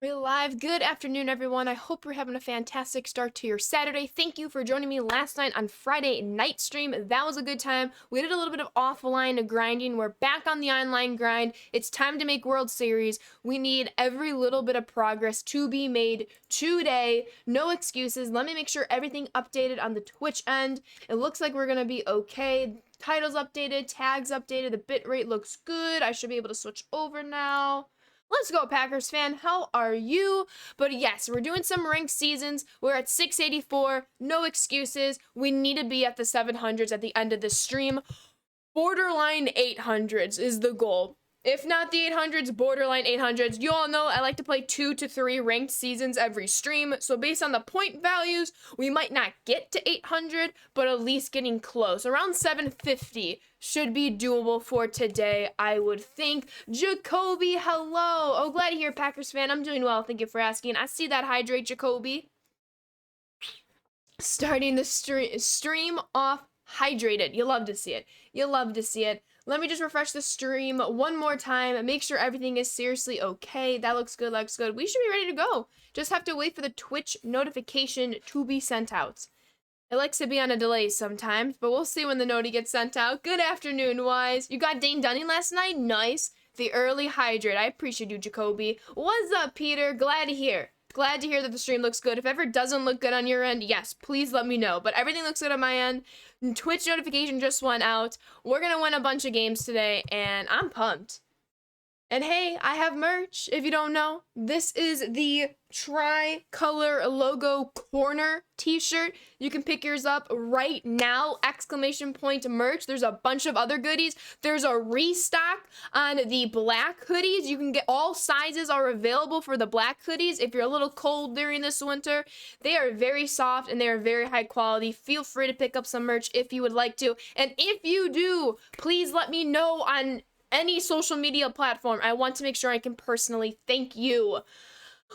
We're live. Good afternoon, everyone. I hope you're having a fantastic start to your Saturday. Thank you for joining me last night on Friday night stream. That was a good time. We did a little bit of offline grinding. We're back on the online grind. It's time to make World Series. We need every little bit of progress to be made today. No excuses. Let me make sure everything updated on the Twitch end. It looks like we're going to be okay. Titles updated, tags updated, the bitrate looks good. I should be able to switch over now. Let's go, Packers fan. How are you? But yes, we're doing some ranked seasons. We're at 684. No excuses. We need to be at the 700s at the end of the stream. Borderline 800s is the goal. If not the 800s, borderline 800s. You all know I like to play 2 to 3 ranked seasons every stream. So based on the point values, we might not get to 800, but at least getting close. Around 750 should be doable for today, I would think. Jacoby, hello. Oh, glad to hear, Packers fan. I'm doing well. Thank you for asking. I see that hydrate, Jacoby. Starting the stream off hydrated. You love to see it. You love to see it. Let me just refresh the stream one more time and make sure everything is seriously okay. That looks good, looks good. We should be ready to go. Just have to wait for the Twitch notification to be sent out. It likes to be on a delay sometimes, but we'll see when the noti gets sent out. Good afternoon, Wise. You got Dane Dunning last night? Nice. The early hydrate. I appreciate you, Jacoby. What's up, Peter? Glad to hear. Glad to hear that the stream looks good. If ever doesn't look good on your end, yes, please let me know. But everything looks good on my end. Twitch notification just went out. We're going to win a bunch of games today, and I'm pumped. And hey, I have merch, if you don't know. This is the tri-color logo corner t-shirt. You can pick yours up right now. Exclamation point merch. There's a bunch of other goodies. There's a restock on the black hoodies. You can get all sizes are available for the black hoodies if you're a little cold during this winter. They are very soft and they are very high quality. Feel free to pick up some merch if you would like to. And if you do, please let me know on any social media platform. I want to make sure I can personally thank you.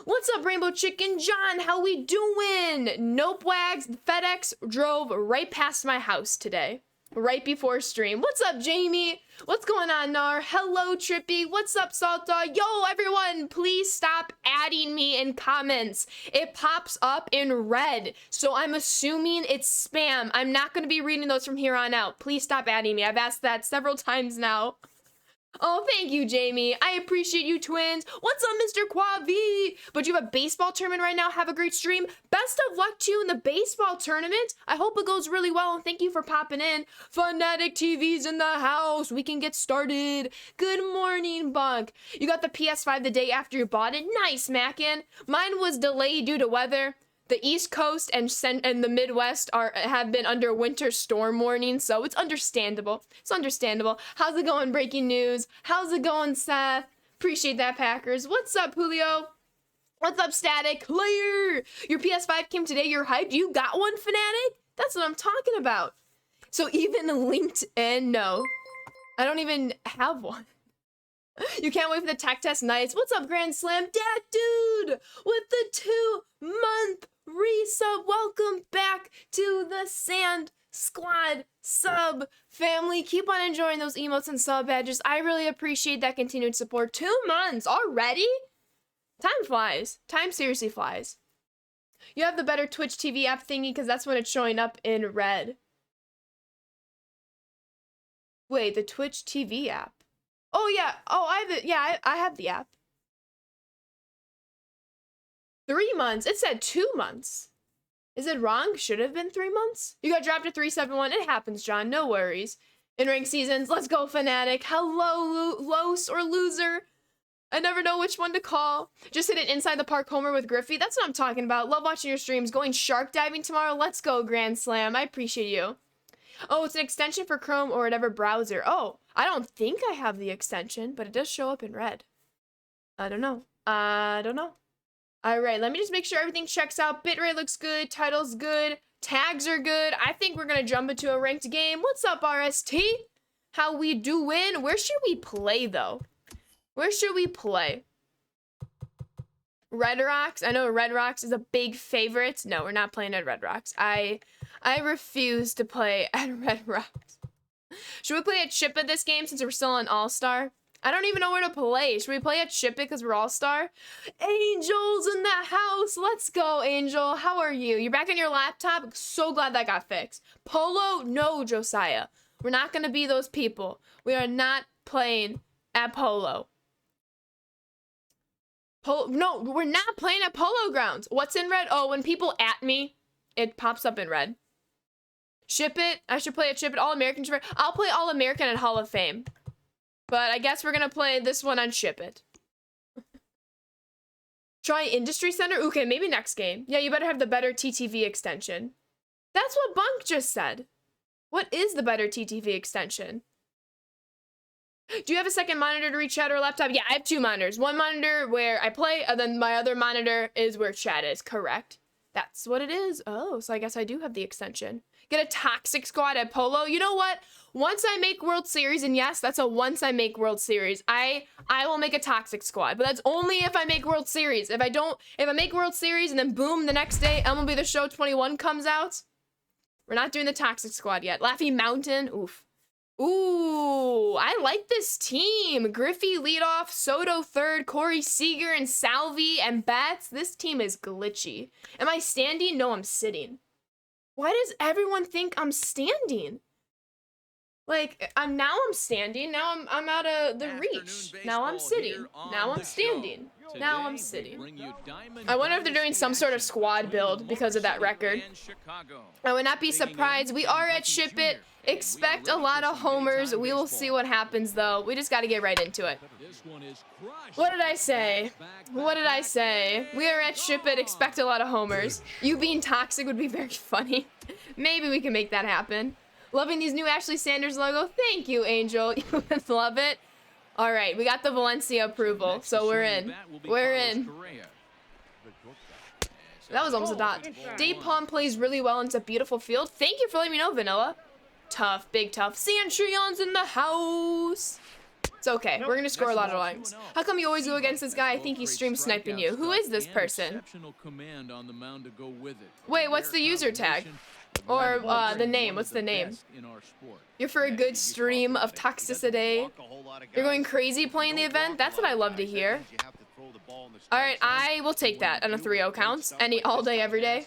What's up, Rainbow Chicken John? How we doing? Nope, Wags. FedEx drove right past my house today, right before stream. What's up, Jamie? What's going on, Nar? Hello, Trippy. What's up, Salta? Yo, everyone, please stop adding me in comments. It pops up in red, so I'm assuming it's spam. I'm not going to be reading those from here on out. Please stop adding me. I've asked that several times now. Oh, thank you, Jamie. I appreciate you, twins. What's up, Mr. Quavi? But you have a baseball tournament right now. Have a great stream. Best of luck to you in the baseball tournament. I hope it goes really well, and thank you for popping in. Fanatic TV's in the house. We can get started. Good morning, Bunk. You got the PS5 the day after you bought it? Nice, Mackin. Mine was delayed due to weather. The East Coast and the Midwest have been under winter storm warning, so it's understandable. It's understandable. How's it going, breaking news? How's it going, Seth? Appreciate that, Packers. What's up, Julio? What's up, Static? Player! Your PS5 came today. You're hyped. You got one, Fanatic? That's what I'm talking about. So even LinkedIn, no. I don't even have one. You can't wait for the tech test. Nice. What's up, Grand Slam? Dad, dude, with the 2-month resub. Welcome back to the Sand Squad sub family. Keep on enjoying those emotes and sub badges. I really appreciate that continued support. 2 months already? Time flies. Time seriously flies. You have the better Twitch TV app thingy because that's when it's showing up in red. Wait, the Twitch TV app. Oh, yeah. Oh, I have it. Yeah, I have the app. 3 months. It said 2 months. Is it wrong? Should have been 3 months. You got dropped to 371. It happens, John. No worries. In ranked seasons. Let's go, Fanatic. Hello, Los or Loser. I never know which one to call. Just hit it inside the park homer with Griffey. That's what I'm talking about. Love watching your streams. Going shark diving tomorrow. Let's go, Grand Slam. I appreciate you. Oh, it's an extension for Chrome or whatever browser. Oh, I don't think I have the extension, but it does show up in red. I don't know. I don't know. All right, let me just make sure everything checks out. Bitrate looks good. Title's good. Tags are good. I think we're going to jump into a ranked game. What's up, RST? How we doing? Where should we play, though? Where should we play? Red Rocks? I know Red Rocks is a big favorite. No, we're not playing at Red Rocks. I refuse to play at Red Rocks. Should we play at Chippa this game since we're still on All-Star? I don't even know where to play. Should we play at Ship It because we're all-star? Angel's in the house. Let's go, Angel. How are you? You're back on your laptop? So glad that got fixed. Polo? No, Josiah. We're not going to be those people. We are not playing at Polo. No, we're not playing at Polo Grounds. What's in red? Oh, when people at me, it pops up in red. Ship It. I should play at Ship It. All-American. I'll play All-American at Hall of Fame. But I guess we're going to play this one on Ship It. Try Industry Center? Okay, maybe next game. Yeah, you better have the better TTV extension. That's what Bunk just said. What is the better TTV extension? Do you have a second monitor to read chat or laptop? Yeah, I have 2 monitors. One monitor where I play, and then my other monitor is where chat is. Correct. That's what it is. Oh, so I guess I do have the extension. Get a toxic squad at Polo. You know what? Once I make World Series, and yes, that's a once I make World Series, I will make a toxic squad. But that's only if I make World Series. If I make World Series and then boom, the next day MLB The Show 21 comes out, we're not doing the toxic squad yet. Laughing Mountain. Oof. Ooh, I like this team. Griffey leadoff, Soto third, Corey Seager and Salvi and Betts. This team is glitchy. Am I standing? No, I'm sitting. Why does everyone think I'm standing? Like, I'm standing. Now I'm out of the reach. Now I'm sitting. Now I'm standing. Now I'm sitting. I wonder if they're doing some sort of squad build because of that record. I would not be surprised. We are at Ship It. Expect a lot of homers. We will see what happens, though. We just got to get right into it. What did I say? What did I say? We are at Ship It. Expect a lot of homers. You being toxic would be very funny. Maybe we can make that happen. Loving these new Ashley Sanders logo. Thank you, Angel. You would love it. All right, we got the Valencia approval, so we're in. We're in. That was almost a dot. Dave Palm plays really well and it's a beautiful field. Thank you for letting me know, Vanilla. Tough, big tough. Santrion's in the house. It's okay. We're gonna score a lot of lines. How come you always go against this guy? I think he's stream sniping you. Who is this person? Wait, what's the user tag? Or the name. What's the name? You're for a good stream of toxicity. You're going crazy playing the event? That's what I love to hear. Alright, I will take that on a 3-0 counts. All day, every day.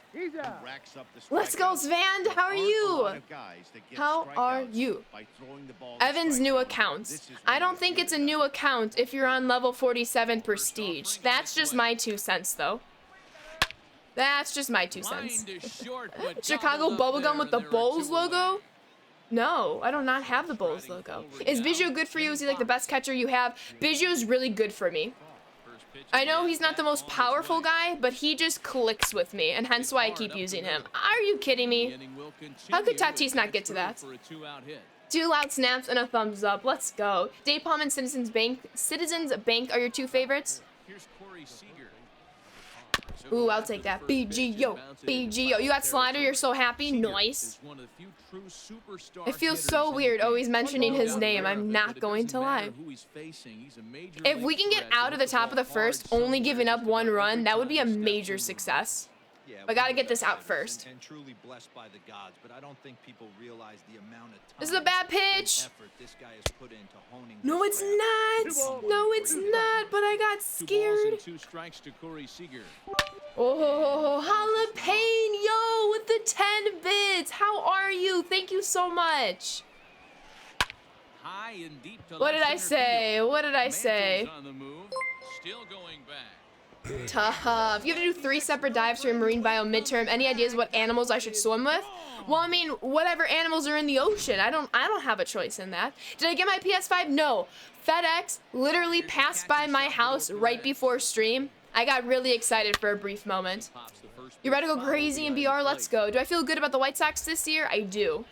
Let's go, Svand. How are you? How are you? Evan's new account. I don't think it's a new account if you're on level 47 prestige. That's just my 2 cents, though. That's just my 2 cents. Chicago bubblegum with the Bulls logo? No, I do not have the Bulls logo. Is Biggio good for you? Is he like the best catcher you have? Biggio's really good for me. I know he's not the most powerful guy, but he just clicks with me, and hence why I keep using him. Are you kidding me? How could Tatis not get to that? 2 loud snaps and a thumbs up. Let's go. Dave Palm and Citizens Bank are your 2 favorites? Ooh, I'll take that. BGO. BGO. You got Slider, you're so happy. Nice. It feels so weird always mentioning his name. I'm not going to lie. If we can get out of the top of the first, only giving up 1 run, that would be a major success. I gotta get this out first. This is a bad pitch. No, it's not. No, it's not. But I got scared. Oh, Jalapeno with the 10 bits. How are you? Thank you so much. What did I say? What did I say? Tough. You have to do 3 separate dives for your marine bio midterm. Any ideas what animals I should swim with? Well, I mean, whatever animals are in the ocean. I don't have a choice in that. Did I get my PS5? No. FedEx literally passed by my house right before stream. I got really excited for a brief moment. You ready to go crazy in BR? Let's go. Do I feel good about the White Sox this year? I do.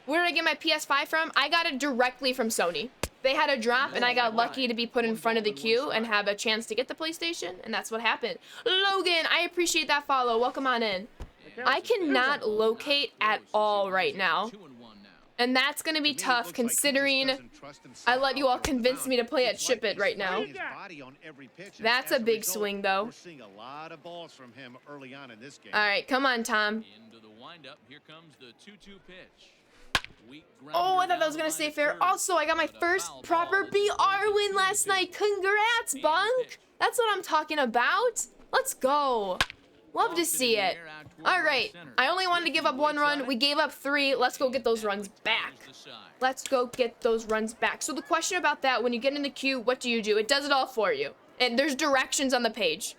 Where did I get my PS5 from? I got it directly from Sony. They had a drop, and I got lucky to be put in front of the queue and have a chance to get the PlayStation, and that's what happened. Logan, I appreciate that follow. Welcome on in. I cannot locate at all right now, and that's going to be tough considering I let you all convince me to play at Ship It right now. That's a big swing, though. All right, come on, Tom. Into the windup, here comes the 2-2 pitch. Oh, I thought that was going to stay fair. Also, I got my first proper BR win last night. Congrats, Bunk. That's what I'm talking about. Let's go. Love to see it. All right. I only wanted to give up 1 run. We gave up 3. Let's go get those runs back. Let's go get those runs back. So the question about that, when you get in the queue, what do? It does it all for you. And there's directions on the page.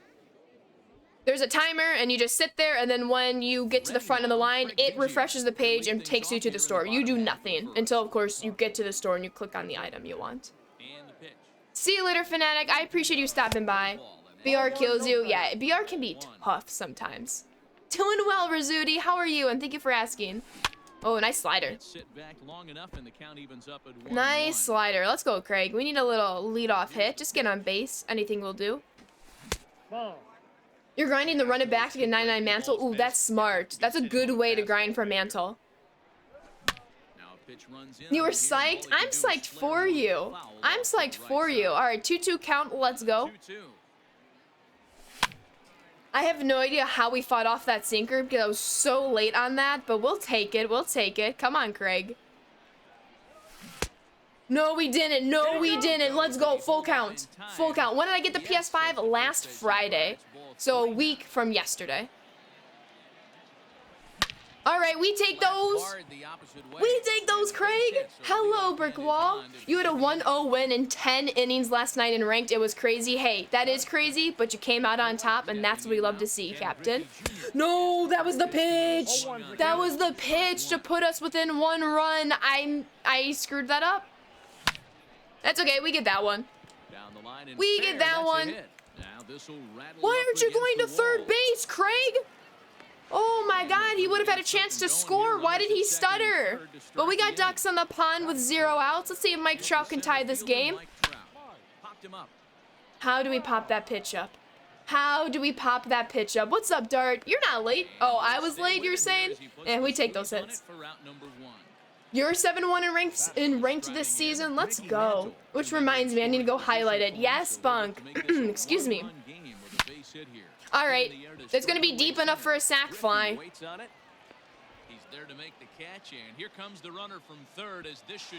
There's a timer, and you just sit there, and then when you get to the front of the line, it refreshes the page and takes you to the store. You do nothing until, of course, you get to the store and you click on the item you want. See you later, Fanatic. I appreciate you stopping by. BR kills you. Yeah, BR can be tough sometimes. Doing well, Rizzuti. How are you? And thank you for asking. Oh, nice slider. Nice slider. Let's go, Craig. We need a little lead-off hit. Just get on base. Anything will do. You're grinding to run it back to get 99 mantle? Ooh, that's smart. That's a good way to grind for mantle. You were psyched? I'm psyched for you. I'm psyched for you. All right, 2-2 count. Let's go. I have no idea how we fought off that sinker because I was so late on that, but we'll take it. We'll take it. Come on, Craig. No, we didn't. No, we didn't. Let's go. Full count. Full count. When did I get the PS5? Last Friday. So a week from yesterday. All right, we take those. We take those, Craig. Hello, Brick Wall. You had a 1-0 win in 10 innings last night in ranked. It was crazy. Hey, that is crazy, but you came out on top, and that's what we love to see, Captain. No, that was the pitch. That was the pitch to put us within 1 run. I screwed that up. That's okay. We get that one. We get that one. Why aren't you going to third base, Craig? Oh my God, he would have had a chance to score. Why did he stutter? But we got ducks on the pond with 0 outs. Let's see if Mike Trout can tie this game. How do we pop that pitch up? How do we pop that pitch up? What's up, Dart? You're not late. Oh, I was late, you're saying? And we take those hits. You're 7-1 in ranked this season. Let's go. Which reminds me, I need to go highlight it. Yes, Bunk. Excuse me. All right. It's going to be deep enough for a sack fly.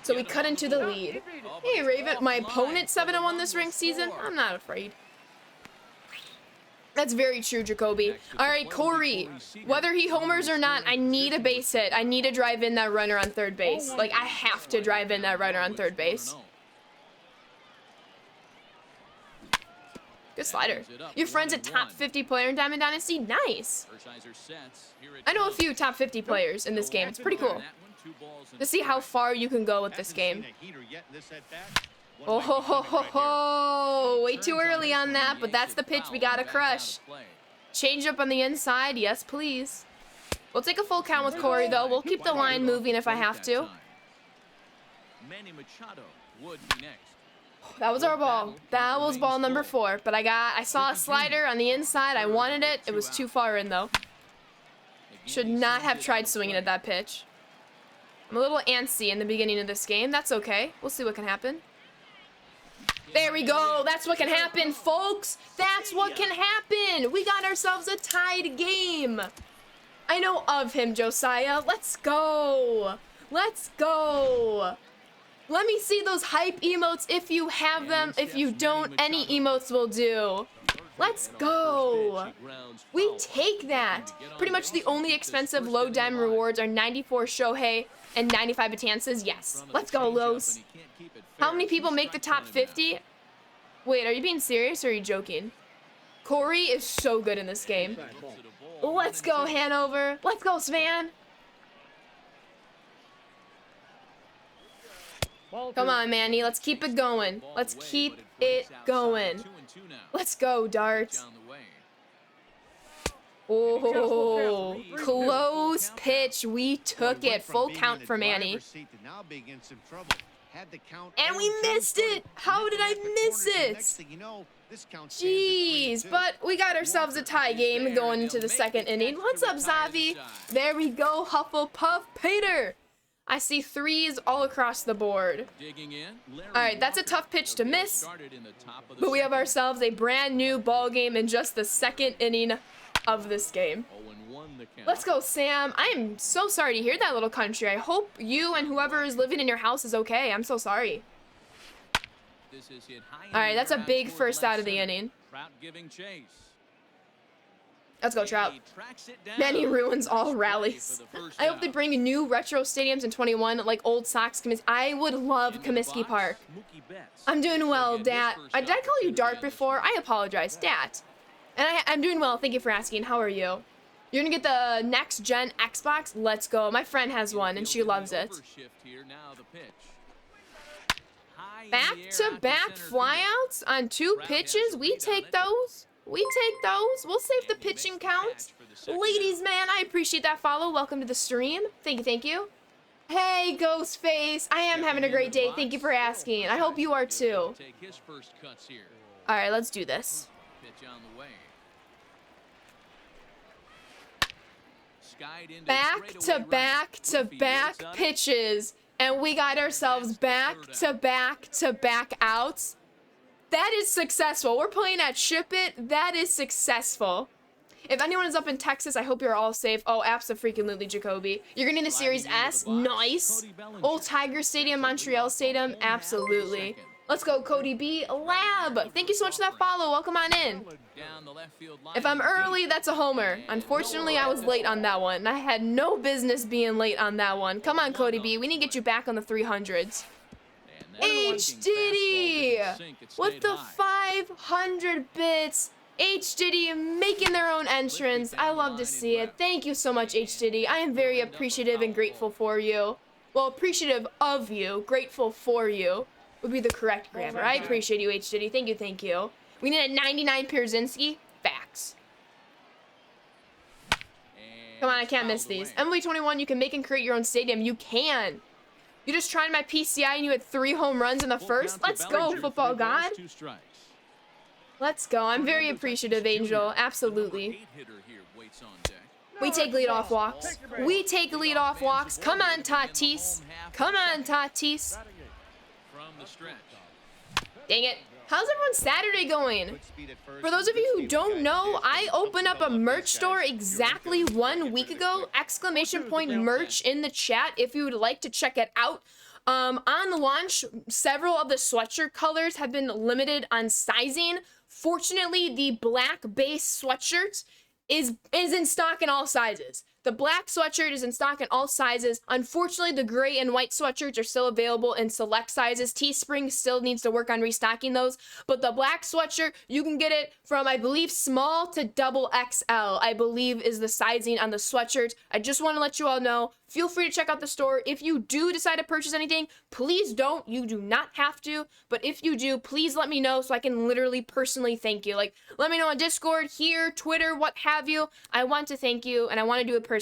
So we cut into the lead. Hey, Raven. My opponent 7-1 this ranked season. I'm not afraid. That's very true, Jacoby. All right, Corey. Whether he homers or not, I need a base hit. I need to drive in that runner on third base. Like, I have to drive in that runner on third base. Good slider. Your friend's a top 50 player in Diamond Dynasty? Nice. I know a few top 50 players in this game. It's pretty cool to see how far you can go with this game. Oh, ho, ho, ho, ho. Way too early on that, but that's the pitch we gotta crush. Change up on the inside. Yes, please. We'll take a full count with Corey, though. We'll keep the line moving if I have to. That was our ball. That was ball number 4. But I saw a slider on the inside. I wanted it. It was too far in, though. Should not have tried swinging at that pitch. I'm a little antsy in the beginning of this game. That's okay. We'll see what can happen. There we go. That's what can happen, folks. That's what can happen. We got ourselves a tied game. I know of him, Josiah. Let's go. Let's go. Let me see those hype emotes if you have them. If you don't, any emotes will do. Let's go. We take that. Pretty much the only expensive low dem rewards are 94 Shohei and 95 Batances. Yes. Let's go, Los. How many people make the top 50? Wait, are you being serious or are you joking? Corey is so good in this game. Let's go, Hanover. Let's go, Svan. Come on, Manny. Let's keep it going. Let's keep it going. Let's go, Dart. Oh, close pitch. We took it. Full count for Manny. And we missed it. How did I miss it? Jeez, but we got ourselves a tie game going into the second inning. What's up, Zavi? There we go, Hufflepuff Peter. I see 3s all across the board. All right, that's a tough pitch to miss, but we have ourselves a brand new ball game in just the second inning of this game. Let's go, Sam. I am so sorry to hear that, little country. I hope you and whoever is living in your house is okay. I'm so sorry. All right, that's a big first out of the inning. Let's go, Trout. Man, he ruins all rallies. I hope they bring new retro stadiums in 21, like Old Sox. I would love Comiskey Park. I'm doing well, Dat. Did I call you Dart before? I apologize, Dat. And I'm doing well. Thank you for asking. How are you? You're gonna get the next gen Xbox? Let's go. My friend has one, and she loves it. Back-to-back flyouts on 2 pitches? We take those. We take those. We'll save the pitching count. Ladies, man, I appreciate that follow. Welcome to the stream. Thank you, thank you. Hey, Ghostface. I am having a great day. Thank you for asking. I hope you are too. All right, let's do this. Back-to-back pitches. And we got ourselves back-to-back outs. That is successful. We're playing at Ship It. That is successful. If anyone is up in Texas, I hope you're all safe. Oh, abso-freaking-lutely, Jacoby. You're getting into Series S? Nice. Old Tiger Stadium, Montreal Stadium? Absolutely. Let's go, Cody B. Lab. Thank you so much for that follow. Welcome on in. If I'm early, that's a homer. Unfortunately, I was late on that one. I had no business being late on that one. Come on, Cody B. We need to get you back on the 300s. H. Diddy with the 500 bits. H. Diddy making their own entrance. I love to see it. Thank you so much, H. Diddy. I am very appreciative and grateful for you. Well, appreciative of you. Grateful for you would be the correct grammar. I appreciate you, H. Diddy. Thank you, thank you. We need a 99 Pierzynski. Facts. Come on, I can't miss these. MV21, you can make and create your own stadium. You can. You just tried my PCI and you had 3 home runs in the first? Let's go, football god. Let's go. I'm very appreciative, Angel. Absolutely. We take lead-off walks. We take lead-off walks. Come on, Tatis. Come on, Tatis. Dang it. How's everyone's Saturday going? For those of you who don't know, I opened up a merch store exactly 1 week ago. Exclamation point merch in the chat if you would like to check it out. On launch, several of the sweatshirt colors have been limited on sizing. Fortunately, the black base sweatshirt is in stock in all sizes. The black sweatshirt is in stock in all sizes. Unfortunately, the gray and white sweatshirts are still available in select sizes. Teespring still needs to work on restocking those. But the black sweatshirt, you can get it from, I believe, small to double XL, I believe is the sizing on the sweatshirt. I just want to let you all know, feel free to check out the store. If you do decide to purchase anything, please don't. You do not have to. But if you do, please let me know so I can literally personally thank you. Like, let me know on Discord, here, Twitter, what have you. I want to thank you, and I want to do it personally.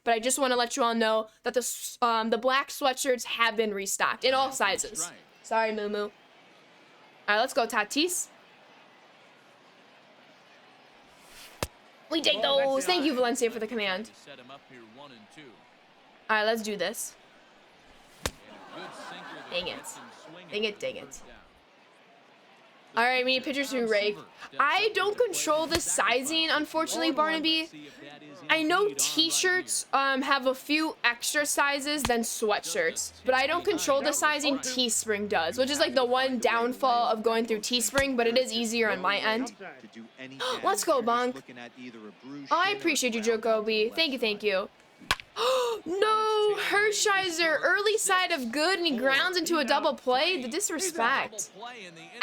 But I just want to let you all know that the black sweatshirts have been restocked in all sizes. Sorry, Moo Moo. All right, let's go, Tatis. We take those. Thank you, Valencia, for the command. All right, let's do this. Dang it. Dang it, dang it. All right, we need pitchers who rake. I don't control the sizing, unfortunately, Barnaby. I know t-shirts have a few extra sizes than sweatshirts, but I don't control the sizing. Teespring does, which is like the one downfall of going through Teespring, but it is easier on my end. Let's go, Bonk. Oh, I appreciate you, Jacoby. Thank you, thank you. No, Hershiser, early side of good, and he grounds into a double play. The disrespect.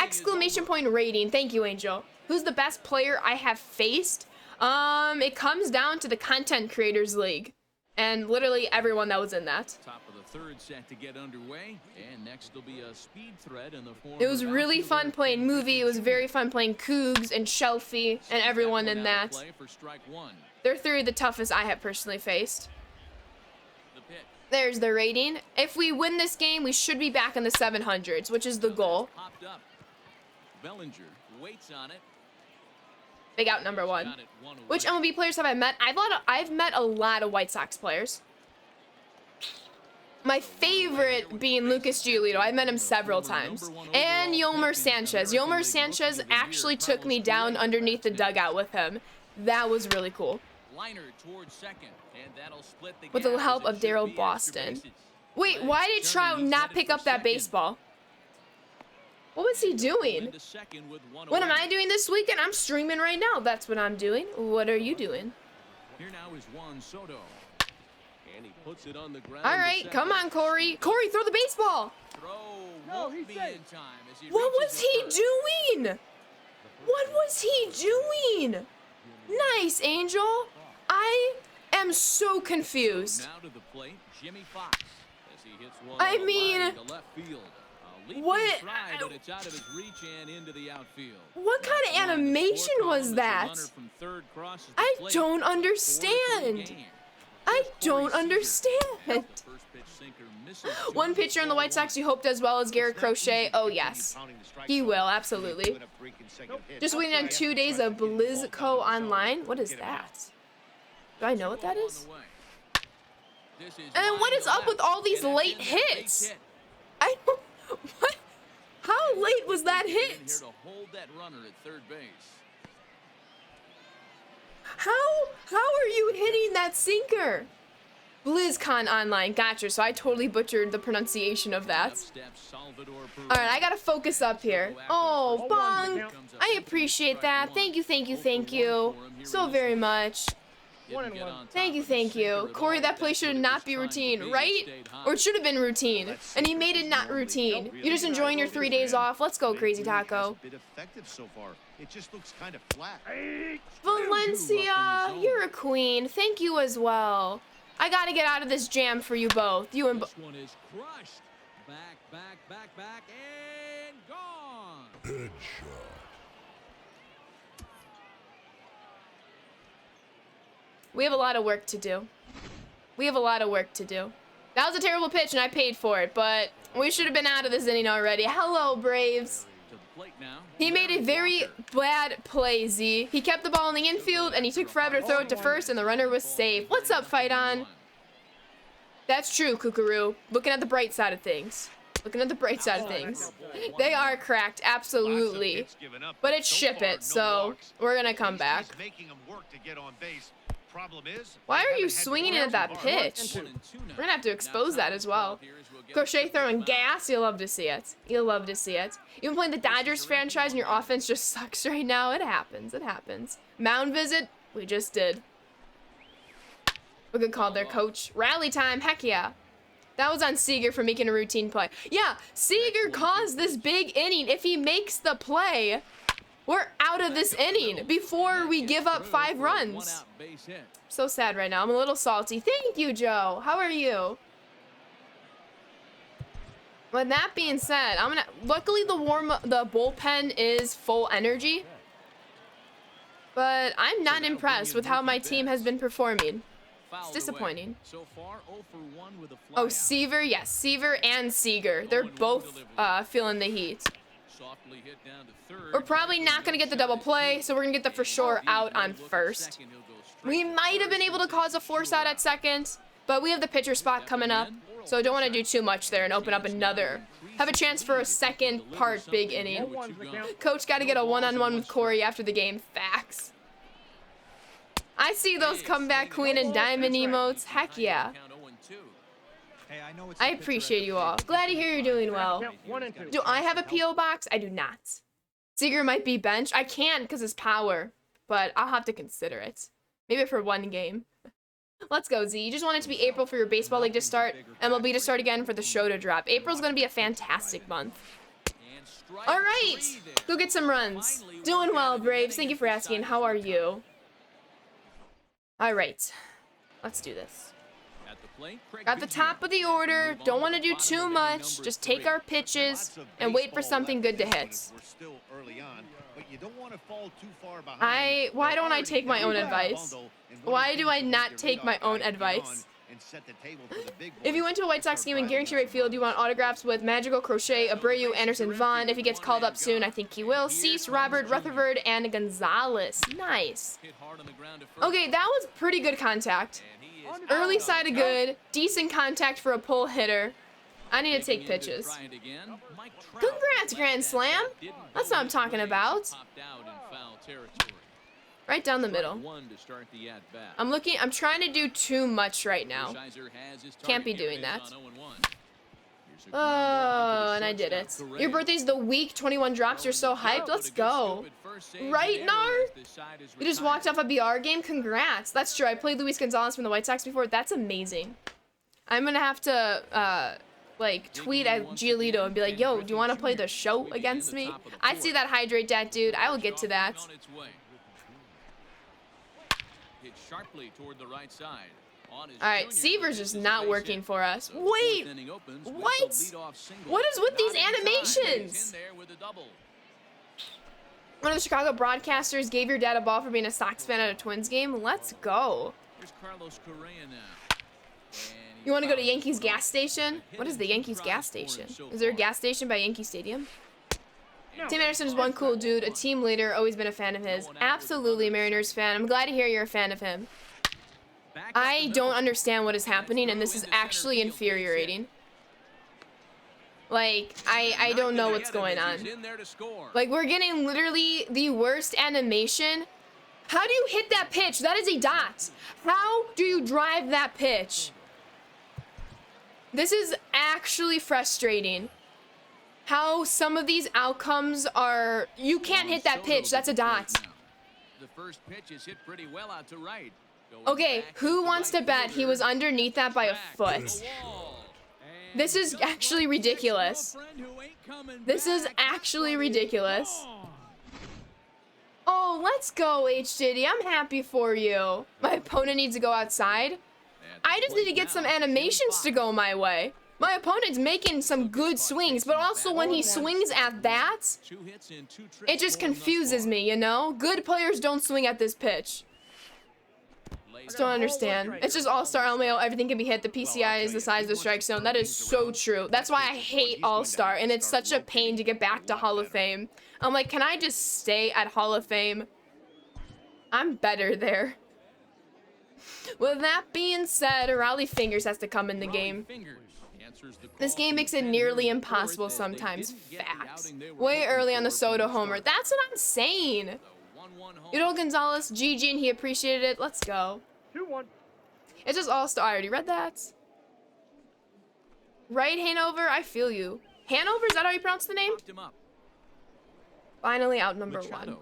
Exclamation point rating. Thank you, Angel. Who's the best player I have faced? It comes down to the Content Creators League, and literally everyone that was in that. Top of the third set to get underway, and next will be a speed thread in the form. It was really fun playing Movie. It was very fun playing Cougs and Shelfie and everyone in that. They're 3 of the toughest I have personally faced. There's the rating. If we win this game, we should be back in the 700s, which is the goal. Bellinger waits on it. Big out number 1. Which MLB players have I met? I've met a lot of White Sox players. My favorite being Lucas Giolito. I've met him several times. And Yolmer Sanchez. Yolmer Sanchez actually took me down underneath the dugout with him. That was really cool. Liner towards second, and that'll split the With the gap help as it of should Daryl be extra Boston. bases. Wait, why did Trout not pick up that baseball? What was he doing? What am I doing this weekend? I'm streaming right now. That's what I'm doing. What are you doing? Here now is Juan Soto. And he puts it on the ground. All right, come on, Corey. Corey, throw the baseball. No, he's in time as he What was reaches he the third. doing? What was he doing? Nice, Angel. I am so confused. Now to the plate, Jimmy Fox, as he hits one I on the mean, line to left field. A leaping what- try, but it's out of his reach and into the outfield. What kind of That's one in the animation score was column as the that? runner from third crosses the I plate don't for the understand. game. I Corey don't Seager. understand. The first pitch sinker misses One pitcher in the White Sox you hoped as well as Garrett Crochet. Oh, yes. He will, absolutely. Just waiting on 2 days of BlizzCo Online. What is that? Do I know what that is? This is And what line is to up left, with all these and that's late in there, base hits? hit. I don't... What? How late was that In hit? here to hold that runner at third base. How are you hitting that sinker? BlizzCon Online, gotcha. So I totally butchered the pronunciation of that. All right, I gotta focus up here. Oh, Bong, I appreciate that. Thank you, thank you, thank you so very much. Thank you. Corey, that play should not be routine, right? Or it should have been routine, and he made it not routine. You're just enjoying your 3 days off. Let's go, Crazy Taco. It just looks kind of flat. Valencia, you're a queen. Thank you as well. I gotta get out of this jam for you both. You and This one is crushed. Back, and gone. We have a lot of work to do. That was a terrible pitch, and I paid for it, but we should have been out of this inning already. Hello, Braves. To the plate now. He made a very bad play, Z. He kept the ball in the infield, and he took forever to throw it to first, and the runner was safe. What's up, Fight On? That's true, Kookaroo. Looking at the bright side of things. They are cracked, absolutely. But it's ship it, so we're gonna come back. Why are you swinging at that pitch? We're gonna have to expose that as well. Crochet throwing gas, you'll love to see it. You've been playing the Dodgers franchise and your offense just sucks right now. It happens. Mound visit, we just did. A good call there, coach. Rally time, heck yeah. That was on Seager for making a routine play. Yeah, Seager caused this big inning. If he makes the play, we're out of this inning before we give up 5 runs. So sad right now. I'm a little salty. Thank you, Joe. How are you? With that being said, luckily the bullpen is full energy. But I'm not impressed with how my team has been performing. It's disappointing. Oh, Seaver, yes, Seaver and Seager. They're both feeling the heat. We're probably not going to get the double play, so we're going to get the for sure out on first. We might have been able to cause a force out at second, but we have the pitcher spot coming up, so I don't want to do too much there and open up another. Have a chance for a second part big inning. Coach got to get a one-on-one with Corey after the game. Facts. I see those comeback queen and diamond emotes. Heck yeah. I appreciate you all. Glad to hear you're doing well. Do I have a P.O. box? I do not. Seager might be benched. I can because his power, but I'll have to consider it. Maybe for one game. Let's go, Z. You just want it to be April for your baseball league to start, MLB to start again, for the show to drop. April's going to be a fantastic month. All right. Go get some runs. Doing well, Braves. Thank you for asking. How are you? All right, let's do this. At the top of the order, don't want to do too much. Just take our pitches and wait for something good to hit. Why don't I take my own advice? Why do I not take my own advice? If you went to a White Sox game in Guaranteed Rate Field, you want autographs with Magical, Crochet, Abreu, Anderson, Vaughn. If he gets called up soon, I think he will. Cease, Robert, Rutherford, and Gonzalez. Nice. Okay, that was pretty good contact. Early side of good. Decent contact for a pull hitter. I need to take pitches. Congrats, Grand Slam. That's what I'm talking about. Right down the middle. One to start the at bat. I'm trying to do too much right now. Hershiser has his Can't be target. doing that. On 0-1. Here's a ground ball Oh, to the and I did it. shortstop, Correa. Your birthday's the week 21 drops. You're so hyped. Let's go. Right, Nar? You just walked off a BR game? Congrats. That's true. I played Luis Gonzalez from the White Sox before. That's amazing. I'm gonna have to, like, tweet at Giolito and be like, yo, do you want to play the show against me? I see that hydrate dat, dude. I will get to that. Hit sharply toward the right side. Alright, Seaver's just not working for us. Wait! What? What is with these animations? One of the Chicago broadcasters gave your dad a ball for being a Sox fan at a Twins game. Let's go. You want to go to Yankees gas station? What is the Yankees gas station? Is there a gas station by Yankee Stadium? Tim Anderson is one cool dude, a team leader, always been a fan of his. Absolutely a Mariners fan. I'm glad to hear you're a fan of him. I don't understand what is happening, and this is actually infuriating. Like, I don't know what's going on. Like, we're getting literally the worst animation. How do you hit that pitch? That is a dot. How do you drive that pitch? This is actually frustrating. How some of these outcomes are... You can't hit that pitch. That's a dot. The first pitch is hit pretty well out to right. Okay, who wants to bet he was underneath that by a foot? This is actually ridiculous. This is actually ridiculous. Oh, let's go, H. Diddy. I'm happy for you. My opponent needs to go outside. I just need to get some animations to go my way. My opponent's making some good swings, but also when he swings at that, it just confuses me, you know? Good players don't swing at this pitch. Just don't understand. It's just All-Star LMAO, everything can be hit. The PCI is the size of the strike zone. That is so true. That's why I hate All-Star, and it's such a pain to get back to Hall of Fame. I'm like, can I just stay at Hall of Fame? I'm better there. With that being said, Raleigh Fingers has to come in the game. This game makes it nearly impossible sometimes. Facts. Way early on the Soto homer. That's what I'm saying. Udall Gonzalez, GG, and he appreciated it. Let's go. 2-1. It's just All-Star. I already read that. Right, Hanover? I feel you. Hanover? Is that how you pronounce the name? Finally out number one.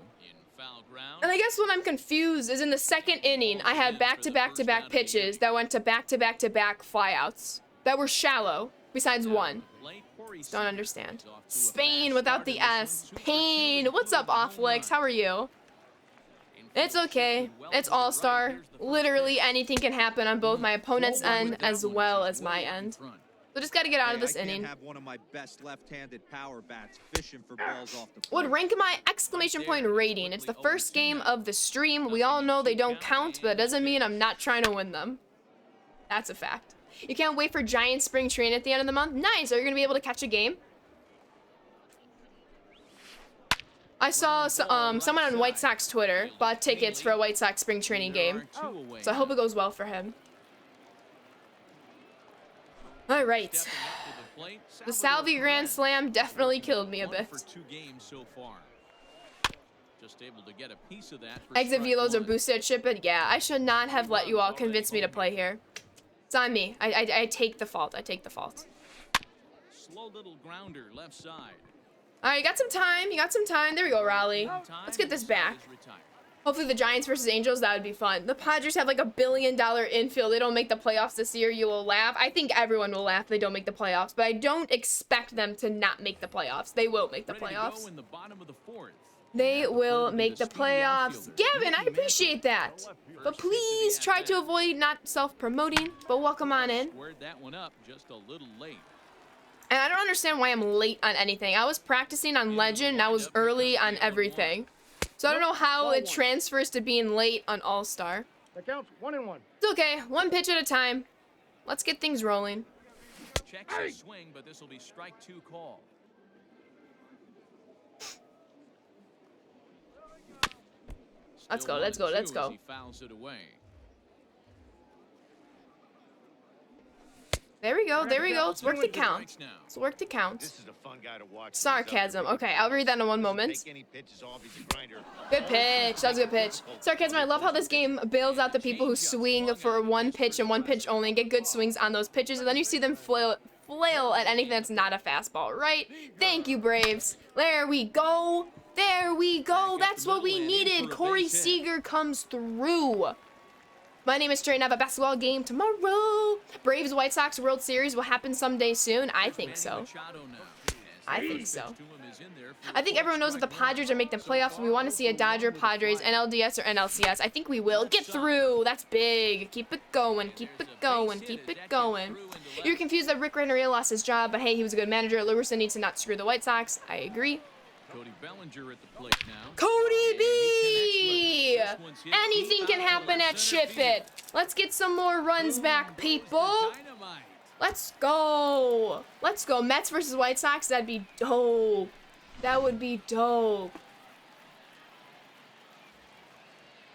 And I guess what I'm confused is in the second inning, I had back-to-back-to-back pitches that went to back-to-back-to-back flyouts that were shallow, besides one. Just don't understand. Spain without the S. Pain. What's up, Offlix? How are you? It's okay. It's All-Star. Literally anything can happen on both my opponent's end as well as my end. So just gotta get out of this inning. Have one of my best left-handed power bats fishing for balls off the Would rank my exclamation point rating. It's the first game of the stream. We all know they don't count, but that doesn't mean I'm not trying to win them. That's a fact. You can't wait for Giant Spring Training at the end of the month? Nice. Are you gonna be able to catch a game? I saw someone on White Sox Twitter bought tickets for a White Sox Spring Training game. So I hope it goes well for him. All right. The Salvi Grand Slam definitely killed me a bit. Exit velos are boosted, ship it. Yeah, I should not have let you all convince me to play here. It's on me. I take the fault. I take the fault. Slow little grounder left side. All right, you got some time. You got some time. There we go, Raleigh. Let's get this back. Hopefully the Giants versus Angels, that would be fun. The Padres have like $1 billion infield. They don't make the playoffs this year. You will laugh. I think everyone will laugh if they don't make the playoffs, but I don't expect them to not make the playoffs. They will make the playoffs. They will make the playoffs. Gavin, I appreciate that. But please try to avoid not self-promoting, but welcome on in. And I don't understand why I'm late on anything. I was practicing on Legend, and I was early on everything. So I don't know how it transfers to being late on All-Star. That counts 1-1. It's okay. One pitch at a time. Let's get things rolling. Checks a swing, but this will be strike two call. Let's go, let's go, let's go. He fouls it away. There we go. There we go. Let's work the count. Let's work the count. This is a fun guy to watch. Sarcasm. Okay, I'll read that in one moment. Take any pitches off, he's a grinder. Good pitch. That was a good pitch. Sarcasm. I love how this game bails out the people who swing for one pitch and one pitch only and get good swings on those pitches, and then you see them flail at anything that's not a fastball, right? Thank you, Braves. There we go. There we go. That's what we needed. Corey Seager comes through. My name is Trey, and I have a basketball game tomorrow. Braves White Sox World Series will happen someday soon. I think so. I think so. I think everyone knows that the Padres are making the playoffs. We want to see a Dodger, Padres, NLDS, or NLCS. I think we will. Get through. That's big. Keep it going. Keep it going. Keep it going. You're confused that Rick Renneria lost his job, but hey, he was a good manager. Lewerson needs to not screw the White Sox. I agree. Cody Bellinger at the plate now. Cody B! Anything can happen at Chip It. Let's get some more runs back, people. Let's go. Let's go. Mets versus White Sox. That'd be dope. That would be dope.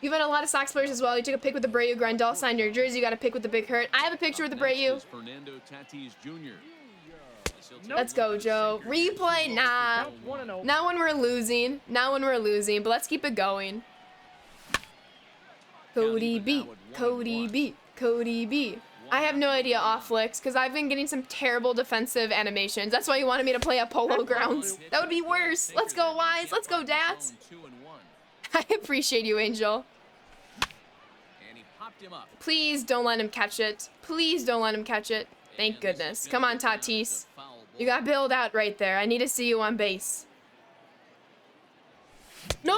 You've had a lot of Sox players as well. You took a pic with the Abreu. Grandal signed your jersey. You got a pic with the Big Hurt. I have a picture with the Abreu. Let's go, Joe. Replay? Nah. Not when we're losing. Not when we're losing. But let's keep it going. Cody B. Cody B. Cody B. I have no idea off flicks because I've been getting some terrible defensive animations. That's why you wanted me to play at Polo Grounds. That would be worse. Let's go, Wise. Let's go, Dats. I appreciate you, Angel. Please don't let him catch it. Please don't let him catch it. Thank goodness. Come on, Tatis. You got build out right there. I need to see you on base. No,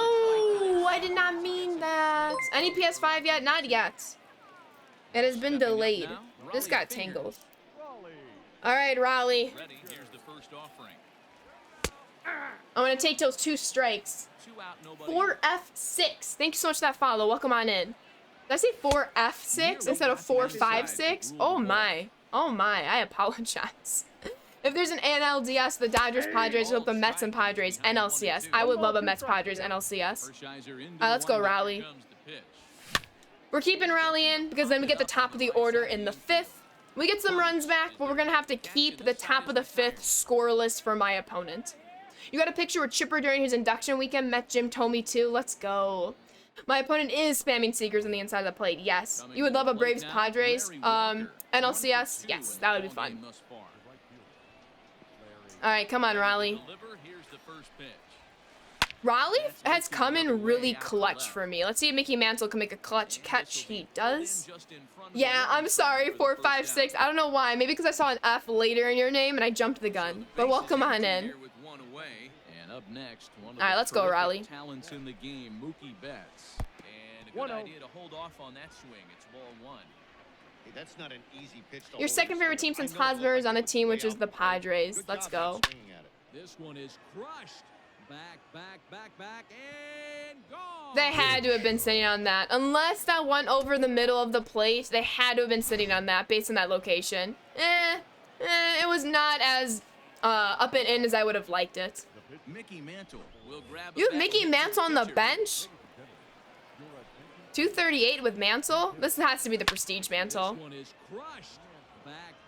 I did not mean that. Any PS5 yet? Not yet. It has been delayed. This got tangled. All right, Raleigh. I'm going to take those 2 strikes. 4F6. Thank you so much for that follow. Welcome on in. Did I say 4F6 instead of 456? Oh, my. Oh, my. I apologize. If there's an NLDS, the Dodgers, Padres, with the Mets and Padres, NLCS. I would love a Mets, Padres, NLCS. Let's go, Raleigh. We're keeping Raleigh in because then we get the top of the order in the 5th. We get some runs back, but we're going to have to keep the top of the 5th scoreless for my opponent. You got a picture with Chipper during his induction weekend. Met Jim Tomey too. Let's go. My opponent is spamming Seekers on the inside of the plate. Yes. You would love a Braves Padres. NLCS. Yes, that would be fun. All right, come on, Raleigh. Raleigh has come in really clutch for me. Let's see if Mickey Mantle can make a clutch catch. He does. Yeah, I'm sorry, 456. I don't know why. Maybe because I saw an F later in your name and I jumped the gun. But welcome on in. All right, let's go, Raleigh. Talents in the game, Mookie Betts. And a good idea to hold off on that swing. It's ball 1. Hey, that's not an easy pitch to Your hold second favorite team since Hosmer is on a team, which is the Padres. Let's go. This one is crushed. Back, and gone. They had to have been sitting on that. Unless that went over the middle of the plate, they had to have been sitting on that based on that location. It was not as up and in as I would have liked it. Mickey Mantle will grab You have Mickey Mantle on the bench? 238 with Mantle? This has to be the Prestige Mantle. This one is crushed.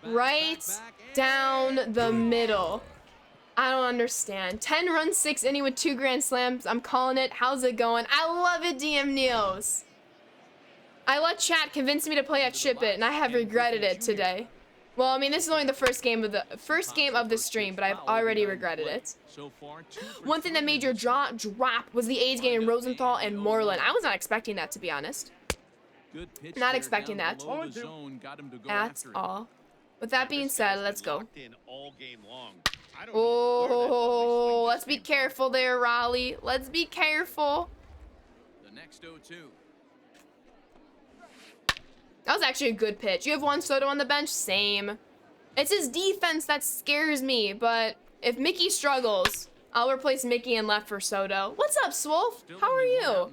Right down the middle. I don't understand. 10 runs, 6 inning with 2 grand slams. I'm calling it. How's it going? I love it, DM Neos. I let chat convince me to play at Chip It, and I have regretted it today. Well, I mean, this is only the first game of the stream, but I've already regretted it. One thing that made your jaw drop was the A's getting Rosenthal and Moreland. I was not expecting that, to be honest. Not expecting that at all. With that being said, let's go. Oh, let's be careful there, Raleigh. Let's be careful. The next 0-2. That was actually a good pitch. You have Juan Soto on the bench? Same. It's his defense that scares me, but if Mickey struggles, I'll replace Mickey and left for Soto. What's up, Swolf? How are you?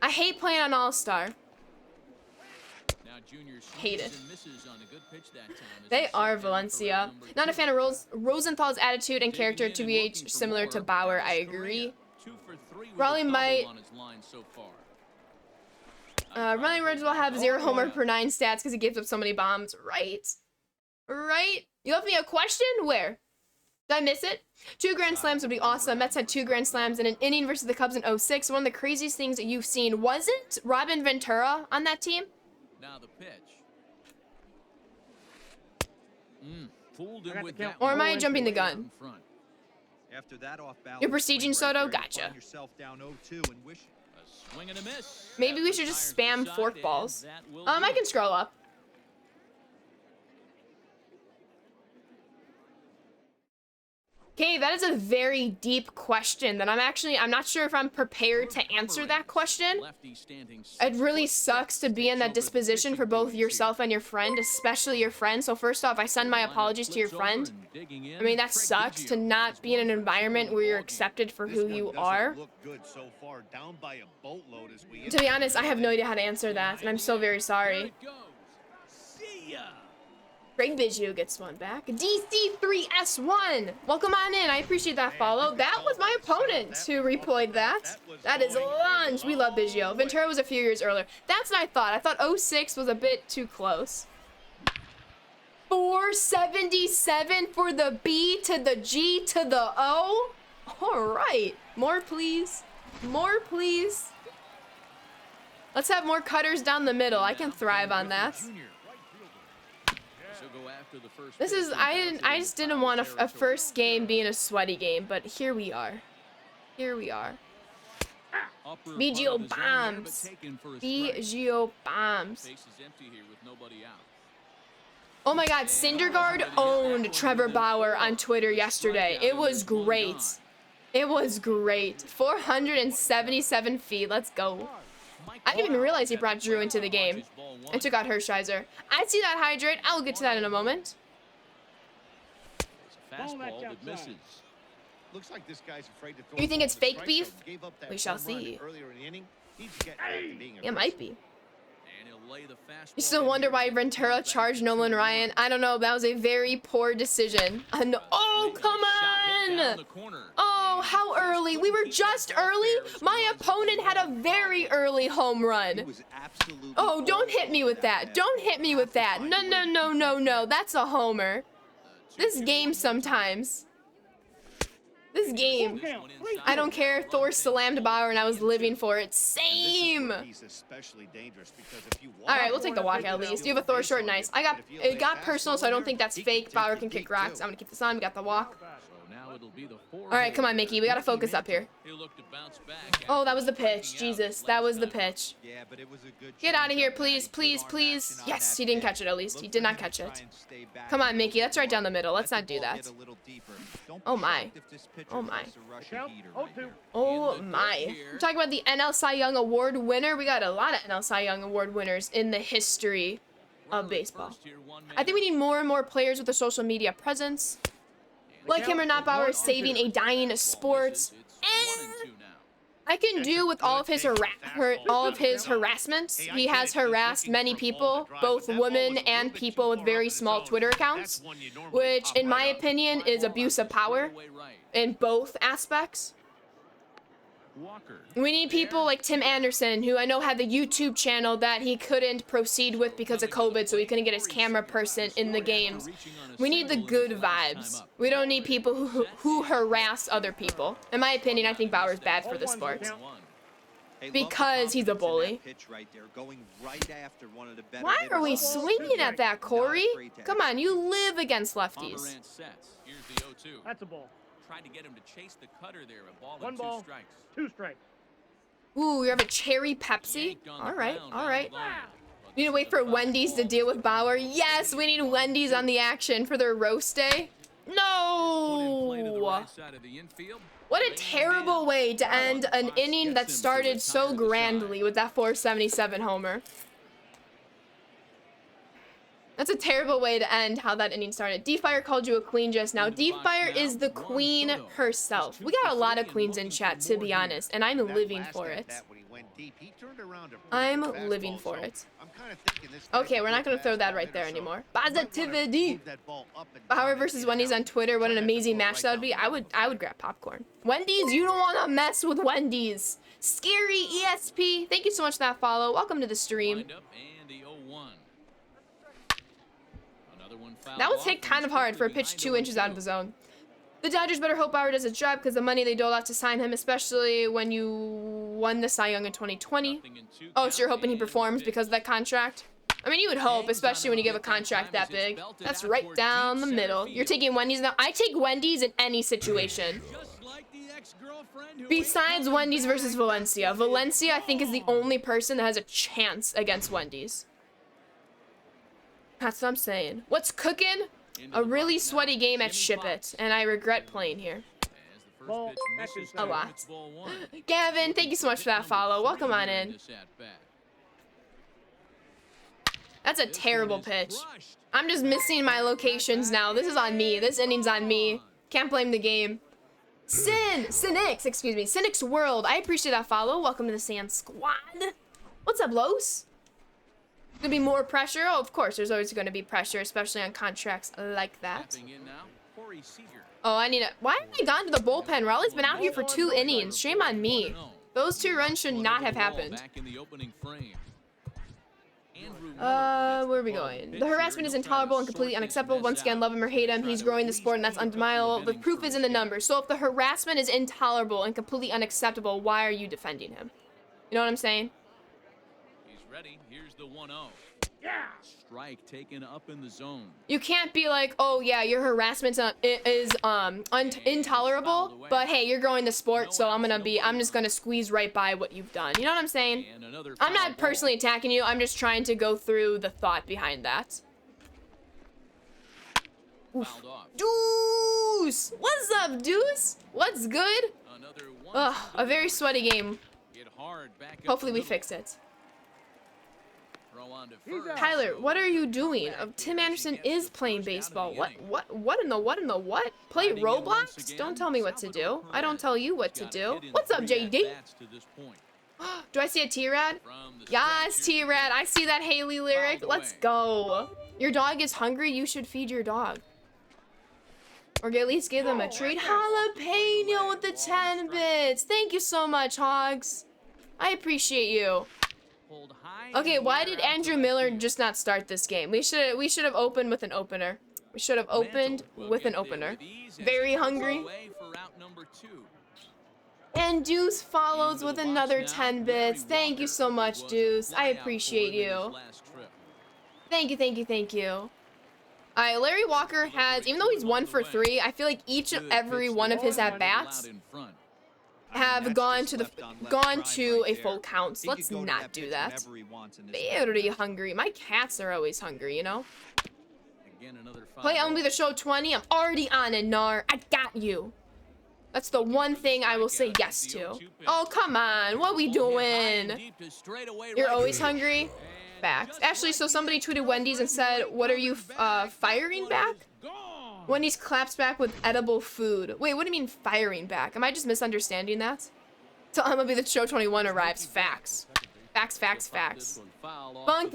I hate playing on All-Star. Hate it. They are Valencia. Not a fan of Rosenthal's attitude and character to be similar to Bauer. I agree. Raleigh might... Raleigh Ridge will have 0 homer per 9 stats because he gives up so many bombs. Right. Right? You left me a question? Where? Did I miss it? 2 grand slams would be awesome. Mets had 2 grand slams in an inning versus the Cubs in '06. One of the craziest things that you've seen. Wasn't Robin Ventura on that team? Now the pitch. Fooled him with that Or am one. I jumping the gun? In front. After that off balance You're prestiging swing Soto? there, you Gotcha. find yourself down 0-2 and wish A swing and a miss. Maybe we That should just retires spam the side, fork and balls. that will I do can it. scroll up. Okay, that is a very deep question that I'm not sure if I'm prepared to answer that question. Lefty standing It really 6 foot sucks to be in that disposition for both yourself and your friend, especially your friend. So first off, I send my apologies to your friend. I mean, that sucks to not be in an environment where you're accepted for who you are. Look good so far, down by a boatload as we To be honest, I have no idea how to answer that, and I'm so very sorry. See ya. Greg Biggio gets one back. DC3S1. Welcome on in. I appreciate that follow. That was my opponent who replayed that. That is lunch. We love Biggio. Ventura was a few years earlier. That's what I thought. I thought '06 was a bit too close. 477 for the B to the G to the O. All right. More, please. More, please. Let's have more cutters down the middle. I can thrive on that. This is, I just didn't want a first game being a sweaty game, but here we are. Here we are. Biggio bombs. Biggio bombs. Oh my god, Syndergaard owned Trevor Bauer on Twitter yesterday. It was great. It was great. 477 feet. Let's go. I didn't even realize he brought Drew into the game and took out Hershiser. I see that hydrate. I'll get to that in a moment. Fastball that misses. Looks like this guy's afraid to throw. You think it's the fake strike beef? zone. Gave up that We shall home run see. earlier in the inning. Needs to get back to being It might be. And he'll lay the fastball You still wonder why Ventura charged Nolan Ryan? I don't know. That was a very poor decision. Oh, come on! Oh, how early? We were just early? My opponent had a very early home run. Oh, don't hit me with that. Don't hit me with that. No, no, no, no, no. That's a homer. This game sometimes. This game. I don't care. Thor slammed Bauer and I was living for it. Same. All right, we'll take the walk at least. You have a Thor short, nice. It got personal, so I don't think that's fake. Bauer can kick rocks. I'm gonna keep this on. We got the walk. All right, come on, Mickey. We gotta focus up here. Oh, that was the pitch. Jesus, that was the pitch. Get out of here, please, please, please. Yes, he didn't catch it at least. He did not catch it. Come on, Mickey. That's right down the middle. Let's not do that. Oh, my. Oh, my. Oh, my. We're talking about the NL Cy Young Award winner. We got a lot of NL Cy Young Award winners in the history of baseball. I think we need more and more players with a social media presence. Like him or not, Bauer is saving a dying sport. And I can do with all of his harassments. He has harassed many people, both women and people with very small Twitter accounts, which, in my opinion, is abuse of power in both aspects. We need people like Tim Anderson, who I know had the YouTube channel that he couldn't proceed with because of COVID, so he couldn't get his camera person in the games. We need the good vibes. We don't need people who harass other people. In my opinion, I think Bauer's bad for the sport. Because he's a bully. Why are we swinging at that, Corey? Come on, you live against lefties. That's a ball. Tried to get him to chase the cutter there. A ball One and ball. 2 strikes. 2 strikes. Ooh, you have a cherry Pepsi? All right, all right. We need to wait for Wendy's to deal with Bauer. Yes, we need Wendy's on the action for their roast day. No! What a terrible way to end an inning that started so grandly with that 477 homer. That's a terrible way to end how that inning started. D-Fire called you a queen just now. D-Fire is the queen herself. We got a lot of queens in chat, to be honest, and I'm living for it. I'm living for it. Okay, we're not going to throw that right there anymore. Positivity! Bauer versus Wendy's on Twitter. What an amazing match that would be. I would grab popcorn. Wendy's, you don't want to mess with Wendy's. Scary ESP. Thank you so much for that follow. Welcome to the stream. That was hit kind of hard for a pitch 2 inches out of the zone. The Dodgers better hope Bauer does its job because the money they doled out to sign him, especially when you won the Cy Young in 2020. Oh, so you're hoping he performs because of that contract? I mean, you would hope, especially when you give a contract that big. That's right down the middle. You're taking Wendy's now. I take Wendy's in any situation. Besides Wendy's versus Valencia. Valencia, I think, is the only person that has a chance against Wendy's. That's what I'm saying. What's cooking? A really sweaty game at Ship It, and I regret playing here. A lot. Gavin, thank you so much for that follow. Welcome on in. That's a terrible pitch. I'm just missing my locations now. This is on me. This inning's on me. Can't blame the game. Cynics, excuse me. Cynics World. I appreciate that follow. Welcome to the Sand Squad. What's up, Los? Gonna be more pressure? Oh, of course. There's always gonna be pressure, especially on contracts like that. Oh, I need a... Why have I gone to the bullpen? Raleigh's been out here for 2 innings. Shame on me. Those 2 runs should not have happened. Where are we going? The harassment is intolerable and completely unacceptable. Once again, love him or hate him, he's growing the sport, and that's undeniable. The proof is in the numbers. So if the harassment is intolerable and completely unacceptable, why are you defending him? You know what I'm saying? He's ready. Here's the 1-0. Yeah. Strike taken up in the zone. You can't be like, oh yeah, your harassment is intolerable, but hey, you're growing the sport, so I'm just gonna squeeze right by what you've done. You know what I'm saying? I'm not personally attacking you. I'm just trying to go through the thought behind that. Oof. Deuce! What's up, Deuce? What's good? Ugh, a very sweaty game. Hopefully we fix it. Tyler, what are you doing? Tim Anderson is playing baseball. What in the what? Play Roblox? Don't tell me what to do. I don't tell you what to do. What's up, JD? Do I see a T-Rad? Yes, T-Rad. I see that Haley lyric. Let's go. Your dog is hungry. You should feed your dog. Or at least give them a treat. Jalapeno with the 10 bits. Thank you so much, Hogs. I appreciate you. Okay, why did Andrew Miller just not start this game? We should have opened with an opener. We should have opened with an opener. Very hungry. And Deuce follows with another 10 bits. Thank you so much, Deuce. I appreciate you. Thank you. Alright, Larry Walker has, even though he's 1 for 3, I feel like each and every one of his at-bats have gone to a full count. So let's not do that. Very hungry. My cats are always hungry, you know? Play MLB The Show 20. I'm already on it, Nar. I got you. That's the one thing I will say yes to. Oh, come on. What we doing? You're always hungry? Facts. Actually, so somebody tweeted Wendy's and said, what are you firing back? Wendy's claps back with edible food. Wait, what do you mean firing back? Am I just misunderstanding that? So MLB The Show 21 arrives. Facts. Facts. Bunk,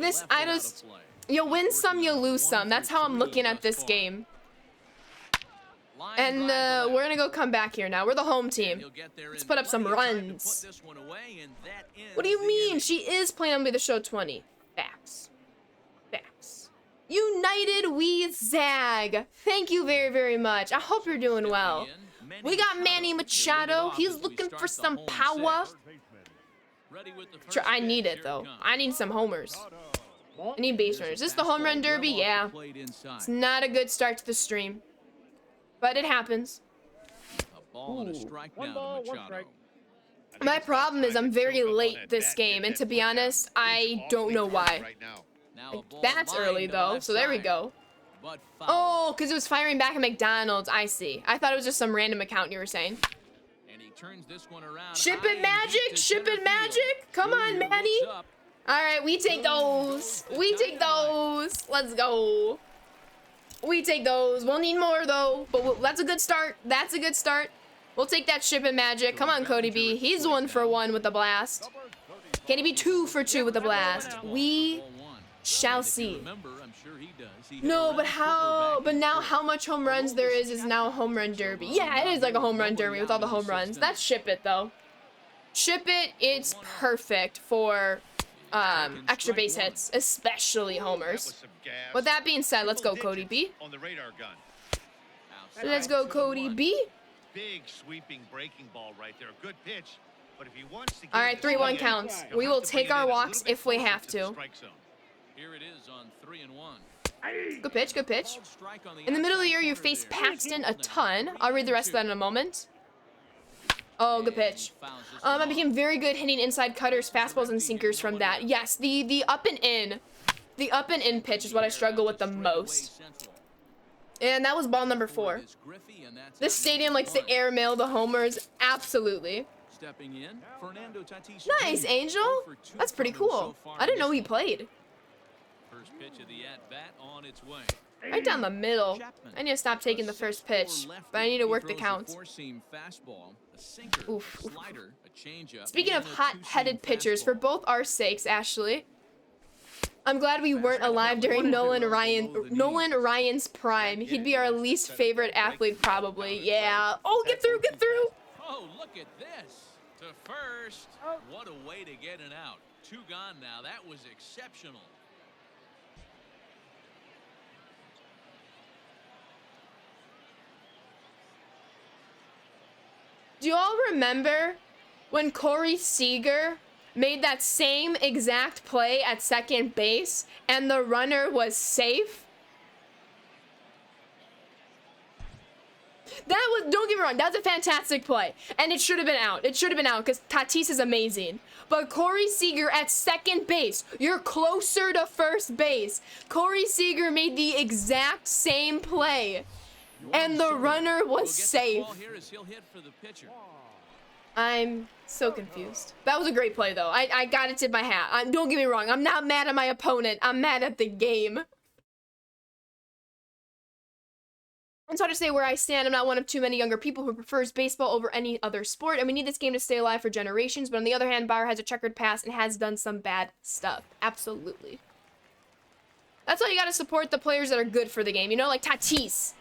you'll win some, you'll lose some. That's how I'm looking at this game. And we're gonna go come back here now. We're the home team. Let's put up some runs. What do you mean? She is playing MLB The Show 20. Facts. United we zag. Thank you very, very much. I hope you're doing well. We got Manny Machado. He's looking for some power. Sure, I need it though. I need some homers. I need base runners. Is this the home run derby? Yeah. It's not a good start to the stream, but it happens. One ball, one strike. My problem is I'm very late this game, and to be honest, I don't know why. That's early though, so there we go. Oh, because it was firing back at McDonald's. I see. I thought it was just some random account you were saying. Ship it magic. Come on, Manny. All right, we take those. Let's go. We take those. We'll need more though, but that's a good start. We'll take that ship and magic. Come on, Cody B. He's 1 for 1 with the blast. Can he be 2 for 2 with the blast? We shall see. No, but now how much home runs there is now a home run derby. Yeah, it is like a home run derby with all the home runs. That's Ship It though. Ship It, it's perfect for extra base hits, especially homers. With that being said, let's go Cody B. On the radar gun. Let's go Cody B. Big sweeping breaking ball right there. Good pitch. But if he wants to get All right, it to 3-1 swing, counts. he'll We have will to bring take it our in a walks little bit if we closer have to the to. strike zone. Here it is on 3-1. Good pitch, good pitch. Called strike on In the middle of the outside year, you corner face there. Paxton a ton. I'll read the rest of that in a moment. Oh, good pitch. I became very good hitting inside cutters, fastballs, and sinkers from that. Yes, the up and in. The up and in pitch is what I struggle with the most. And that was ball number 4. This stadium likes to airmail the homers. Absolutely. Stepping in, Fernando Tatis Nice, Jr. Angel. 0 for 2 That's pretty from him cool. so far I didn't in know he this played. one. First pitch of the at-bat on its way. Right down the middle. I need to stop taking the first pitch, but I need to work the count. Four-seam fastball, a sinker, Oof. a slider, a changeup, Speaking and of a hot-headed two-seam pitchers, for fastball. both our sakes, Ashley, I'm glad we weren't alive during Nolan Ryan's prime. He'd be our least favorite athlete, probably. Yeah. Oh, get through, get through. Oh, look at this. To first. What a way to get an out. 2 gone now. That was exceptional. Do you all remember when Corey Seager made that same exact play at second base and the runner was safe? That was, don't get me wrong, that was a fantastic play. And it should have been out. It should have been out because Tatis is amazing. But Corey Seager at second base, you're closer to first base. Corey Seager made the exact same play. And the runner was safe. Ball here as he'll hit for the pitcher. I'm so confused. That was a great play, though. I got it to my hat. Don't get me wrong. I'm not mad at my opponent. I'm mad at the game. It's hard to say where I stand. I'm not one of too many younger people who prefers baseball over any other sport, and we need this game to stay alive for generations. But on the other hand, Bauer has a checkered past and has done some bad stuff. Absolutely. That's why you gotta support the players that are good for the game. You know, like Tatis.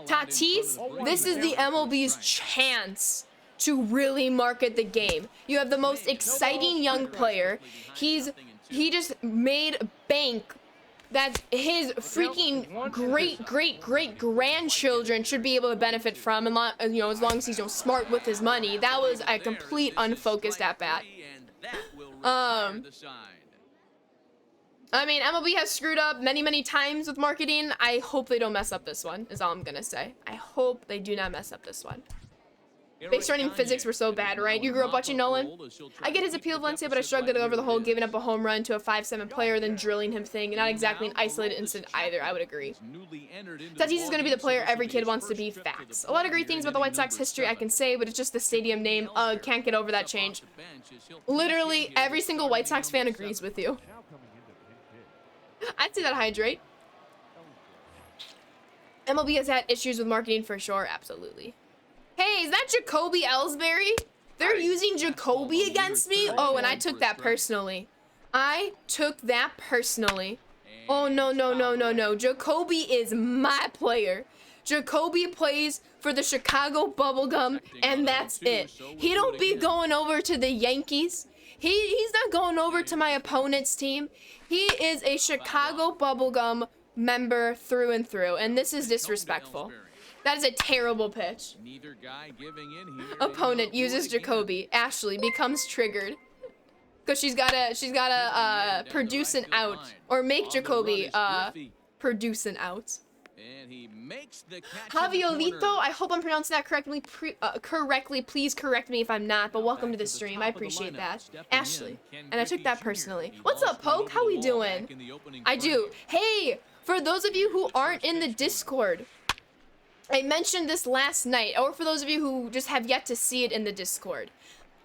Tatis, this is the MLB's chance to really market the game. You have the most exciting young player. He just made bank that his freaking great grandchildren should be able to benefit from, and you know, as long as he's smart with his money. That was a complete unfocused at bat. I mean, MLB has screwed up many times with marketing. I hope they don't mess up this one, is all I'm gonna say. I hope they do not mess up this one. Base running physics were so bad, right? You grew up watching Nolan? I get his appeal, Valencia, but I struggle to get over the whole giving up a home run to a 5'7" player, then drilling him thing. Not exactly an isolated incident either, I would agree. Tatis is going to be the player every kid wants to be, facts. A lot of great things about the White Sox history I can say, but it's just the stadium name. Can't get over that change. Literally, every single White Sox fan agrees with you. I'd say that hydrate. MLB has had issues with marketing for sure, absolutely. Hey, is that Jacoby Ellsbury? They're using Jacoby against me? Oh, and I took that personally. I took that personally. Oh, no. Jacoby is my player. Jacoby plays for the Chicago Bubblegum, and that's it. He don't be going over to the Yankees. He's not going over to my opponent's team. He is a Chicago Bubblegum member through and through, and this is disrespectful. That is a terrible pitch. Neither guy giving in here. Opponent uses Jacoby. Ashley becomes triggered because she's gotta produce an out or make Jacoby produce an out. And he makes the catch. Javiolito, I hope I'm pronouncing that correctly. Please correct me if I'm not. But welcome to the stream. I appreciate that, Ashley. And I took that personally. What's up, Poke? How we doing? I do. Hey, for those of you who aren't in the Discord, I mentioned this last night, or for those of you who just have yet to see it in the Discord.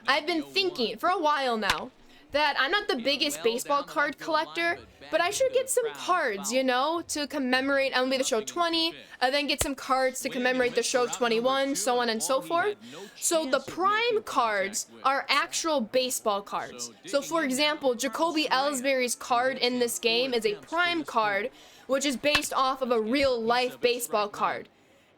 I've been thinking for a while now that I'm not the biggest baseball card collector, but I should get some cards, you know, to commemorate MLB The Show 20, and then get some cards to commemorate The Show 21, so on and so forth. So the prime cards are actual baseball cards. So for example, Jacoby Ellsbury's card in this game is a prime card, which is based off of a real life baseball card.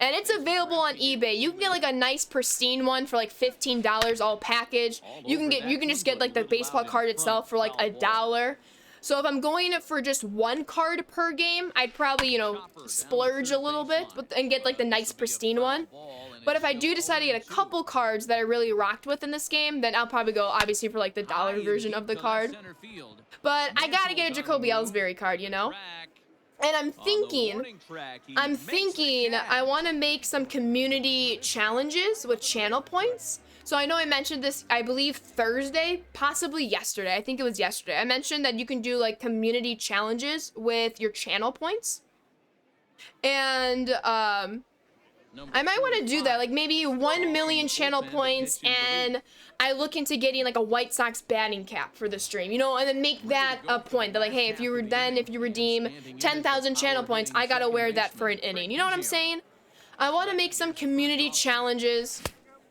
And it's available on eBay. You can get like a nice pristine one for like $15 all packaged. You can just get like the baseball card itself for like $1. So if I'm going for just one card per game, I'd probably, you know, splurge a little bit and get like the nice pristine one. But if I do decide to get a couple cards that I really rocked with in this game, then I'll probably go obviously for like the dollar version of the card. But I gotta get a Jacoby Ellsbury card, you know? And I'm thinking I want to make some community challenges with channel points. So I know I mentioned this, I believe Thursday, possibly yesterday. I think it was yesterday. I mentioned that you can do like community challenges with your channel points. And I might want to do that, like maybe 1 million channel points, and I look into getting like a White Sox batting cap for the stream, you know, and then make that a point that like, hey, if you redeem 10,000 channel points, I gotta wear that for an inning. You know what I'm saying? I want to make some community challenges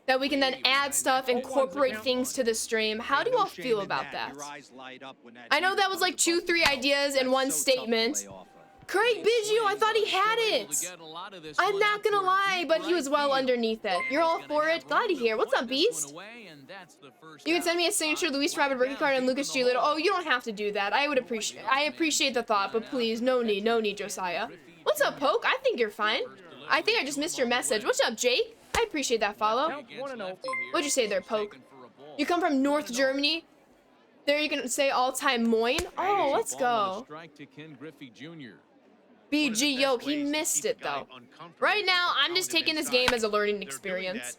that we can then add stuff, incorporate things to the stream. How do you all feel about that? I know that was like 2-3 ideas in one statement. Craig Biggio, I thought he had it. I'm not gonna lie, but he was well underneath it. You're all for it? Glad to hear. What's up, Beast? You can send me a signature Luis Robert rookie card and Lucas Giolito. Oh, you don't have to do that. I appreciate the thought, but please, no need, Josiah. What's up, Poke? I think you're fine. I think I just missed your message. What's up, Jake? I appreciate that follow. What'd you say there, Poke? You come from North Germany? There you can say all-time Moyne. Oh, let's go. BG, yo, he missed it though. Right now, I'm just taking this game as a learning experience.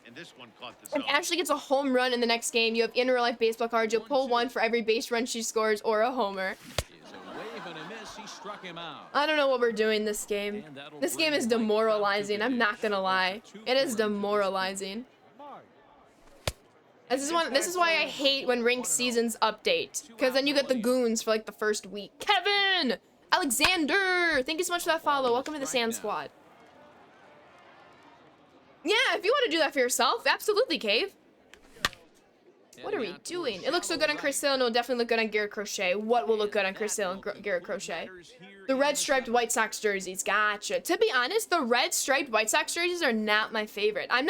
If Ashley gets a home run in the next game, you have in real life baseball cards. You'll pull one for every base run she scores or a homer. I don't know what we're doing this game. This game is demoralizing. I'm not gonna lie. It is demoralizing. This is why I hate when ranked seasons update, because then you get the goons for like the first week. Kevin! Alexander! Thank you so much for that follow. Welcome to the Sand Squad. Yeah, if you want to do that for yourself, absolutely, Cave. What are we doing? It looks so good on Chris Sale, and it will definitely look good on Garrett Crochet. What will look good on Chris Sale and Garrett Crochet? The red striped White Sox jerseys. Gotcha. To be honest, the red striped White Sox jerseys are not my favorite. I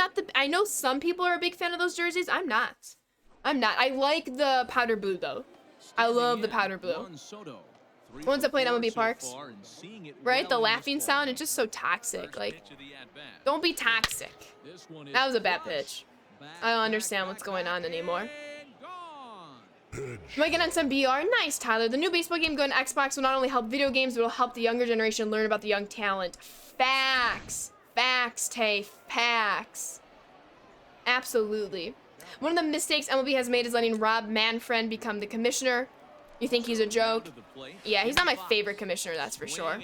know some people are a big fan of those jerseys. I'm not. I like the powder blue, though. I love the powder blue. Ones that played MLB Parks. Right? The laughing sound, it's just so toxic. Like, don't be toxic. That was a bad pitch. I don't understand what's going on anymore. Am I getting on some BR? Nice, Tyler. The new baseball game going to Xbox will not only help video games, but will help the younger generation learn about the young talent. Facts. Facts, Tay. Facts. Absolutely. One of the mistakes MLB has made is letting Rob Manfred become the commissioner. You think he's a joke? Yeah, he's not my favorite commissioner, that's for sure.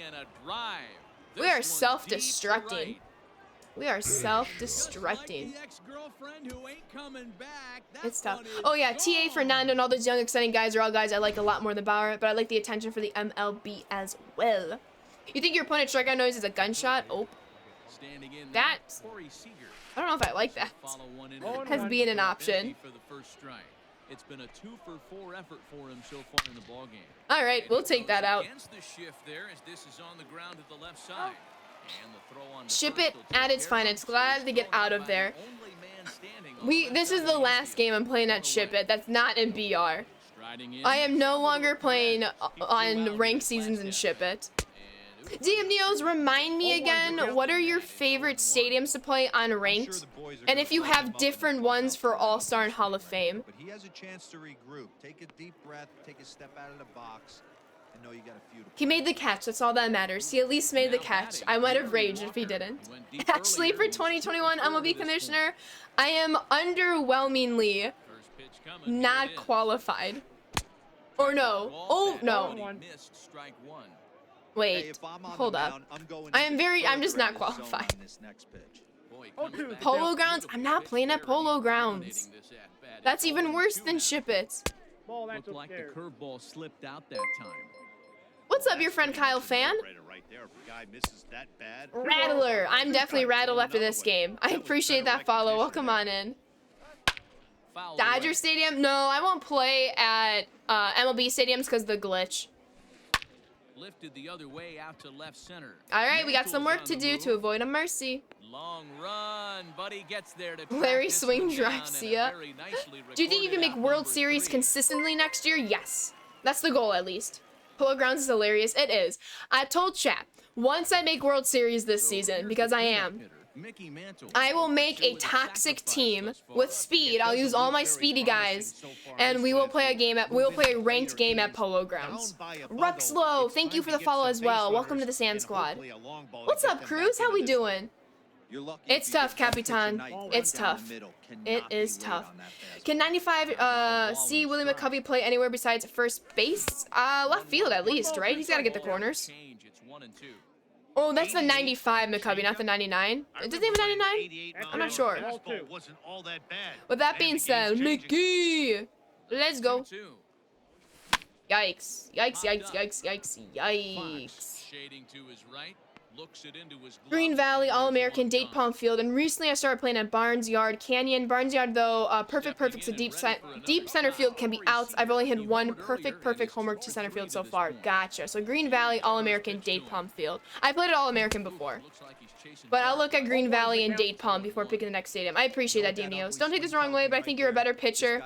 We are self-destructing. We are self-destructing. It's tough. Oh yeah, TA, Fernando, and all those young, exciting guys are all guys I like a lot more than Bauer, but I like the attention for the MLB as well. You think your opponent's strikeout noise is a gunshot? Oh. That... I don't know if I like that. As being an option. It's been a 2-for-4 effort for him so far in the ball game. All right, we'll take that out. Ship it at its finest. Glad to get out of there. This is the last game I'm playing at Ship It. That's not in BR. I am no longer playing on ranked seasons in Ship It. DM Neos, remind me again, what are your favorite stadiums to play on ranked? And if you have different ones for All-Star and Hall of Fame. But he has a chance to regroup. Take a deep breath, take a step out of the box. I know you got a few to... He made the catch, that's all that matters. He at least made the catch. I might have raged if he didn't. Ashley for 2021 MLB Commissioner, I am underwhelmingly not qualified. Or no. Oh, no. Wait, hold up. I'm just not qualified. Polo Grounds? I'm not playing at Polo Grounds. That's even worse than Ship It. Looked like the curveball slipped out that time. What's up, your friend Kyle Fan? Rattler. I'm definitely rattled after this game. I appreciate that follow. Welcome on in. Dodger Stadium? No, I won't play at MLB stadiums because of the glitch. lifted the other way out to left center. All right, we got some Mantle's work to on the do move. to avoid a mercy. Long run, but he gets there to track Larry this swing one down, drive, and see a ya. very nicely Do you think you can recorded make out World number Series 3. consistently next year? Yes. That's the goal, at least. Polo Grounds is hilarious. It is. I told chat, once I make World Series this So season, here's because the I cleanup am, hitter, Mickey Mantle. I will make a 0 for 2 with toxic sacrifice team thus far. with speed. I'll use all my speedy guys, and we will play a game at ranked game at Polo Grounds. Ruxlow, thank you for the follow as well. Welcome to the Sand Squad. What's up, Cruz? How we doing? You're lucky It's if you tough, get one pitch a Capitan. night right It's down the tough. middle. It Cannot be is late tough. on that fastball. Can 95 see Willie McCovey play anywhere besides first base? Left field at least, right? He's got to get the corners. Change, it's 1 and 2. Oh, that's the 95 McCovey, not the 99. Does he have a 99? I'm not sure. Wasn't all that bad. With that And being the said, game's changing. Mickey, let's go. 2. Yikes, yikes, yikes, yikes, yikes, yikes. Fox shading to his right, looks it into his glove. Green Valley, There's All-American, one Date gone. Palm Field, and recently I started playing at Barnes Yard Canyon. Barnes Yard, though, perfect to deep center field can be outs. I've only hit one perfect homer to center field so far. Gotcha. So Green Valley, All-American, Date Palm Field. I played at All-American before, Looks like he's chasing but I'll look at Green Valley and Date Palm before picking the next stadium. I appreciate that, Damios. Don't take this the wrong way, but I think you're a better pitcher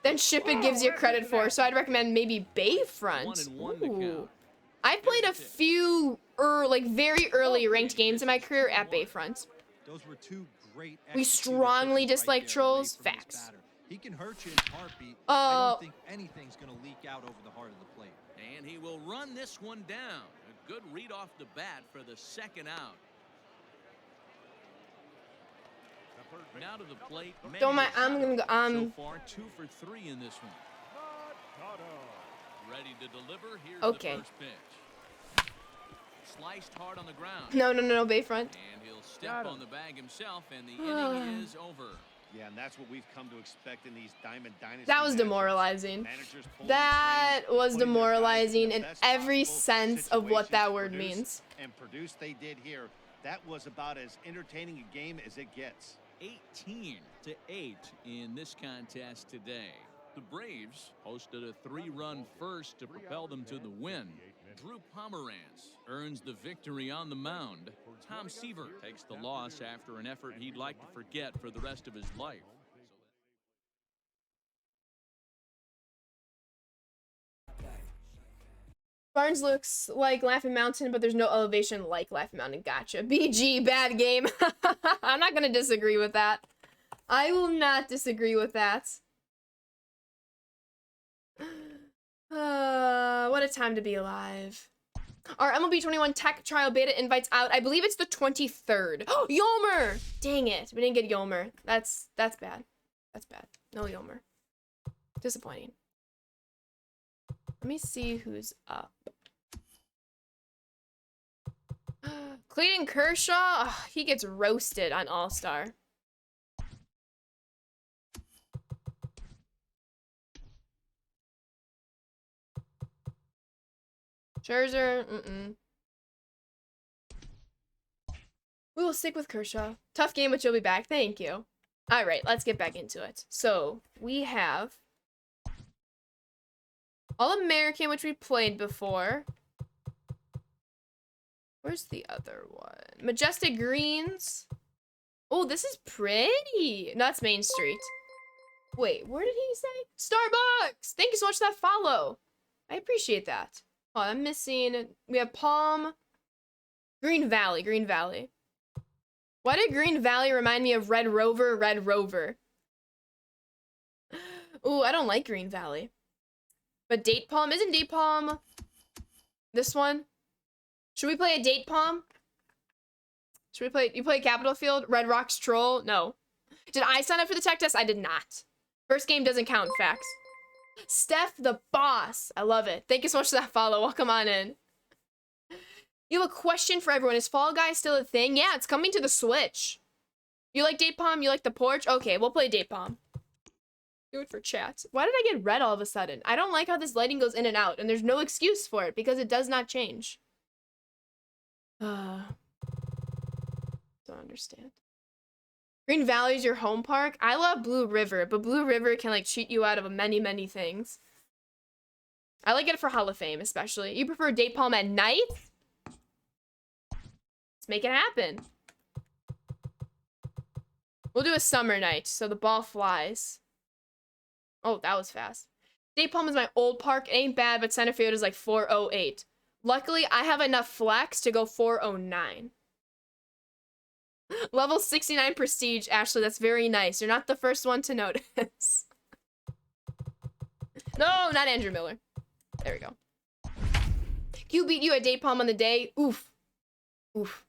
than Shipit gives you credit for, so I'd recommend maybe Bayfront. 1-1 to Ooh. count. I've played a few, very early ranked games in my career at Bayfront. Those were two great We executed strongly pitches dislike right there trolls. away from his Facts. batter. He can hurt you in a heartbeat. I don't think anything's going to leak out over the heart of the plate. And he will run this one down. A good read off the bat for the second out. Now to the plate. Don't mind. I'm gonna go. So far, 2 for 3 in this one. Ready to deliver. Here's Okay. the first pitch. Sliced hard on the ground. No, Bayfront. And he'll step on the bag himself, and the inning is over. Yeah, and that's what we've come to expect in these Diamond Dynasty. That was matchups. demoralizing. Managers pulling That strings, was putting their guys demoralizing the in best every possible sense of what that situations word to produce, means. And produce they did here. That was about as entertaining a game as it gets. 18-8 in this contest today. The Braves posted a 3-run first to propel them to the win. Drew Pomeranz earns the victory on the mound. Tom Seaver takes the loss after an effort he'd like to forget for the rest of his life. Barnes looks like Laughing Mountain, but there's no elevation like Laughing Mountain. Gotcha. BG, bad game. I'm not gonna disagree with that. I will not disagree with that. What a time to be alive. Our MLB 21 Tech Trial Beta invites out. I believe it's the 23rd. Oh, Yolmer! Dang it. We didn't get Yolmer. That's bad. That's bad. No Yolmer. Disappointing. Let me see who's up. Clayton Kershaw. Ugh, he gets roasted on All-Star. Scherzer, We will stick with Kershaw. Tough game, but you'll be back. Thank you. All right, let's get back into it. So, we have All-American, which we played before. Where's the other one? Majestic Greens. Oh, this is pretty. No, that's Main Street. Wait, where did he say? Starbucks! Thank you so much for that follow. I appreciate that. Oh, I'm missing. We have Palm. Green Valley. Why did Green Valley remind me of Red Rover? Ooh, I don't like Green Valley. But Date Palm, isn't Date Palm this one? Should we play a Date Palm? You play Capitol Field? Red Rocks Troll? No. Did I sign up for the tech test? I did not. First game doesn't count, facts. Steph the boss. I love it. Thank you so much for that follow. Welcome on in. You have a question for everyone. Is Fall Guys still a thing? Yeah, it's coming to the Switch. You like Date Palm? You like the porch? Okay, we'll play Date Palm. Do it for chat. Why did I get red all of a sudden? I don't like how this lighting goes in and out, and there's no excuse for it because it does not change. Don't understand. Green Valley is your home park? I love Blue River, but Blue River can like cheat you out of many things. I like it for Hall of Fame, especially. You prefer date palm at night? Let's make it happen. We'll do a summer night, so the ball flies. Oh, that was fast. Date palm is my old park. It ain't bad, but center field is like 408. Luckily, I have enough flex to go 409. Level 69 prestige, Ashley. That's very nice. You're not the first one to notice. No, not Andrew Miller. There we go. Q beat you at date palm on the day. Oof. Oof.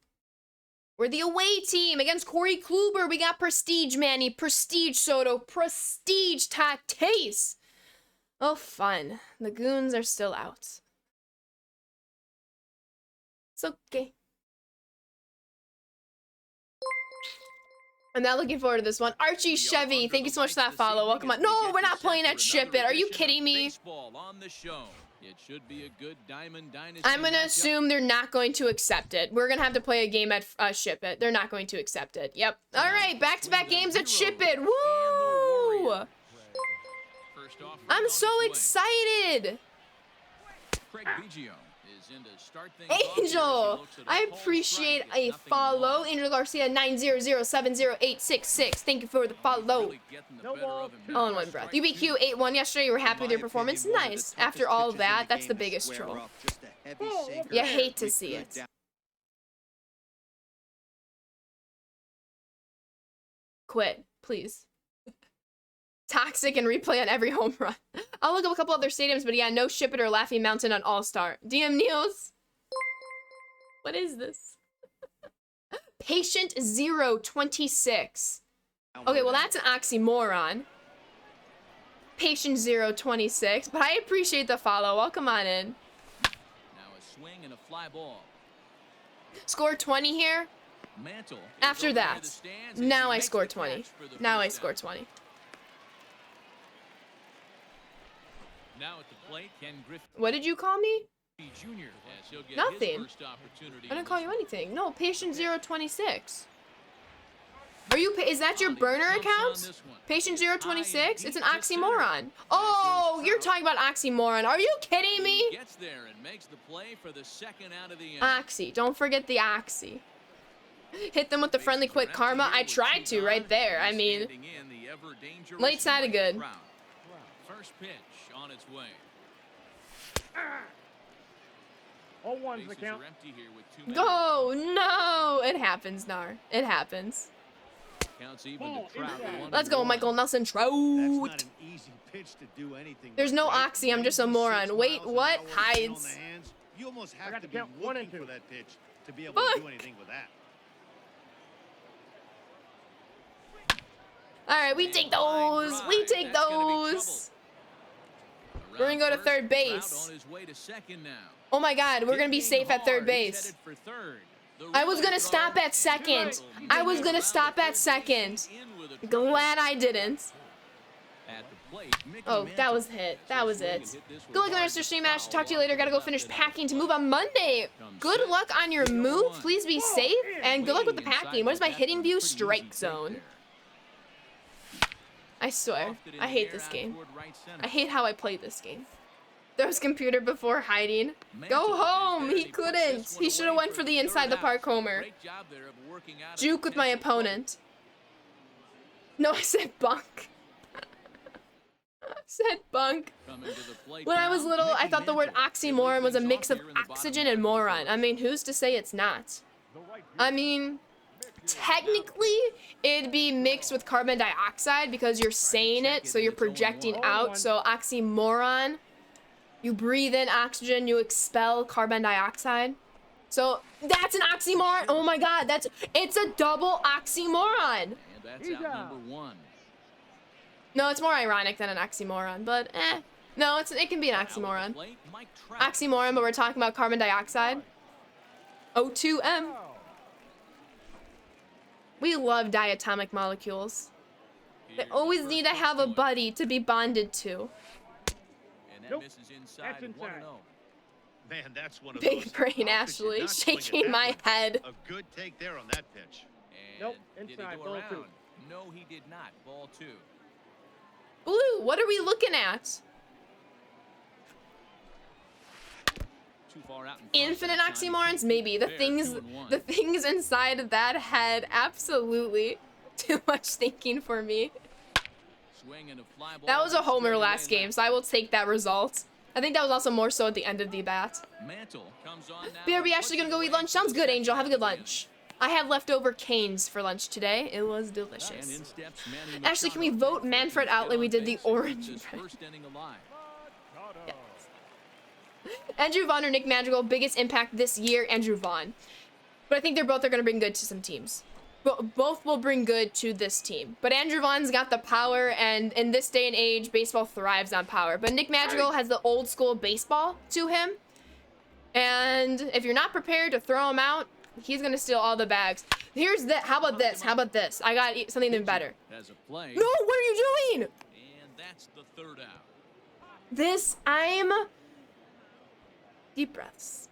We're the away team against Corey Kluber. We got Prestige Manny, Prestige Soto, Prestige Tatis. Oh, fun. The goons are still out. It's okay. I'm not looking forward to this one. Archie Chevy, thank you so much for that follow. Welcome on. No, we're not playing at Ship It. Are you kidding me? It should be a good Diamond Dynasty. I'm going to assume they're not going to accept it. We're going to have to play a game at Ship It. They're not going to accept it. Yep. All right, back-to-back games at Ship It. Woo! I'm so excited. Craig Biggio is in to start things off here as he Angel, looks at a I cold appreciate strike. a It's nothing follow. wrong. Angel Garcia 900708666. Thank you for the follow. Really getting the better of him here. All in one breath. UBQ 8-1 yesterday. You were happy with your performance. Nice. After all of that, that's the biggest troll. You hate to see it. Quit, please. Toxic and replay on every home run. I'll look up a couple other stadiums, but yeah, no Ship It or Laughing Mountain on All-Star. DM Niels. What is this? Patient 026. Okay, well that's an oxymoron. Patient 026, but I appreciate the follow. Welcome on in. Now a swing and a fly ball. Score 20 here. Mantle is After over near that, the stands as now he I makes score the 20. catch for the Now I first score down. 20. Now at the plate, Ken Griffey What did you call me? Jr. as he'll get Nothing. his first opportunity I in didn't call this you one. anything. No, Patient 026. Are you? Is that your burner account? Patient 026? It's an oxymoron. Oh, you're talking about oxymoron. Are you kidding me? He gets there and makes the play for the second out of the inning. Oxy. Don't forget the oxy. Hit them with the friendly quick karma. I tried to right there. I mean, Standing in the ever dangerous late side of Mike good. Trout. First pitch on its way. 0-1's the Bases count. are empty here with 2 men. Go. No. It happens, Nar. It happens. Counts even Ball to Trout. inside. Let's go, Michael Nelson That's not Trout. an easy pitch to do anything. There's with, no right? oxy. I'm just a moron. Wait, what? Hides. You almost I have got to to be count 1 looking and 2. for that pitch to be able to Fuck. do anything with that. All right, we take those. We take those. We're gonna go to third base. On his way to second now. Oh my God, we're gonna be safe at third base. I was gonna stop at second. I was gonna stop at second. Glad I didn't. Oh, that was hit. That was it. Good luck on the rest of your stream, Ash. Talk to you later. Gotta go finish packing to move on Monday. Good luck on your move. Please be safe. And good luck with the packing. What is my hitting view? Strike zone. I swear. I hate this game. I hate how I play this game. Throws computer before hiding. Go home. He couldn't. He should have went for the inside the park homer. Juke with my opponent. No, I said bunk. I said bunk. When I was little, I thought the word oxymoron was a mix of oxygen and moron. I mean, who's to say it's not? I mean, technically, it'd be mixed with carbon dioxide because you're saying it, so you're projecting out. So oxymoron, you breathe in oxygen, you expel carbon dioxide. So that's an oxymoron. Oh my God, it's a double oxymoron. And that's out number 1. No, it's more ironic than an oxymoron, but no, it can be an oxymoron. Oxymoron, but we're talking about carbon dioxide. O2M. We love diatomic molecules. They always need to have a buddy to be bonded to. And that Nope. misses inside. That's inside. 1-0. Man, that's one of Big those. brain, How could you Ashley, not swing at shaking that my one? head. A good take there on that pitch. And Nope, did he inside, go ball around? 2. No, he did not. Ball 2. Blue, what are we looking at? too far out. Infinite oxymorons? Maybe. The things inside of that had absolutely too much thinking for me. That was a homer last game, so I will take that result. I think that was also more so at the end of the bat. BRB actually gonna go eat lunch? Sounds good, Angel. Have a good lunch. I had leftover canes for lunch today. It was delicious. Actually, can we vote Manfred out like we did the orange? Yes. Andrew Vaughn or Nick Madrigal, biggest impact this year, Andrew Vaughn. But I think they're both are going to bring good to some teams. Both will bring good to this team. But Andrew Vaughn's got the power, and in this day and age, baseball thrives on power. But Nick Madrigal has the old school baseball to him. And if you're not prepared to throw him out, he's going to steal all the bags. Here's that. How about this? How about this? I got something even better. No, what are you doing? And that's the third out. This, deep breaths.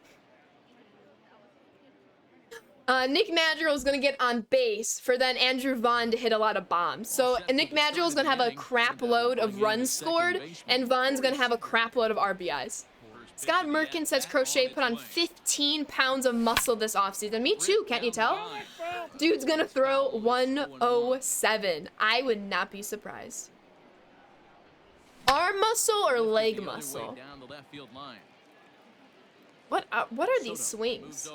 Nick Madrigal is going to get on base for then Andrew Vaughn to hit a lot of bombs. So Nick Madrigal is going to have a crap load of runs scored, and Vaughn's going to have a crap load of RBIs. Scott Merkin says Crochet put on 15 pounds of muscle this offseason. Me too, can't you tell? Dude's going to throw 107. I would not be surprised. Arm muscle or leg muscle? What are these swings?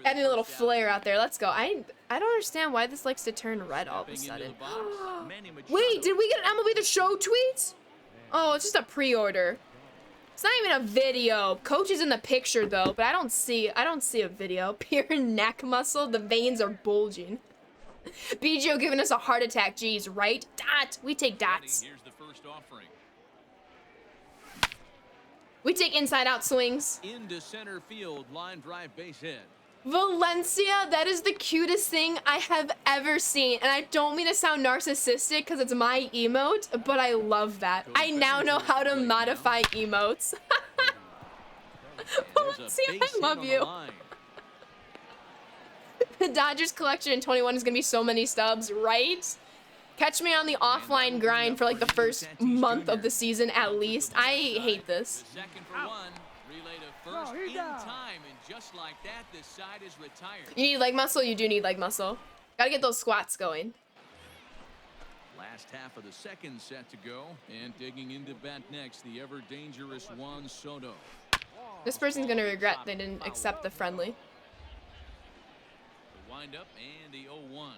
Adding a little flare out there. Let's go. I don't understand why this likes to turn red all of a sudden. Wait, did we get an MLB The Show tweet? Oh, it's just a pre-order. It's not even a video. Coach is in the picture though, but I don't see a video. Pure neck muscle. The veins are bulging. BGO giving us a heart attack. Jeez, right? Dot. We take dots. Here's the first offering. We take inside-out swings. Into center field, line drive, base hit. Valencia, that is the cutest thing I have ever seen. And I don't mean to sound narcissistic because it's my emote, but I love that. I now know how to modify emotes. Valencia, I love you. The Dodgers collection in 21 is going to be so many stubs, right? Catch me on the offline grind for like the first month of the season at least. I hate this. Second for one. Relay to first in time, and just like that, this side is retired. You need leg muscle? You do need leg muscle. Gotta get those squats going. Last half of the second set to go, and digging into bat next, the ever dangerous Juan Soto. This person's gonna regret they didn't accept the friendly. The windup and the 0-1.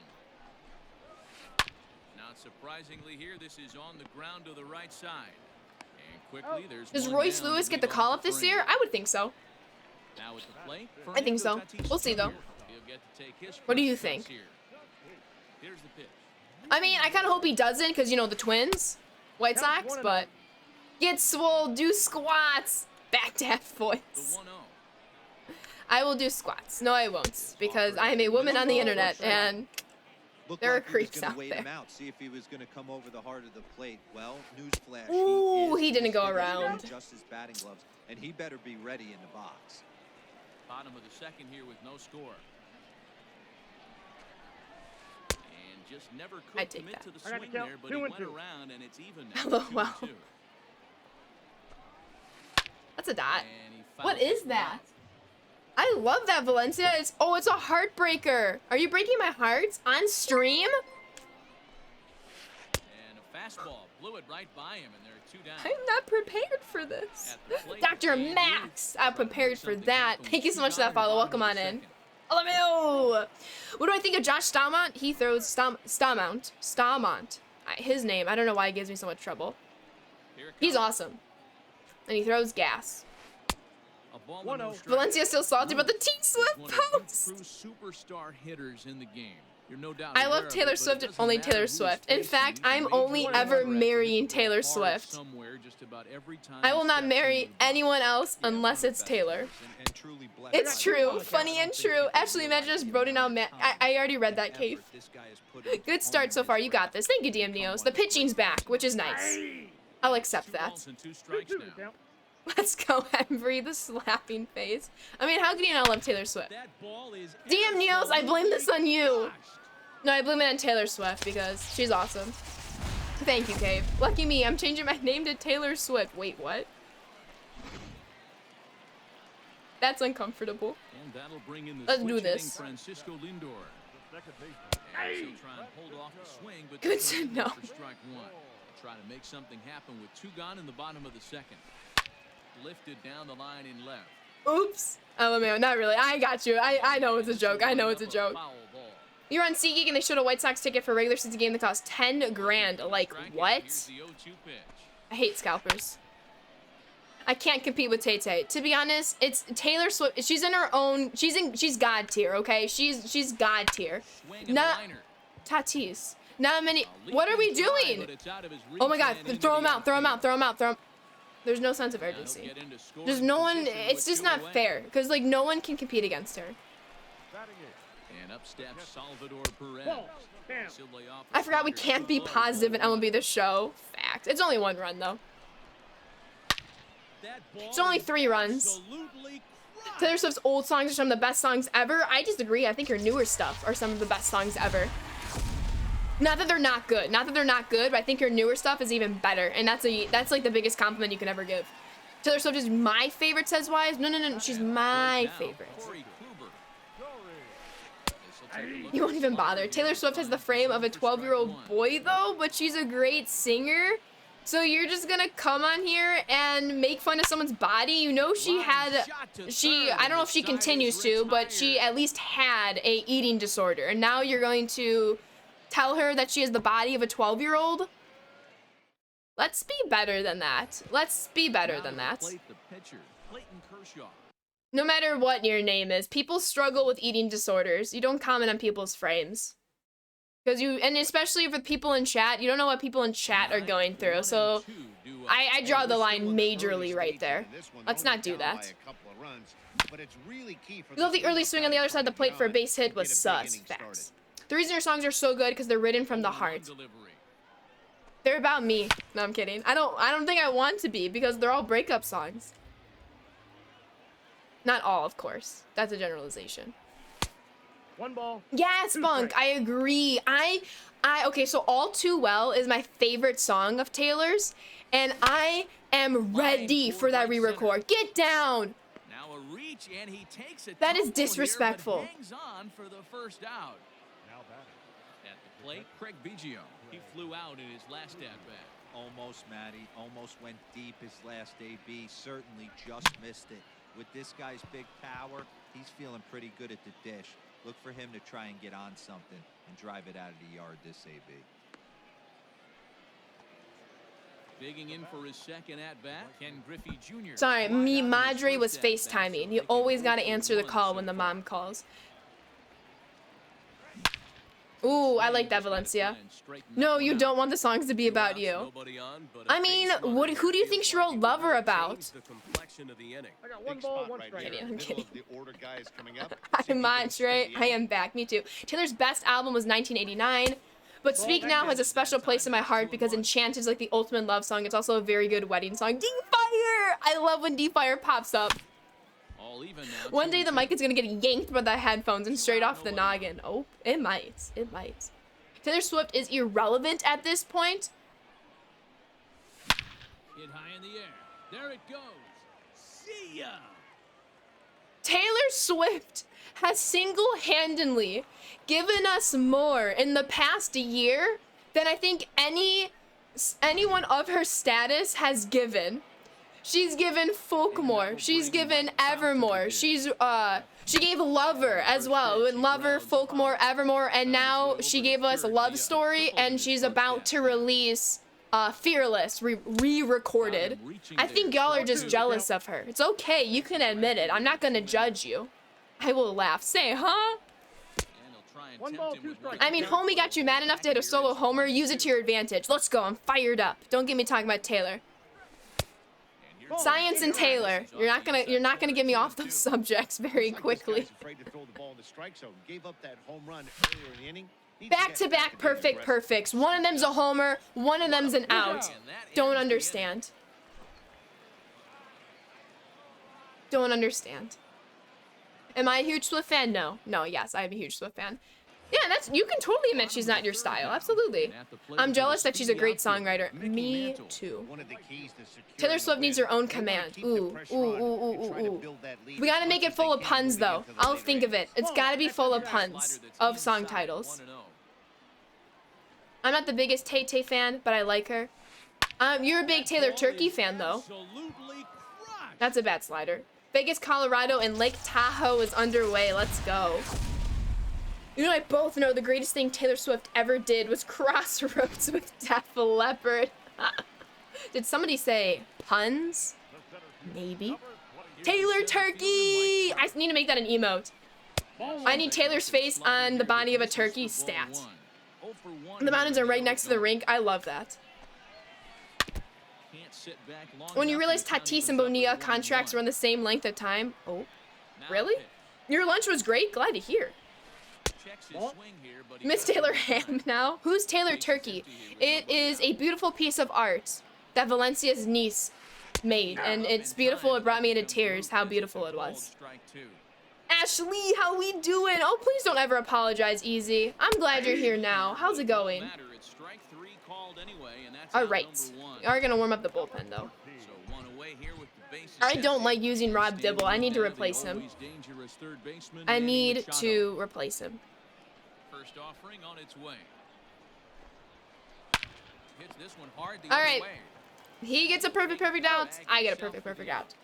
Not surprisingly here, this is on the ground to the right side. And quickly, there's Does Royce Lewis get the call-up this year? I would think so. Now at the plate, I think so. We'll see, though. What do you think? Here's the pitch. I mean, I kind of hope he doesn't because, you know, the Twins, White Sox, but get swole, do squats. Back to half points. I will do squats. No, I won't because I am a woman on the internet and there are creeps out there. See if he was going to come over the heart of the plate. Well, newsflash. Ooh, he didn't go around. Just his batting gloves, and he better be ready in the box. Bottom of the second here with no score. And just never could commit to the swing there, but he went around and it's even now. Oh, wow. That's a dot. What is that? I love that, Valencia. It's a heartbreaker. Are you breaking my heart on stream? And a fastball blew it right by him, and there are two down. I'm not prepared for this. Dr. Max, I'm prepared for that. Thank you so much for that follow. Welcome on in. LMAO. What do I think of Josh Staumont? He throws Staumont. His name. I don't know why it gives me so much trouble. He's awesome. And he throws gas. Valencia's still salty about the T-Swift post. Superstar hitters in the game. You're no doubt I love Taylor Swift and only Taylor Swift. In fact, I'm only ever marrying Taylor Swift. I will not marry anyone else unless it's Taylor. It's true. Funny and true. Actually, imagine us voting out Matt. I already read that, Cave. Good start so far. You got this. Thank you, DM Neos. The pitching's back, which is nice. I'll accept that. Let's go, Embry, the slapping face. I mean, how can you not love Taylor Swift? DM Neos, I blame this on you. No, I blame it on Taylor Swift because she's awesome. Thank you, Cave. Lucky me, I'm changing my name to Taylor Swift. Wait, what? That's uncomfortable. And that'll bring in the Let's do switch hitting this. Francisco Lindor. Second baseman. And he'll try and hold off the swing, but Good this to one's know. for strike one. Try to make something happen with 2 gone in the bottom of the second. Lifted down the line in left. Oops. LMAO, not really. I got you. I know it's a joke. I know it's a joke. Foul ball. You're on SeatGeek and they showed a White Sox ticket for a regular season game that cost 10 grand. Like, Strike, and what? here's the 0-2 pitch. I hate scalpers. I can't compete with Tay Tay. To be honest, it's Taylor Swift. She's in her own. She's God tier. Okay, she's God tier. Swing and Not liner. Tatis. Not many. A What are we leaping drive, doing? but it's out of his Oh my reach God! and into Throw him the out! Throw him out! outfield. Throw him out! Throw him. There's no sense of Now he'll urgency. get into scoring There's no one. position It's with just 2 not away. fair because like no one can compete against her. Batting eighth. And up steps Salvador Perez. Ball. Bam. He'll lay off I a forgot we slider can't be slow, positive in ball one. MLB The Show. Fact. It's only 1 run though. That ball It's only is 3 runs. absolutely crushed. Taylor Swift's old songs are some of the best songs ever. I disagree. I think her newer stuff are some of the best songs ever. Not that they're not good. Not that they're not good, but I think her newer stuff is even better. And that's like the biggest compliment you can ever give. Taylor Swift is my favorite, says Wise. No. She's my Now, favorite. Corey Kluber. This'll take a look You at won't the even slump bother. here. Taylor Swift has the frame of a For strike 12-year-old one. boy, though, but she's a great singer. So you're just gonna come on here and make fun of someone's body? You know she Line had, shot to I third, don't know if and she the side continues is to, but she retired. at least had a eating disorder. And now you're going to tell her that she has the body of a 12-year-old? Let's be better than that. Let's be better Now than to that. plate the pitcher, Clayton Kershaw. No matter what your name is, people struggle with eating disorders. You don't comment on people's frames. Because and especially for people in chat, you don't know what people in chat are going through. So I draw the line majorly right there. Let's not do that. You love the early swing on the other side of the plate for a base hit was sus. Facts. The reason your songs are so good because they're written from the heart. They're about me. No, I'm kidding. I don't think I want to be because they're all breakup songs. Not all, of course. That's a generalization. 1 ball. Yes, 2 Bunk. strikes. I agree. Okay, so All Too Well is my favorite song of Taylor's, and I am ready for that re-record. Get down. Now a reach, and he takes it. That is disrespectful. Hangs on for the first out. Now batting. At the plate, Craig Biggio. He flew out in his last at bat. Almost, Matty. Almost went deep his last AB. Certainly just missed it. With this guy's big power, he's feeling pretty good at the dish. Look for him to try and get on something and drive it out of the yard this AB. Digging in for his second at bat, Ken Griffey Jr. Sorry, me, Fly out in his Madre was first at-bat, FaceTiming. so You they always get got to 0 for answer the 1 call so when the far. mom calls. Ooh, I like that, Valencia. No, you don't want the songs to be about you. I mean, who do you think she wrote Lover about? I got 1 ball, 1 strike. Kidding, I'm kidding. I'm Madre. I am back. Me too. Taylor's best album was 1989. But Speak Now has a special place in my heart because Enchanted is like the ultimate love song. It's also a very good wedding song. D-Fire! I love when D-Fire pops up. All even now, One day the 2-2. mic is gonna get yanked by the headphones and straight off the noggin. Oh, it might. It might. Taylor Swift is irrelevant at this point. Hit high in the air. There it goes. See ya. Taylor Swift has single-handedly given us more in the past year than I think anyone of her status has given. She's given Folkmore. She's given Evermore. She gave Lover as well. And Lover, Folkmore, Evermore, and now she gave us Love Story, and she's about to release Fearless, re-recorded. I think y'all are just jealous of her. It's okay, you can admit it. I'm not gonna judge you. I will laugh. Say, huh? And he'll try and 1 tempt ball, him 2 with strikes. I mean, homie got you mad enough to hit a solo homer. Use it to your advantage. Let's go. I'm fired up. Don't get me talking about Taylor. Science and Taylor. You're not gonna get me off those subjects very quickly. Back-to-back perfect perfects. One of them's a homer. One of them's an out. Don't understand. Don't understand. Am I a huge Swift fan? No. No, yes, I am a huge Swift fan. Yeah, you can totally admit she's not your style. Absolutely. I'm jealous that she's a great songwriter. Me too. One of the keys to securing Taylor Swift the needs win. her own They wanna command. keep the Ooh, pressure ooh, on ooh, and ooh, try to ooh. build that lead We as gotta make much it as full they of can puns, moving though. into the I'll later think of it. innings. It's gotta be full of puns of song titles. I'm not the biggest Tay Tay fan, but I like her. You're a big Taylor Turkey fan, though. That's a bad slider. Vegas, Colorado, and Lake Tahoe is underway. Let's go. You and I both know the greatest thing Taylor Swift ever did was Crossroads with Def Leppard. Did somebody say puns? Maybe. Taylor Turkey! I need to make that an emote. I need Taylor's face on the body of a turkey stat. The mountains are right next to the rink. I love that. When you realize Tatis and Bonilla contracts run the same length of time. Oh, really? Your lunch was great? Glad to hear. Miss Taylor Ham now? Who's Taylor Turkey? It is a beautiful piece of art that Valencia's niece made, and it's beautiful. It brought me into tears how beautiful it was. Ashley, how we doing? Oh, please don't ever apologize, Easy. I'm glad you're here now. How's it going? All right. We are gonna warm up the bullpen, though. I don't like using Rob Dibble. I need to replace him. I need to replace him. First offering on its way. Hits this one hard the All other right. way. He gets a perfect out. I get a perfect out.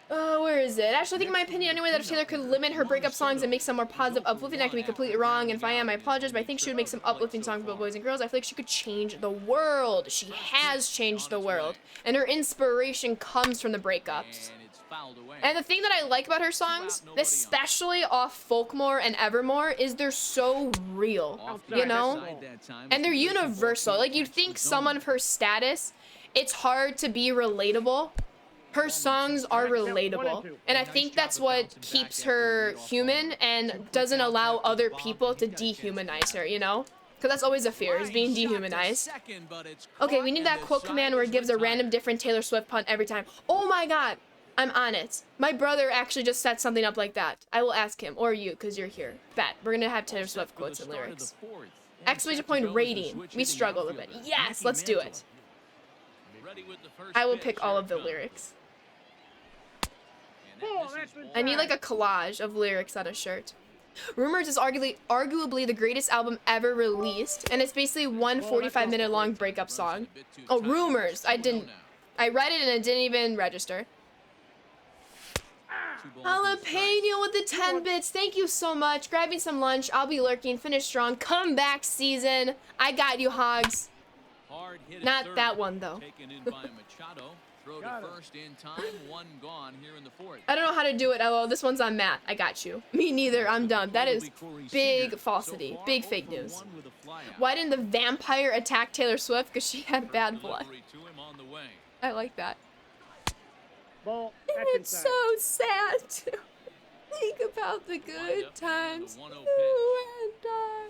Where is it? Actually, I think in my opinion anyway that if Taylor could limit her breakup songs and make some more positive, uplifting, I could be completely wrong. And if I am, I apologize, but I think she would make some uplifting songs for both boys and girls. I feel like she could change the world. She has changed the world. And her inspiration comes from the breakups. And it's fouled away. And the thing that I like about her songs, especially off Folkmore and Evermore, is they're so real, you know? And they're universal. Like, you'd think someone of her status, it's hard to be relatable. Her songs are relatable. And I think that's what keeps her human and doesn't allow other people to dehumanize her, you know? Because that's always a fear, is being dehumanized. Okay, we need that quote command where it gives a random different Taylor Swift pun every time. Oh my god, I'm on it. My brother actually just set something up like that. I will ask him, or you, because you're here. Bet, we're going to have Taylor Swift quotes and lyrics. Exclamation point rating. We struggle a bit. Yes, let's do it. I will pick all of the lyrics. I need like a collage of lyrics on a shirt. Rumors is arguably the greatest album ever released, and it's basically one 45-minute long breakup song. Oh, Rumors. I read it and it didn't even register. Jalapeno with the 10 bits. Thank you so much. Grabbing some lunch. I'll be lurking. Finish strong. Comeback season. I got you, Hogs. Not that one, though. I don't know how to do it, LOL. This one's on Matt. I got you. Me neither. I'm done. That is big falsity. Big fake news. Why didn't the vampire attack Taylor Swift? Because she had bad blood. I like that. Ball. It's so sad to think about the good times. You and I.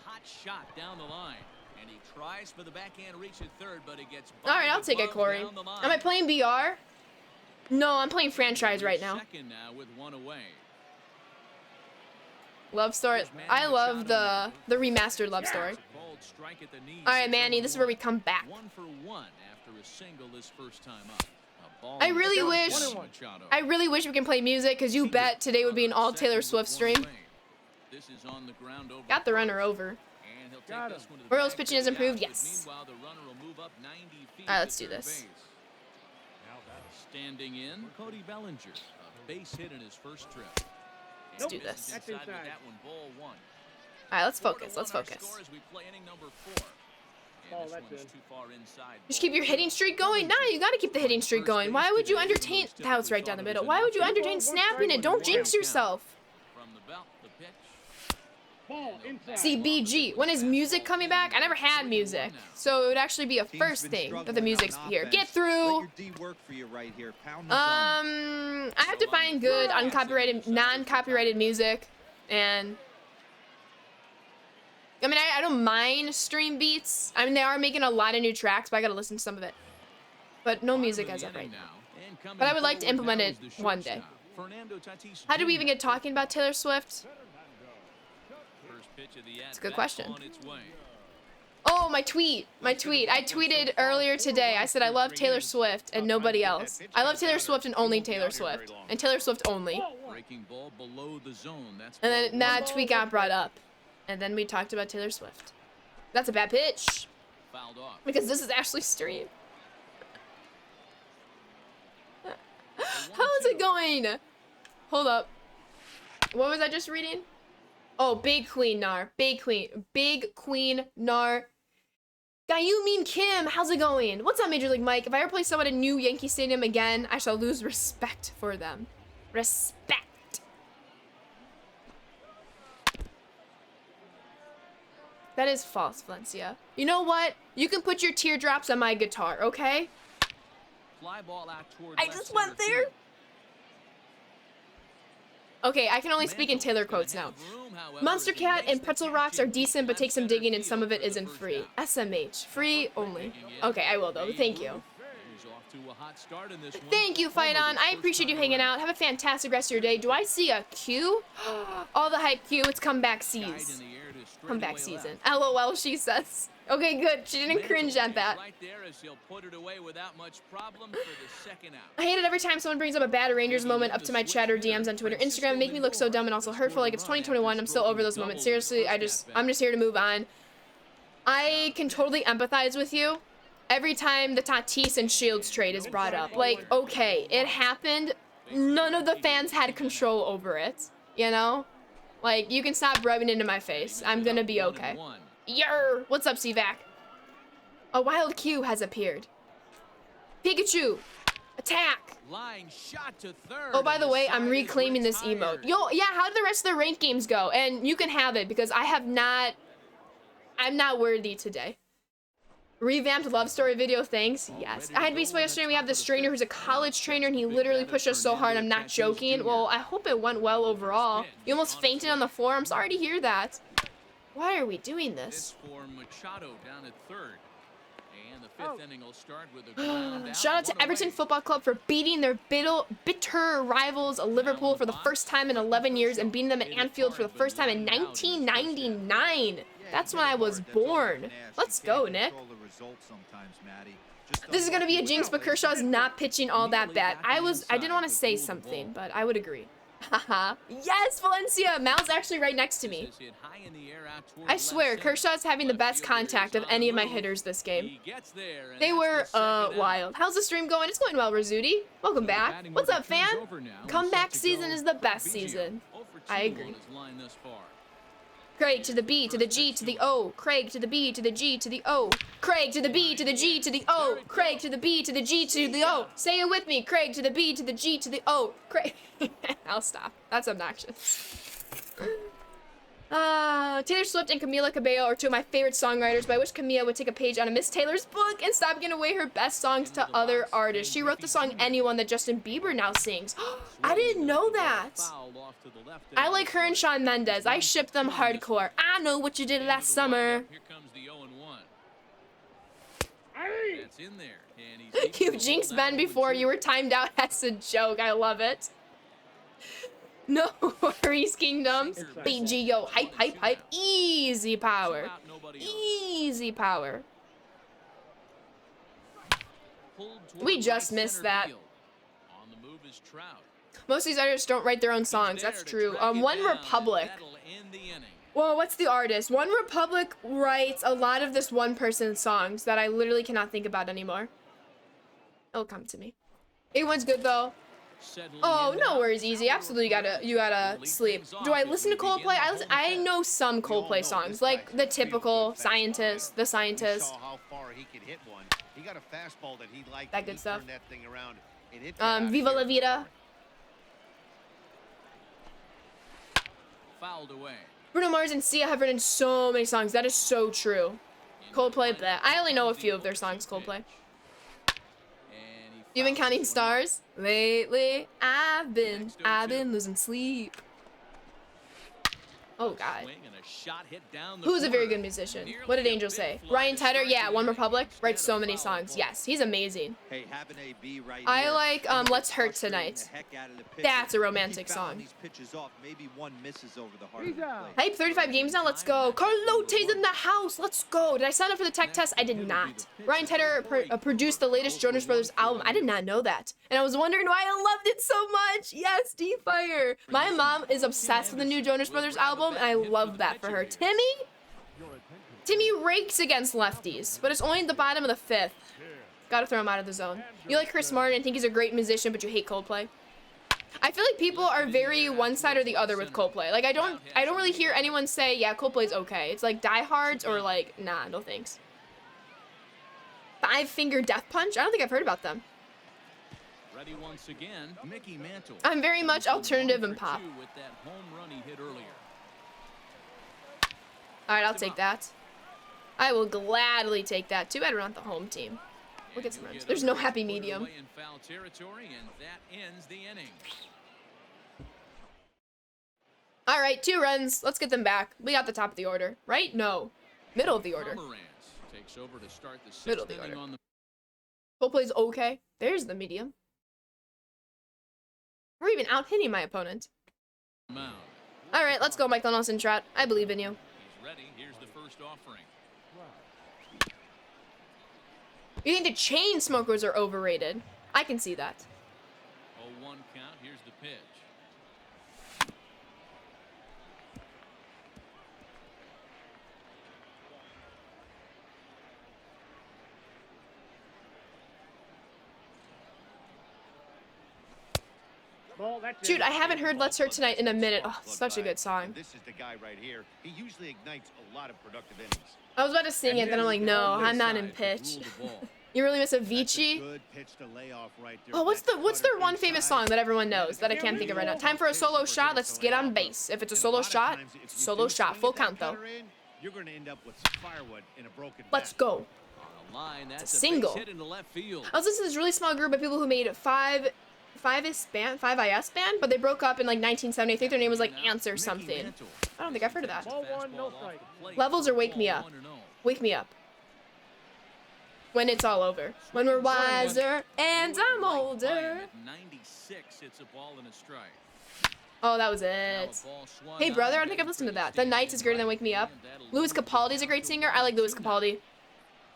Hot shot down the line. And he tries for the backhand reach at third, but it gets all right, I'll take it, Corey. Am I playing BR? No, I'm playing franchise right now. Second now with one away. Love story. I love the remastered love story. All right, Manny, this is where we come back. 1 for 1 after a single this first time up. I really wish we can play music, because you bet today would be an all Taylor Swift stream. Got the runner over. Orioles pitching has improved, yes. Alright, let's do this. Standing in, Cody Bellinger, a base hit in his first trip. Let's do this. Alright, let's focus. Let's focus. Just keep your hitting streak going. Nah, you gotta keep the hitting streak going. Why would you entertain? That was right down the middle. Why would you entertain snapping it? Don't jinx yourself. From the belt, the pitch. CBG. When is music coming back? I never had music, so it would actually be a first thing that the music's here. Get through. I have to find good uncopyrighted, non-copyrighted music, and I mean I don't mind stream beats. I mean they are making a lot of new tracks, but I gotta listen to some of it. But no music as of right now. But I would like to implement it one day. How did we even get talking about Taylor Swift? It's a good question. Oh, my tweet. My tweet. I tweeted earlier today. I said I love Taylor Swift and nobody else. I love Taylor Swift and only Taylor Swift. And Taylor Swift only. And then that tweet got brought up. And then we talked about Taylor Swift. That's a bad pitch. Because this is Ashley's stream. How is it going? Hold up. What was I just reading? Oh, Big Queen Nar. Big Queen Nar. Gayu Mean Kim, how's it going? What's up, Major League Mike? If I ever play someone at New Yankee Stadium again, I shall lose respect for them. Respect. That is false, Valencia. You know what? You can put your teardrops on my guitar, okay? I just went there. Okay, I can only speak in Taylor quotes now. Monster Cat and Pretzel Rocks are decent, but take some digging and some of it isn't free. SMH. Free only. Okay, I will though. Thank you. Thank you, Fight On. I appreciate you hanging out. Have a fantastic rest of your day. Do I see a Q? All the hype Q. It's comeback season. Comeback season. LOL, she says. Okay, good. She didn't cringe at that. I hate it every time someone brings up a bad Rangers moment up to my chat or DMs on Twitter, Instagram, and make me look so dumb and also hurtful. Like it's 2021. I'm still over those moments. Seriously, I'm just here to move on. I can totally empathize with you. Every time the Tatis and Shields trade is brought up, like, okay, it happened. None of the fans had control over it. You know, like you can stop rubbing into my face. I'm gonna be okay. Yer! What's up, CVAC? A wild Q has appeared. Pikachu! Attack! Line shot to third. Oh, by the way, I'm reclaiming this emote. Yo, yeah, how did the rest of the ranked games go? And you can have it because I'm not worthy today. Revamped love story video, thanks. Yes. I had baseball yesterday. We have this trainer who's a college trainer and he literally pushed us so hard. I'm not joking. Well, I hope it went well overall. You almost fainted on the floor. I'm sorry to hear that. Why are we doing this? Shout out to Everton Football Club for beating their bitter rivals Liverpool for the first time in 11 years and beating them at Anfield for the first time in 1999. That's when I was born. Let's go, Nick. This is gonna be a jinx, but Kershaw's not pitching all that bad. I didn't want to say something, but I would agree. Haha. Yes, Valencia! Mal's actually right next to me. I swear, Kershaw's having the best contact of any of my hitters this game. They were, wild. How's the stream going? It's going well, Rizzuti. Welcome back. What's up, fam? Comeback season is the best season. I agree. Craig to the B, to the G, to the O. Craig to the B, to the G, to the O. Craig to the B, to the G, to the O. Craig to the B, to the G, to the O. Say it with me. Craig to the B, to the G, to the O. Craig. I'll stop. That's obnoxious. Taylor Swift and Camila Cabello are two of my favorite songwriters, but I wish Camila would take a page out of Miss Taylor's book and stop giving away her best songs to other artists. She wrote the song Anyone that Justin Bieber now sings. I didn't know that. I like her and Shawn Mendes. I ship them hardcore. I know what you did last summer. You've jinxed Ben before. You were timed out as a joke. I love it. No worries, Kingdoms. BGO. Hype, hype, hype. Easy power. Easy power. We just missed that. Most of these artists don't write their own songs. That's true. One Republic. Well, what's the artist? One Republic writes a lot of this one person's songs that I literally cannot think about anymore. It'll come to me. A1's good though. No worries, Easy. Absolutely, you gotta sleep. Do I listen to Coldplay? I know some Coldplay songs, like the typical Scientist, The Scientist. That good stuff. Viva La Vida. Fouled away. Bruno Mars and Sia have written so many songs. That is so true. Coldplay, bleh. I only know a few of their songs, Coldplay. You've been counting stars? Lately, I've been losing sleep. Oh, God. Swing and a shot hit down the Who's a very corner. good musician? Nearly What did a Angel big say? fly Ryan to Tedder? start Yeah, the One inning Republic. instead Writes of so many foul songs. ball. Yes, he's amazing. Hey, have an AB right I here. like, I know Let's it's Hurt frustrating Tonight. the heck out of the pitcher. That's a He romantic keep fouling song. these pitches off. Maybe one misses over the heart He's of the out. plate. Hype, 35 games now. Let's go. Carlote's in the house. Let's go. Did I sign up for the tech test? I did not. Ryan Tedder produced the latest Jonas Brothers album. I did not know that. And I was wondering why I loved it so much. Yes, D-Fire. My mom is obsessed with the new Jonas Brothers album, and I love that for her. Timmy rakes against lefties, but it's only at the bottom of the 5th. Gotta throw him out of the zone. You like Chris Martin and think he's a great musician, but you hate Coldplay. I feel like people are very one side or the other with Coldplay. Like I don't really hear anyone say, yeah, Coldplay's okay. It's like diehards or like, nah, no thanks. Five Finger Death Punch? I don't think I've heard about them. Ready once again, Mickey Mantle. I'm very much alternative and pop. With that home run he hit earlier. All right, I'll take that. I will gladly take that. Too bad we're not the home team. We'll get some runs. There's no happy medium. In foul territory, and that ends the inning. All right, 2 runs. Let's get them back. We got the top of the order, right? No, middle of the order. Pomeranz takes over to start the Middle of 6th the inning order. on the Coldplay's okay. There's the medium. We're even out hitting my opponent. mound. All right, let's go, Michael Nelson Trout. I believe in you. He's ready. Here's the first offering. You think the chain smokers are overrated? I can see that. 0-1 count. Here's the pitch. Ball, that's Dude, it. I haven't heard Let's Hurt Tonight in a minute. Oh, such a good song. This is the guy right here. He usually ignites a lot of productive innings. I was about to sing it, then I'm like, no, I'm not in pitch. You really miss Avicii? Good pitch to lay off right there. Oh, what's their one famous song that everyone knows that I can't think of right now? Time for a solo shot. Let's get on base. If it's a solo shot, solo shot. Full count though. You're going to end up with some firewood in a broken Let's bat. go. On the line, that's a single. base hit into left field. I was listening to this really small group of people who made 5IS band, but they broke up in like 1970. I think their name was like Answer something. I don't think I've heard of that. Ball one, no strike. Levels or Wake Me Up? Wake me up. When it's all over. When we're wiser and I'm older. At 96, it's a ball and a strike. Oh, that was it. Hey, brother, I think I've listened to that. The Nights is greater than Wake Me Up. Louis Capaldi's a great singer. I like Louis Capaldi.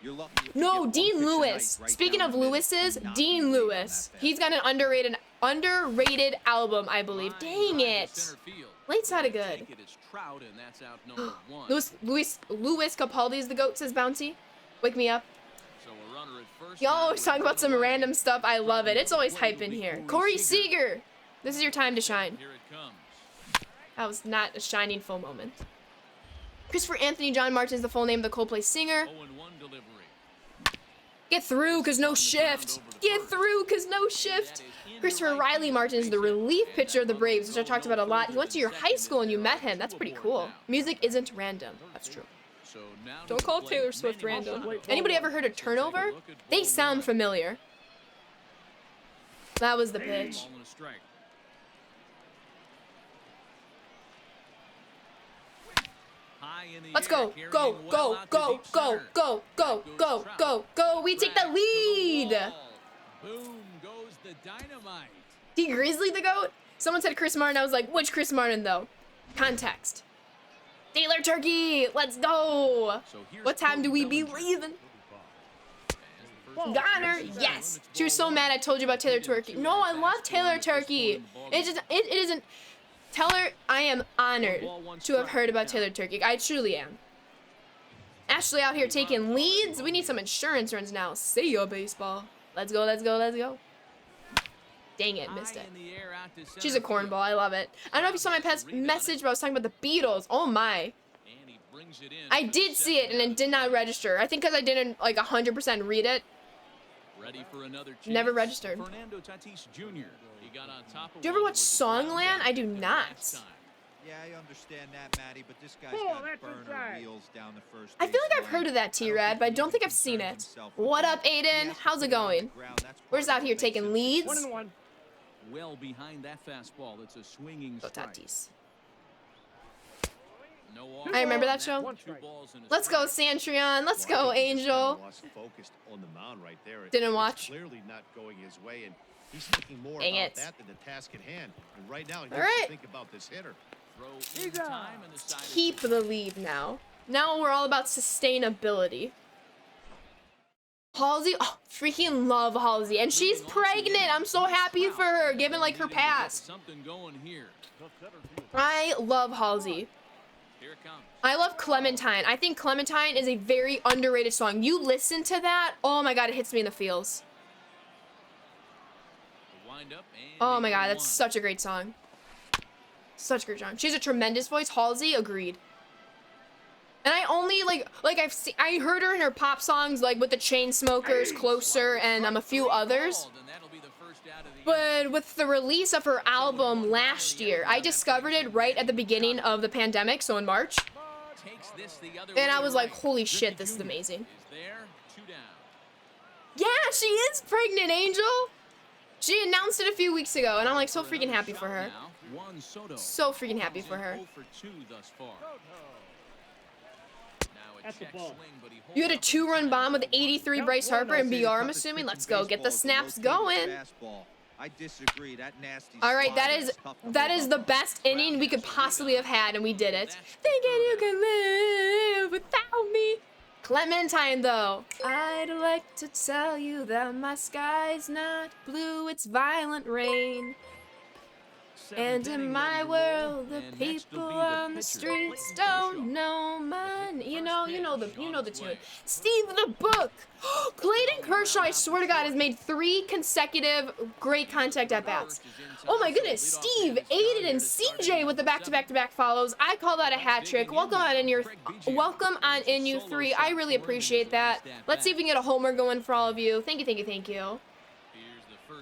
You're lucky if you No, get one Dean pitch a Lewis. night right Speaking down of the middle Lewis's, and not Dean being late on Lewis. that He's got an underrated album, I believe. Dang it. Late sounded good. Louis Capaldi's the GOAT, says Bouncy. Wake me up. Y'all always talking about some random stuff. I love it. It's always hype in here. Corey Seager. This is your time to shine. Here it comes. That was not a shining full moment. Christopher Anthony John Martin is the full name of the Coldplay singer. 0-1 delivery. Get through, cause no shift. Get through, cause no shift. Christopher Riley Martin is the relief pitcher of the Braves, which I talked about a lot. He went to your high school and you met him. That's pretty cool. Music isn't random. That's true. So now Don't call Taylor Swift random. Anybody ever heard of Turnover? They sound familiar. That was the pitch. Ball and a strike. High in the Let's air, go, carrying go, well go, out to go, deep go, center. go, go, go, go, go. We take the Back to lead. wall. Boom goes the dynamite. D Grizzly the GOAT? Someone said Chris Martin. I was like, which Chris Martin though? Context. Taylor Turkey, let's go. So here's What time do we Cody be Bellinger. leaving? Ball. Goner, yes. She was so mad I told you about Taylor Turkey. No, I love Taylor Turkey. It isn't. Tell her I am honored to have heard about Taylor Turkey. I truly am. Ashley out here taking leads. We need some insurance runs now. See ya, baseball. Let's go, let's go, let's go. Dang it, missed it. High in the air out to She's a center cornball. field. I love it. I don't know if you saw my pet's message, but I was talking about the Beatles. Oh my. And he brings it in I for the did see it and second it did not register. I think because I didn't like 100% read it. Ready for another chance. Never registered. Fernando Tatis Jr. He got on top of Do you ever one watch with the ground Songland? down I do for the not. last time. Yeah, I understand that, Matty, but this guy's Ball, got that's burner inside. wheels down the first I feel like I've baseline. heard of that, T-Rad, but I don't think I've seen it. What up, Aiden? How's it going? Where's out here taking leads? 1-1. Well behind that fastball. It's a swinging Go strike. Tatis. I remember that show. One strike. Let's go, Santrion. Let's go, Angel. Focused on the mound right there. Didn't watch. Clearly not going his way, and he's thinking more Dang about it. that than the task at hand. And right now, he All needs right. to think about this hitter. Keep the lead now. Now we're all about sustainability. Halsey, oh, freaking love Halsey, and she's pregnant. I'm so happy for her, given like her past. I love Halsey. I love Clementine. I think Clementine is a very underrated song. You listen to that, oh my god, it hits me in the feels. Oh my god, that's such a great song. Such a great song. She has a tremendous voice. Halsey, agreed. And I only like I heard her in her pop songs like with the Chainsmokers, Closer, and a few others. But with the release of her album last year, I discovered it right at the beginning of the pandemic, so in March. And I was like, holy shit, this is amazing. Yeah, she is pregnant, Angel. She announced it a few weeks ago, and I'm like so freaking happy for her. So freaking happy for her. That's the ball. You had a 2-run bomb with 83 Bryce Harper and BR, I'm assuming. Let's go get the snaps going. I disagree. That nasty All right, that slider is is tough to that hold is up. the best inning we could possibly have had, and we did it. Thinking you can live without me. Clementine, though. I'd like to tell you that my sky's not blue, it's violent rain. And in my world, the people on the streets don't know mine. You know the tune. Steve the Book. Clayton Kershaw, I swear to God, has made 3 consecutive great contact at bats. Oh my goodness, Steve, Aiden, and CJ with the back-to-back-to-back follows. I call that a hat trick. Welcome on in, you 3. I really appreciate that. Let's see if we can get a homer going for all of you. Thank you.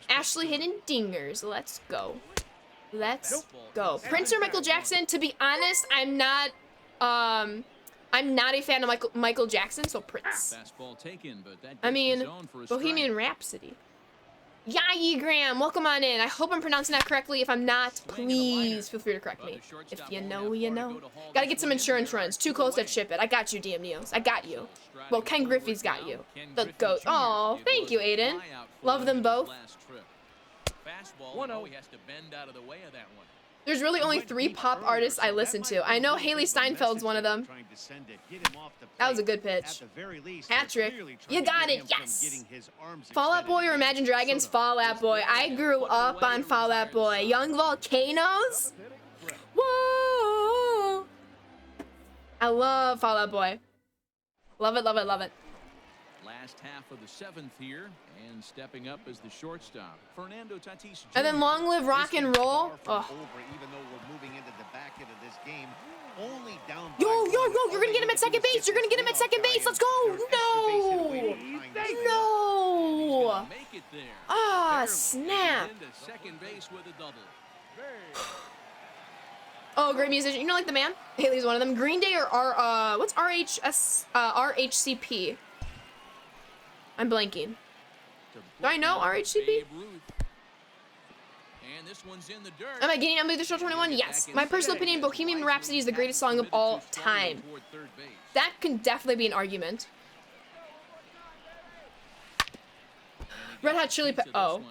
Ashley hitting dingers. Let's go. Let's go. Prince or Michael Jackson? To be honest, I'm not a fan of Michael Jackson, so Prince. I mean, Bohemian Rhapsody. Yai Graham, welcome on in. I hope I'm pronouncing that correctly. If I'm not, please feel free to correct me. If you know, you know. Gotta get some insurance runs. Too close to ship it. I got you, DM Neos. I got you. Well, Ken Griffey's got you. The GOAT. Oh, thank you, Aiden. Love them both. 1-0. There's really only 3 pop artists I listen to. I know Haley Steinfeld's one of them. That was a good pitch. Hat trick. You got it, yes! Fall Out Boy or Imagine Dragons? Fall Out Boy. I grew up on Fall Out Boy. Young Volcanoes? Whoa! I love Fall Out Boy. Love it. Last half of the 7th here, and stepping up as the shortstop, Fernando Tatis Jr. And then long live rock and roll. Oh. Even though we're moving into the back end of this game, only down Yo, you're gonna get him at second base. Let's go. No. Make it there. Ah, snap. Into second base with a double. Oh, great musician. You know, like the man? Haley's one of them. Green Day or what's RHCP? I'm blanking. Do I know RHCP? And this one's in the dirt. Am I getting under the show 21? Yes. My personal opinion, Bohemian Rhapsody is the greatest song of all time. That can definitely be an argument. Red Hot Chili Peppers. Oh.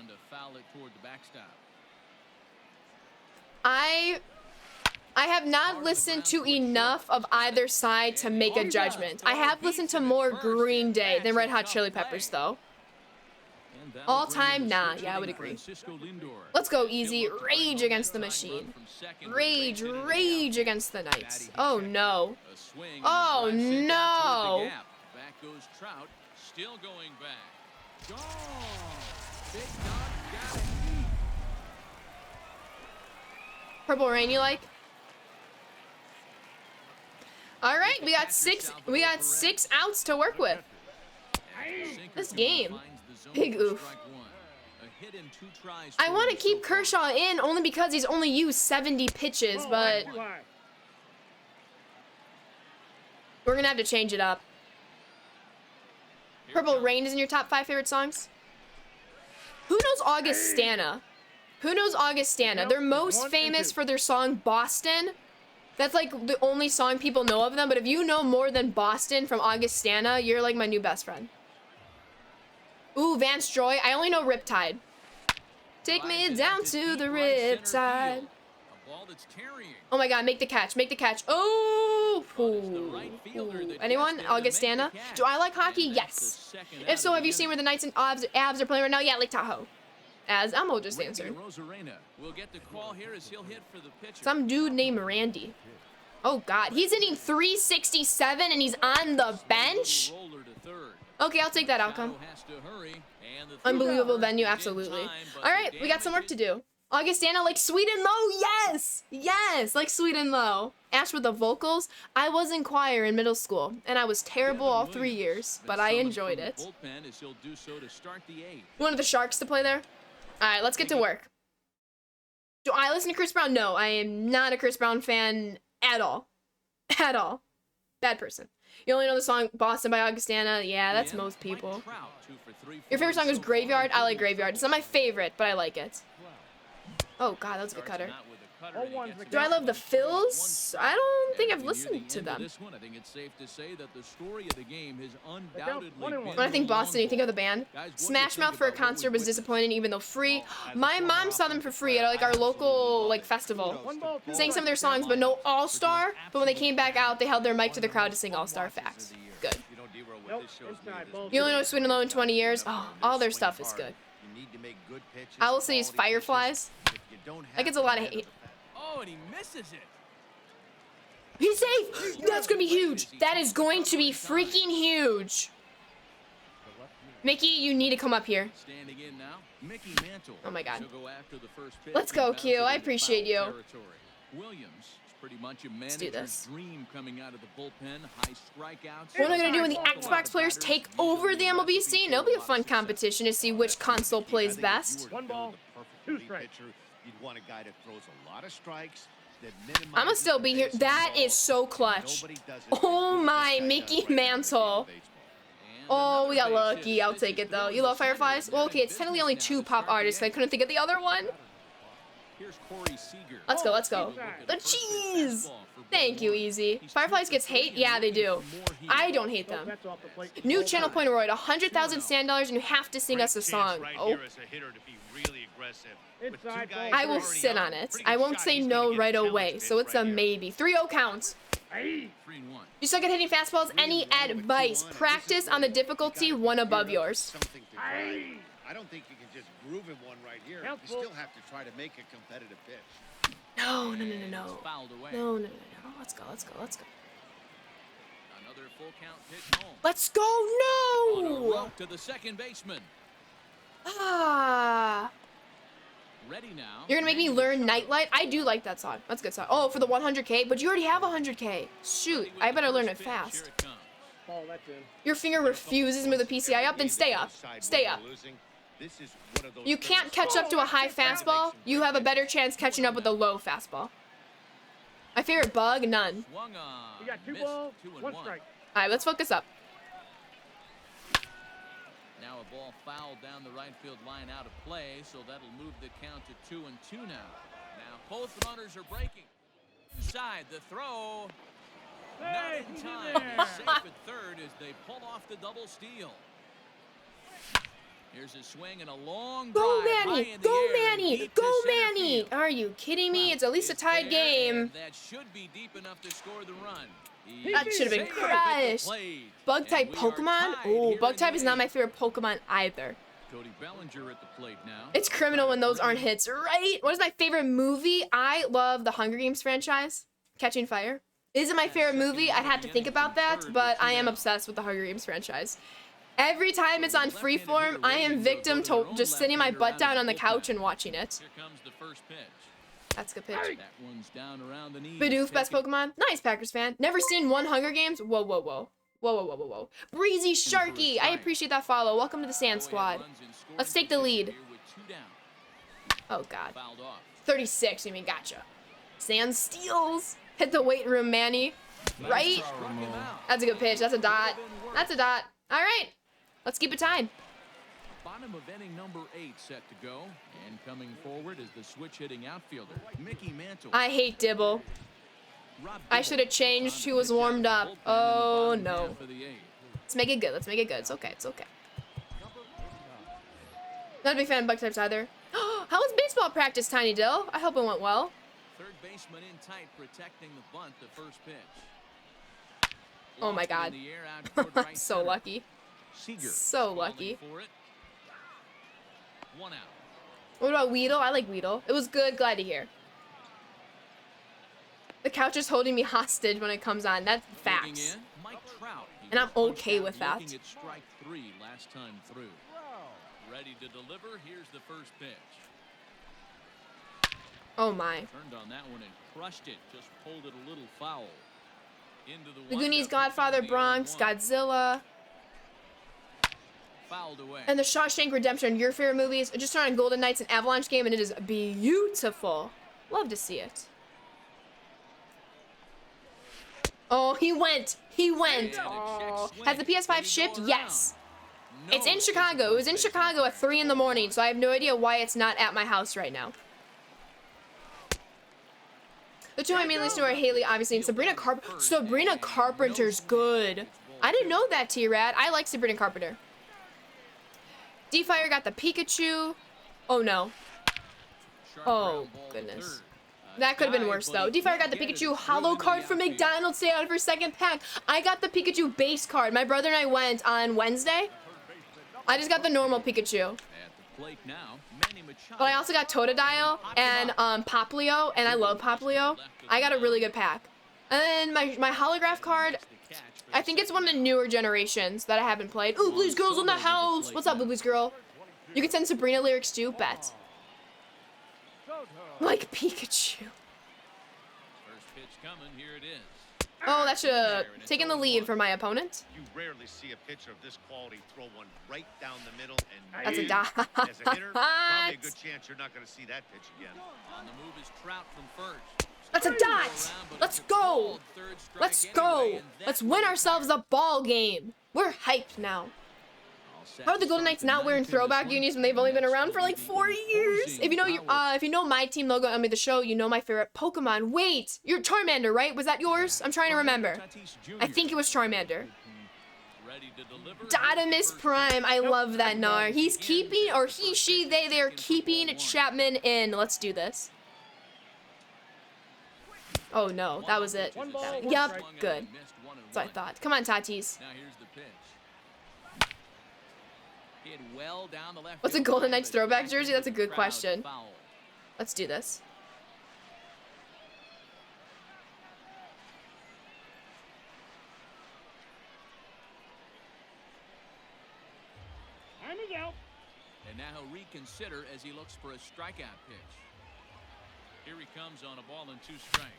I have not listened to enough of either side to make a judgment. I have listened to more Green Day than Red Hot Chili Peppers, though. All time, nah. Yeah, I would agree. Let's go, Easy. Rage Against the Machine. Rage against the Knights. Oh, no. Oh, no. Back goes Trout, still going back. Purple Rain, you like? All right, we got six outs to work with. This game, big oof. I want to keep Kershaw in only because he's only used 70 pitches, but we're gonna have to change it up. Purple Rain is in your top 5 favorite songs? Who knows Augustana? Who knows Augustana? They're most famous for their song Boston That's like the only song people know of them, but if you know more than Boston from Augustana, you're like my new best friend. Ooh, Vance Joy. I only know Riptide. Take me down to the Riptide. Oh my god, make the catch, make the catch. Oh! Ooh. Anyone? Augustana? Do I like hockey? Yes. If so, have you seen where the Knights and Abs are playing right now? Yeah, Lake Tahoe. As Elmo just answered. Some dude named Randy. Oh god, he's hitting 367 and he's on the bench? Okay, I'll take that outcome. Unbelievable venue, absolutely. All right, we got some work to do. Augustana, like sweet and low, yes! Yes, like sweet and low. Ash with the vocals. I was in choir in middle school, and I was terrible all 3 years, but I enjoyed it. One of the Sharks to play there? All right, let's get to work. Do I listen to Chris Brown? No, I am not a Chris Brown fan at all. At all. Bad person. You only know the song Boston by Augustana? Yeah, that's most people. Your favorite song is Graveyard? I like Graveyard. It's not my favorite, but I like it. Oh god, that was a good cutter. Do I love the Phils? I don't think I've listened to them. When I think Boston, you think of the band? Smash Mouth for a concert was disappointing, even though free. My mom saw them for free at like our local like festival. Sang some of their songs, but no All-Star. But when they came back out, they held their mic to the crowd to sing All-Star Facts. Good. You only know Sweet and Low in 20 years? Oh, all their stuff is good. Owl City's Fireflies. That gets a lot of hate. Oh, and he misses it. He's safe! That's gonna be huge! That is going to be freaking huge! Mickey, you need to come up here. Oh my god. Let's go, Q. I appreciate you. Let's do this. What am I gonna do when the Xbox players take over the MLB scene? It'll be a fun competition to see which console plays best. 1 ball, 2 strikes. You'd want a guy that throws a lot of strikes. I'm gonna still be here. That is so clutch. Oh my, Mickey Mantle. Oh, we got lucky. I'll take it though. You love Fireflies? Well, okay, it's technically only 2 pop artists. I couldn't think of the other one. Let's go, let's go. The cheese! Thank you, Easy. Fireflies gets hate? Yeah, they do. I don't hate them. New channel point, Roy. 100,000 sand dollars and you have to sing us a song. Oh. I will sit on it. I won't say no right away, so it's a maybe. 3-0 counts. You suck at hitting fastballs? Any advice? Practice on the difficulty 1 above yours. I don't think you can just groove him one right here. You still have to try to make a competitive pitch. No. No. Let's go. Another full count pitch home. Let's go. No. To the second baseman. Ah. Ready now. You're gonna make me learn Nightlight? I do like that song. That's a good song. Oh, for the 100K? But you already have 100K. Shoot, I better learn it fast. Your finger refuses to move the PCI up? Then stay up. Stay up. You can't catch up to a high fastball. You have a better chance catching up with a low fastball. My favorite bug? None. You got 2 balls, 1 strike. All right, let's focus up. Now a ball fouled down the right field line out of play, so that'll move the count to 2-2 now. Now both runners are breaking. Inside the throw. Hey, not in time. Safe at third as they pull off the double steal. Here's a swing and a long Go drive. Manny! Go Manny! Go Manny! Are you kidding me? It's at least a tied game. That should be deep enough to score the run. That should have been crushed. Bug type Pokemon? Oh, Bug type is not my favorite Pokemon either. Cody Bellinger at the plate now. It's criminal when those aren't hits, right? What is my favorite movie? I love the Hunger Games franchise. Catching Fire. Is it my favorite movie? I'd have to think about that, but I am obsessed with the Hunger Games franchise. Every time it's on Freeform, I am victim to just sitting my butt down on the couch and watching it. Here comes the first pitch. That's a good pitch. That one's down around the knee. Bidoof, best Pokemon. Nice, Packers fan. Never seen one Hunger Games? Whoa. Breezy Sharky, I appreciate that follow. Welcome to the Sand Squad. Let's take the lead. Oh, God. 36, you mean, gotcha. Sand steals. Hit the weight room, Manny. Right? That's a good pitch. That's a dot. That's a dot. All right. Let's keep it tied. Bottom of inning number 8 set to go. And coming forward is the switch hitting outfielder, Mickey Mantle. I hate Dibble. I should have changed who was warmed up. Oh, no. Let's make it good. Let's make it good. It's okay. It's okay. Not a big fan of bug types either. How was baseball practice, Tiny Dill? I hope it went well. Third baseman in tight, protecting the bunt, the first pitch. Oh my God. So lucky. So lucky. One out. What about Weedle? I like Weedle. It was good. Glad to hear. The couch is holding me hostage when it comes on. That's facts. And I'm okay with that. Strike 3 last time through. Ready to deliver. Here's the first pitch. Oh my. Turned on that one and crushed it. Just pulled it a little foul. Into the The Goonies, Godfather, Bronx, Godzilla, fouled away. and the Shawshank Redemption. Your favorite movies? Just turned on Golden Knights and Avalanche game, and it is beautiful. Love to see it. Oh, he went. He went. Oh. Has the PS5 shipped? Yes. It's in Chicago. It was in Chicago at 3 in the morning, so I have no idea why it's not at my house right now. The two I mainly know are Haley, obviously, and Sabrina Carpenter. Sabrina Carpenter's good. I didn't know that, T-Rad. I like Sabrina Carpenter. D-Fire got the Pikachu. Oh, no. Oh, goodness. That could have been worse, though. D-Fire got the Pikachu holo card from McDonald's. Stay out for second pack. I got the Pikachu base card. My brother and I went on Wednesday. I just got the normal Pikachu. But I also got Totodile and Poplio, and I love Poplio. I got a really good pack. And then my holograph card, I think it's one of the newer generations that I haven't played. Ooh, Blue's Girl's in the house. What's up, Blue's Girl? You can send Sabrina lyrics too, bet. Like Pikachu. First pitch coming, here it is. Oh, that should have taken the lead for my opponent. You rarely see a pitcher of this quality throw one right down the middle, and That's a dot. as a hitter, probably a good chance you're not going to see that pitch again. On the move is Trout from first. That's a dot. Let's go. Let's go. Let's win ourselves a ball game. We're hyped now. How are the Golden Knights not wearing throwback unis when they've only been around for like 4 years? If you know my team logo, I mean the show, you know my favorite Pokemon. Wait, you're Charmander, right? Was that yours? I'm trying to remember. I think it was Charmander. Dotimus Prime. I love that Gnar. He's keeping, or he, she, they're keeping Chapman in. Let's do this. Oh no, that was it. Yup, good. That's what I thought. Come on, Tatis. What's a Golden Knights throwback jersey? That's a good question. Let's do this. Time is out. And now he'll reconsider as he looks for a strikeout pitch. Here he comes on a ball and 2 strikes.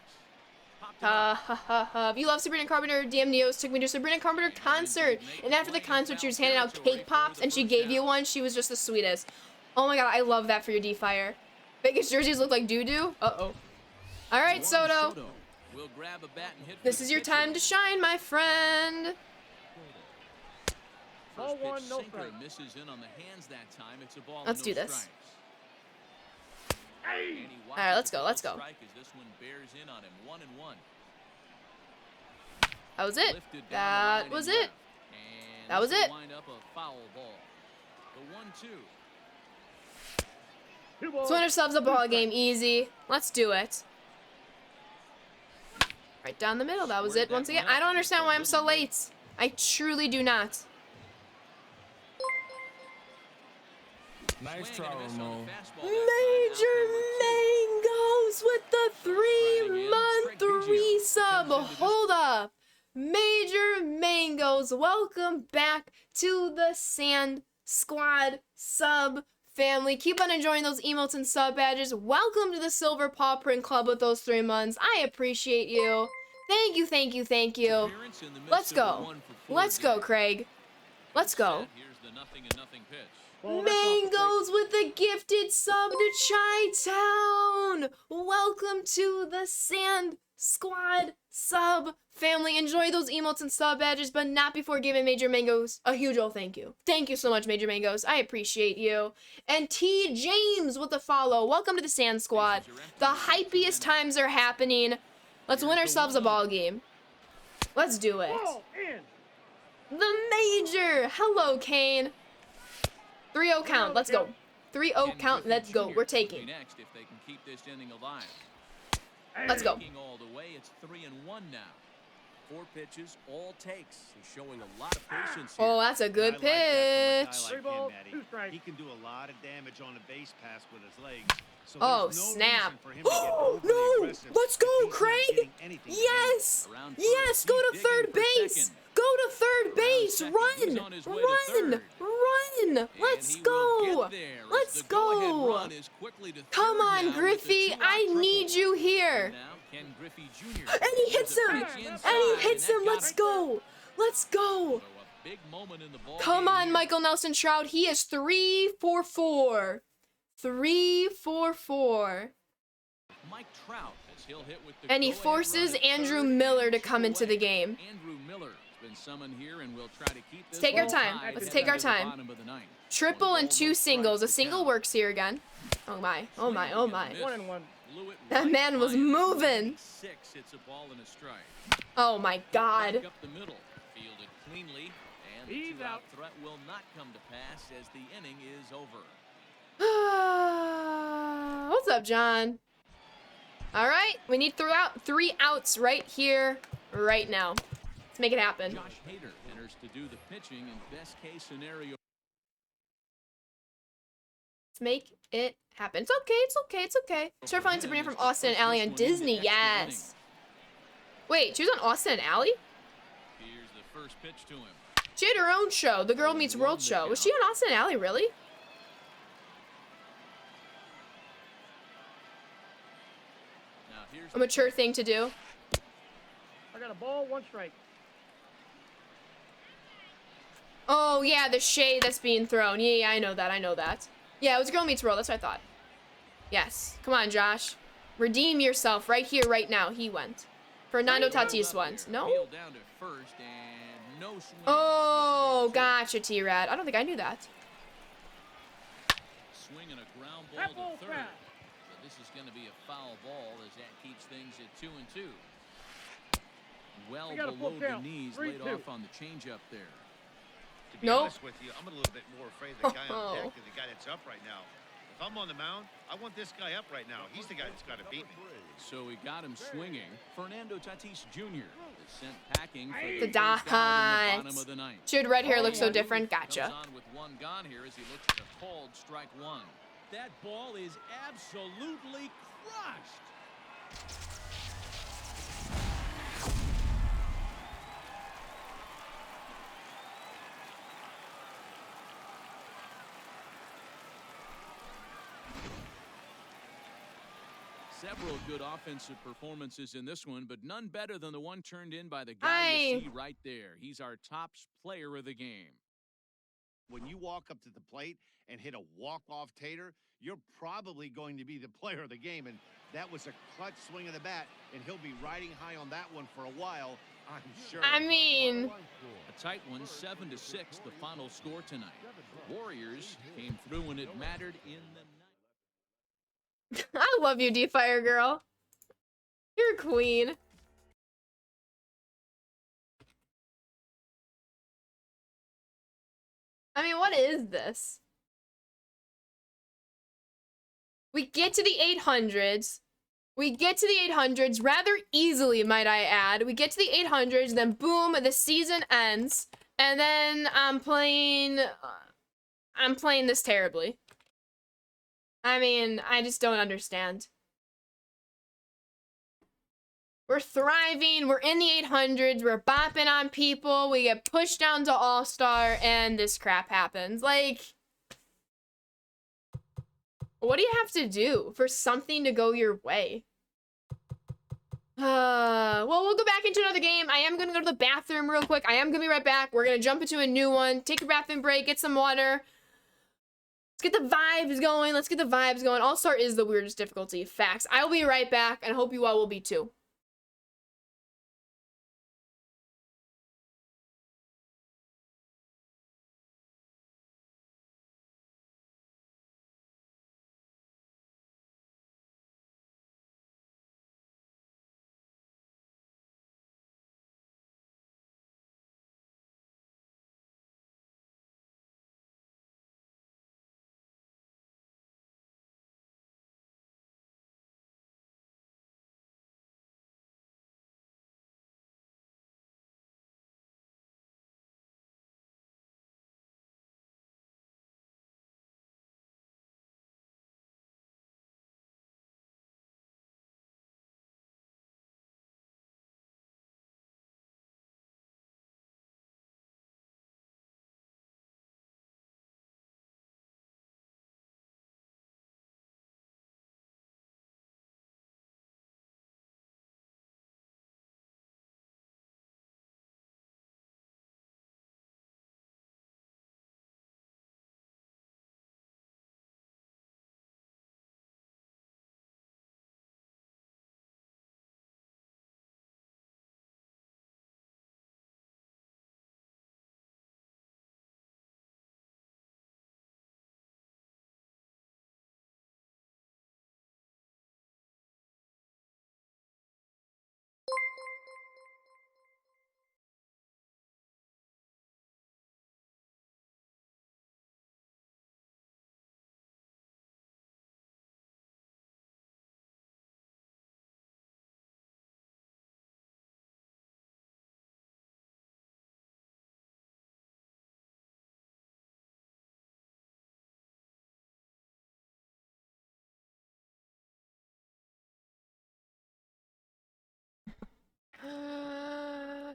If you love Sabrina Carpenter, DM Neos took me to a Sabrina Carpenter concert. And after the concert, she was handing out cake pops, and she gave you one. She was just the sweetest. Oh my god, I love that for your D-Fire. Vegas jerseys look like doo-doo. Uh-oh. All right, Soto. This is your time to shine, my friend. Ball one, no strike. Let's do this. All right, let's go. Let's go. That was it. That was it. That was it. Let's win ourselves a ball game. Easy. Let's do it. Right down the middle. That was it once again. I don't understand why I'm so late. I truly do not. Nice try, Ramon. Major Mangoes with the 3-month resub. Hold up. Major Mangoes, welcome back to the Sand Squad sub family. Keep on enjoying those emotes and sub badges. Welcome to the Silver Paw Print Club with those 3 months. I appreciate you. Thank you, thank you, thank you. Let's go. Let's go, Craig. Let's go. Mangoes with the gifted sub to Chi-Town. Welcome to the Sand Squad sub family. Enjoy those emotes and sub badges, but not before giving Major Mangoes a huge old thank you. Thank you so much, Major Mangoes. I appreciate you. And T. James with the follow. Welcome to the Sand Squad. The hypiest times are happening. Let's win ourselves a ball game. Let's do it. Ball in. The major. Hello, Kane. 3-0 count. Let's go. 3-0 count. Let's go. We're taking. Next, if they can keep this inning alive. Let's go. All the way, it's 3-1 now. 4 pitches, all takes. He's showing a lot of patience here. Oh, that's a good pitch. He can do a lot of damage on a base pass with his legs. So Oh, there's no snap. reason for him to get Oh, overly no. aggressive Let's if go, he's not Craig. getting anything to Yes. Around Yes. first, Go he's to third digging for base. second. Go to third base. second, Run. he's on his way to Run. third. Run. And Let's he will go. get there as Let's the go-ahead go. run is quickly to Come third on, now with the Griffey. two-out I triple. need you here. Now, Ken Griffey Jr. And he hits him. And he hits him. Let's go. Let's go. So a big moment in the ball Come game on, here. Michael Nelson Trout. He is 3 for 4. 3 for 4. Mike Trout as he'll hit with the And he go-ahead forces run at Andrew third Miller and to come into the away. game. Andrew Miller has been summoned here and we'll try to keep this take our ball time. tied Let's heading take our to the time. bottom of the ninth. Triple and One 2 ball, singles. A strike to single count. works here again. Oh my. Oh my. Oh my. 1-1. Blew it That right man was by him. moving. 96 hits a ball in a strike. Oh my God. Back up the middle, fielded cleanly, and the He's two-out out. threat will not come to pass as the inning is over. What's up, John? All right, we need 3 outs right here, right now. Let's make it happen. Josh Hader enters to do the pitching in best case scenario. Let's make it happen. It's okay. It's okay. It's okay. Start flying Sabrina from Austin and Alley on Disney. Yes. Wait, she was on Austin and Alley? Here's the first pitch to him. She had her own show, The Girl Meets World show. Was she on Austin and Alley, really? Now here's A mature thing to do. I got a ball, 1 strike. Oh, yeah, the shade that's being thrown. Yeah, I know that. I know that. Yeah, it was Girl Meets World. That's what I thought. Yes. Come on, Josh. Redeem yourself right here, right now. He went. Fernando Tatis went. No? Field down to first and no swing. Oh, gotcha, T-Rad. I don't think I knew that. Swing and a ground ball That ball to third. foul. So this is going to be a foul ball as that keeps things at 2-2. Well We got a below full the count. knees, 3-2. laid off on the changeup there. To be Nope. honest with you, I'm a little bit more afraid of the guy on deck Oh. than the guy that's up right now. If I'm on the mound, I want this guy up right now. He's the guy that's got to beat me. So he got him swinging. Fernando Tatis Jr. is sent packing for The the first out in the bottom dots. of the ninth. Should red hair look so different? Comes Gotcha. on with 1 gone here as he looks at a called strike 1. That ball is absolutely crushed. Several good offensive performances in this one, but none better than the one turned in by the guy you see right there. He's our top player of the game. When you walk up to the plate and hit a walk-off tater, you're probably going to be the player of the game. And that was a clutch swing of the bat, and he'll be riding high on that one for a while, I'm sure. I mean, A tight one, 7-6, the final score tonight. Warriors came through when it mattered in the ninth. I love you, D-Fire girl. You're a queen. I mean, what is this? We get to the 800s. We get to the 800s rather easily, might I add. We get to the 800s, then boom, the season ends. And then I'm playing this terribly. I mean, I just don't understand. We're thriving. We're in the 800s. We're bopping on people. We get pushed down to All-Star, and this crap happens. Like, what do you have to do for something to go your way? Well, we'll go back into another game. I am going to go to the bathroom real quick. I am going to be right back. We're going to jump into a new one. Take a bathroom break. Get some water. Let's get the vibes going. Let's get the vibes going. All-Star is the weirdest difficulty. Facts. I will be right back, and I hope you all will be too.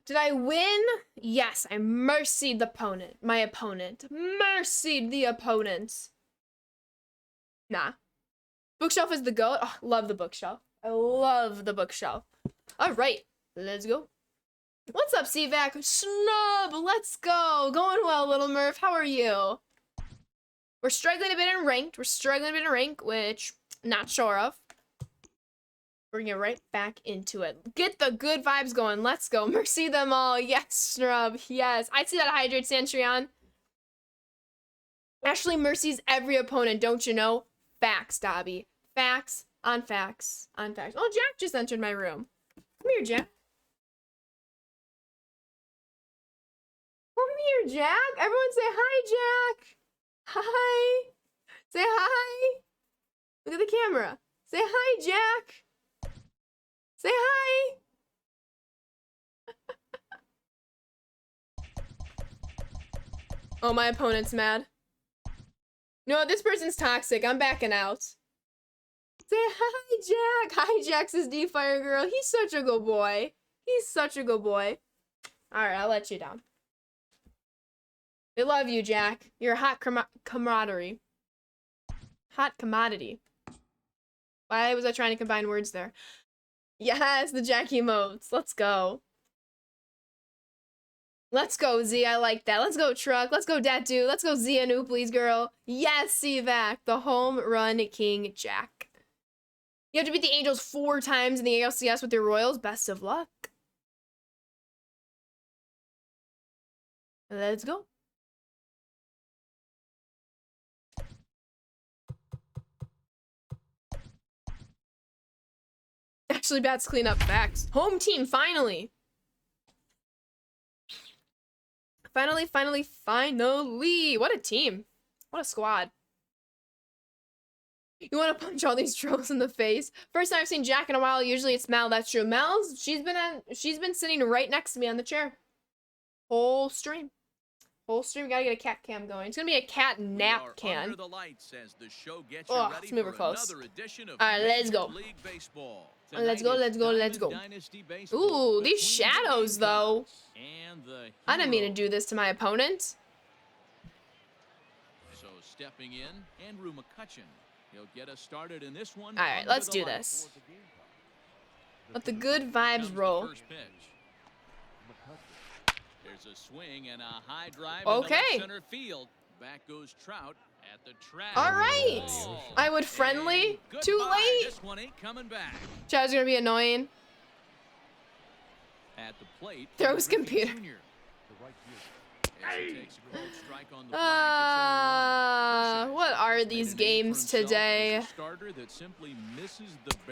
Did I win? Yes, I mercied the opponent. My opponent. Mercied the opponent. Nah. Bookshelf is the GOAT. Oh, love the bookshelf. I love the bookshelf. All right, let's go. What's up, CVAC? Snub, let's go. Going well, Little Murph. How are you? We're struggling a bit in ranked. We're struggling a bit in rank, which not sure of. We're gonna get right back into it. Get the good vibes going. Let's go. Mercy them all. Yes, Snub. Yes. I see that hydrate, Santrion. Ashley mercies every opponent, don't you know? Facts, Dobby. Facts on facts on facts. Oh, Jack just entered my room. Come here, Jack. Come here, Jack. Everyone say hi, Jack. Hi. Say hi. Look at the camera. Say hi, Jack. Say hi. Oh, my opponent's mad. No, this person's toxic. I'm backing out. Say hi, Jack. Hi, Jack, says D-Fire Girl. He's such a good boy. He's such a good boy. All right, I'll let you down. They love you, Jack. You're a hot camaraderie. Hot commodity. Why was I trying to combine words there? Yes, the Jack emotes. Let's go. Let's go, Z. I like that. Let's go, Truck. Let's go, Datu. Let's go, Z Anu, please, girl. Yes, CVAC. The home run king, Jack. You have to beat the Angels 4 times in the ALCS with your Royals. Best of luck. Let's go. Actually, bats clean up. Facts. Home team, finally. Finally. What a team. What a squad. You want to punch all these trolls in the face? First time I've seen Jack in a while. Usually it's Mel. That's true. Mel's, she's been sitting right next to me on the chair. Whole stream. Gotta get a cat cam going. It's gonna be a cat nap cam. Oh, let's move her close. Alright, let's go. Let's go. Ooh, these shadows though. I didn't mean to do this to my opponent. So stepping in, Andrew McCutcheon. He'll get us started in this one. All right, let's do this. Let the good vibes roll. There's a swing and a high drive okay. into center field. Back goes Trout at the track. All right. I would friendly. Too late. This one ain't coming back. Chad's gonna be annoying. At the plate. Throws computer. What are these games today?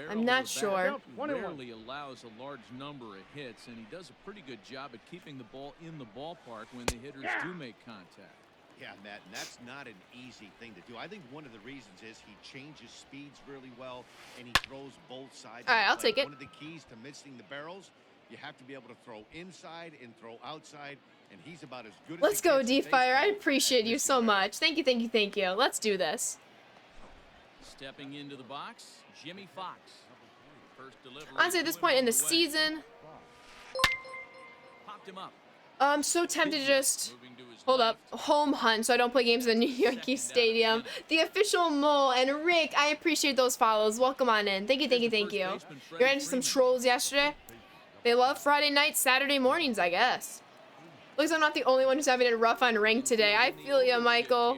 I'm not sure. Rarely allows a large number of hits, and he does a pretty good job at keeping the ball in the ballpark when the hitters do make contact. Yeah, Matt, and that's not an easy thing to do. I think one of the reasons is he changes speeds really well, and he throws both sides. All right, I'll take it. One of the keys to missing the barrels, you have to be able to throw inside and throw outside, and he's about as good as Let's go, D-Fire. I appreciate you so much. Thank you. Let's do this. Stepping into the box, Jimmy Fox. First delivery. Honestly, at this point in the season, Popped him up. I'm so tempted to just hold up, home hunt, so I don't play games in the New Yankee Stadium. The official mole and Rick, I appreciate those follows. Welcome on in. Thank you. You ran into some trolls yesterday. They love Friday nights, Saturday mornings, I guess. Looks like I'm not the only one who's having it rough on rank today. I feel ya, Michael.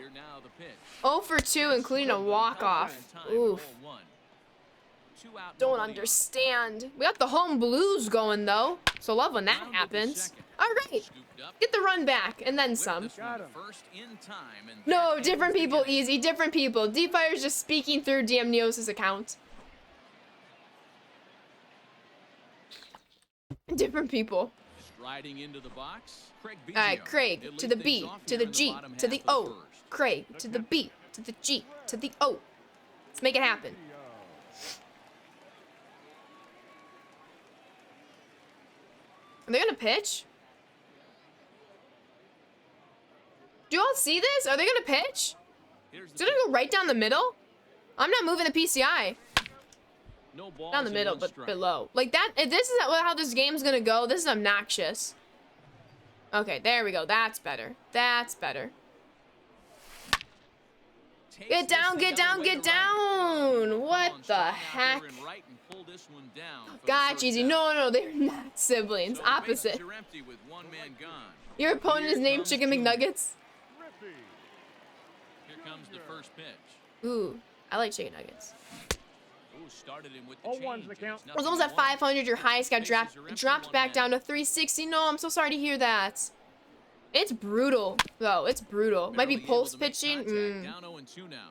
0 for 2, including a walk-off. Oof. Don't understand. We got the home blues going, though. So love when that happens. All right. Get the run back, and then some. No, different people, easy. Different people. D-Fire's just speaking through DM Neos' account. Different people. Striding into the box. All right, Craig to the B, to the G, to the O. Craig to the B, to the G, to the O. Let's make it happen. Are they gonna pitch? Do you all see this? Are they gonna pitch? Is it gonna go right down the middle? I'm not moving the PCI. Down the middle, but below. Like that, if this is how this game's gonna go, this is obnoxious. Okay, there we go. That's better. That's better. Get down, get down, get down! What the heck? Gotcha, easy. No, no, they're not siblings. Opposite. Your opponent is named Chicken McNuggets? Here comes the first pitch. Ooh, I like chicken nuggets. Started him with Oh, the one's change. the count. I was almost at 500. Your highest got dropped back down to 360. No, I'm so sorry to hear that. It's brutal, though. It's brutal. Might be pulse pitching. Down 0-2 now.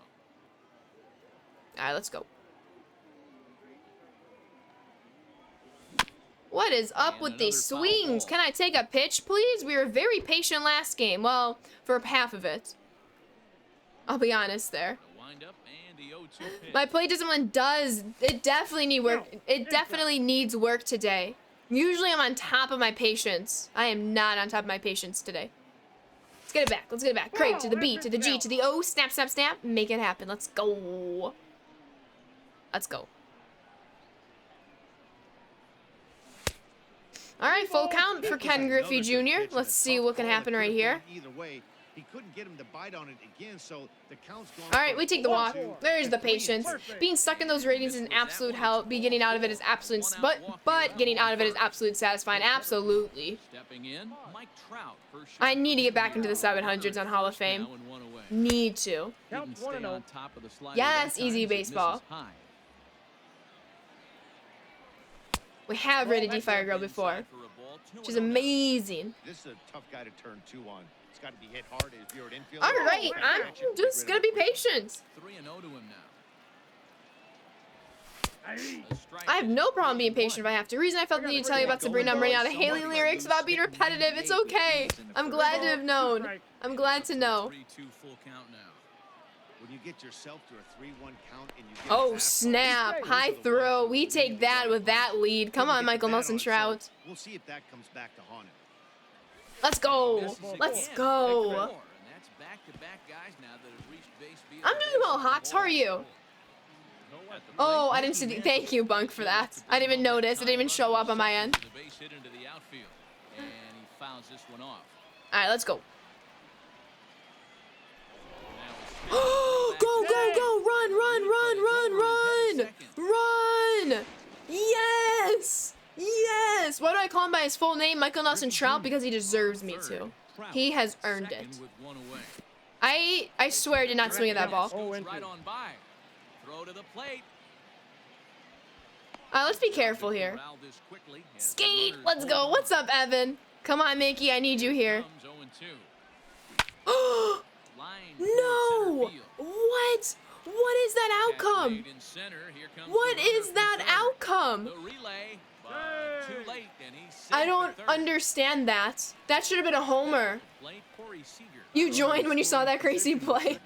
All right, let's go. What is up with these swings? Can I take a pitch, please? We were very patient last game. Well, for half of it. I'll be honest there. The windup and the 0-2 pitch. My play discipline does. It definitely need work. It definitely needs work today. Usually I'm on top of my patience. I am not on top of my patience today. Let's get it back. Let's get it back. Craig to the B, to the G, to the O. Snap, snap, snap. Make it happen. Let's go. Let's go. All right, full count for Ken Griffey Jr. Let's see what can happen right here. Either way, he couldn't get him to bite on it again, so the count's gone. All right, we take the walk. There's the patience. Being stuck in those ratings is an absolute hell. Getting out of it is absolute, but getting out of it is absolute satisfying. Absolutely. Stepping in, Mike Trout. First shot. I need to get back into the 700s on Hall of Fame. Now and one away. Need to. Didn't Count stay 1-0. on top of the slider Yes, that time easy as it baseball. misses high. We have rated D-Fire Girl before. Inside for a ball, 2-0 She's now. amazing. This is a tough guy to turn 2 on. It's got to be hit hard if you're an infielder. All right, I'm just gonna be patient. 3-0 to him now. I have no problem being patient if I have to. Reason I felt the need to tell you about Sabrina, I'm running out of Haley lyrics without being repetitive. It's okay. I'm glad to have known. I'm glad to know. 3-2 full count now. When you get yourself to a 3-1 count and you get Oh, a fastball, snap. High throw. We take that with that lead. Come on, Michael Nelson Trout. We'll see if that comes back to haunt him. Let's go. Let's go. And that's back-to-back guys now that have reached base via I'm doing well, Hawks. How are you? Oh, I didn't see the... Thank you, Bunk, for that. I didn't even notice. It didn't even show up on my end. The base hit into the outfield, and he fouls this one off. All right, let's go. Now it's Go, go, go. Run, run, run, run, run. Run. Yes. Yes. Why do I call him by his full name, Michael Nelson Trout? Because he deserves me to. He has earned it. second with one away. I swear I did not swing at that ball. Oh, Goes empty. right on by. Throw to the plate. Let's be careful here. Corral this quickly as the Skate. runners Let's go. hold What's up, Evan? Come on, Mickey. I need you here. comes 0-2. Oh, Line no. toward center field. What? What is that outcome? Cascade in center. Here comes What the runner is from that third. outcome? The relay, but too late, and he's safe I at don't third. understand that. That should have been a homer. Play Corey Seager. You joined when you saw that crazy play.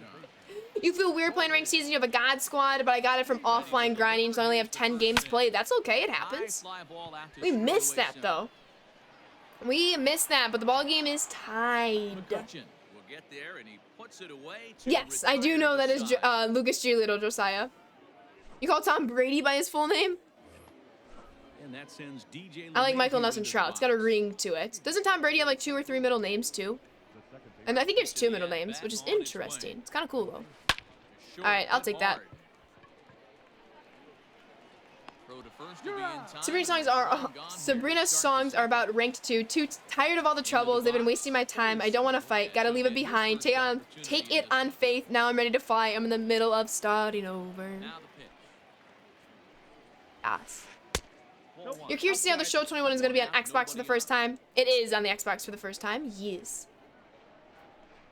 You feel weird playing ranked season. You have a God squad, but I got it from offline grinding, so I only have 10 games played. That's okay. It happens. High fly ball out to We missed straightaway that, center. though. We missed that, but the ball game is tied. McCutcheon will get there, and he puts it away to Yes, I do retire know to that the is side. Lucas Giolito, Josiah. You call Tom Brady by his full name? And that sends DJ I like LeMahieu Michael Nelson into the Trout. It's got a box. ring to it. Doesn't Tom Brady have like 2 or 3 middle names, too? And I think he has 2 middle names, which is interesting. It's kind of cool, though. Short All right, I'll but take that. hard. Throw to first will be in time. Sabrina's songs are about ranked 2. Too tired of all the troubles. They've been wasting my time. I don't want to fight. Gotta leave it behind. Take it on faith. Now I'm ready to fly. I'm in the middle of starting over. Now the pitch. Yes. Ball one. You're curious to see how the show 21 is going to be on Xbox for the first time? It is on the Xbox for the first time. Yes.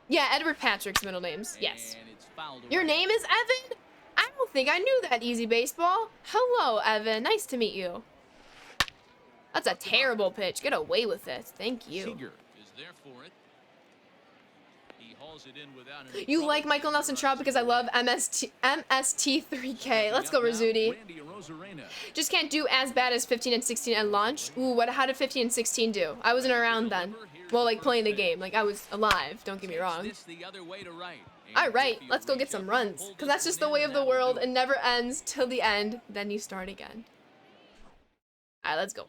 Yeah, Edward Patrick's middle names. Yes. And it's fouled Your away. name is Evan? I don't think I knew that, Easy Baseball. Hello, Evan. Nice to meet you. That's a terrible pitch. Get away with it. Thank you. Seager is there for it. He hauls it in without any You trouble. like Michael Nelson Trout because I love MST3K. Let's go, Rizzuti. Randy Arozarena. Just can't do as bad as 15 and 16 at launch. Ooh, how did 15 and 16 do? I wasn't around then. Well, like playing the game. Like I was alive. Don't get me wrong. This the other way to right. All right, let's go get some runs. Because that's just the way of the world. It never ends till the end. Then you start again. All right, let's go.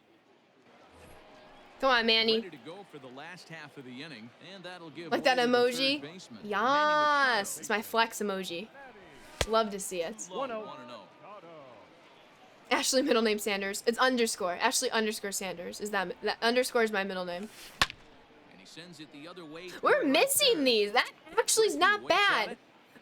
Come on, Manny. Ready to go for the last half of the inning, and that'll give Like that way to the emoji. third baseman, Manny Yes, Machado. it's my flex emoji. Love to see it. Low, 1-0. 1-0. Ashley middle name Sanders. It's underscore. Ashley underscore Sanders. Is that underscore is my middle name. And he sends it the other way. We're toward missing third. these. That actually is not Waits at bad. it.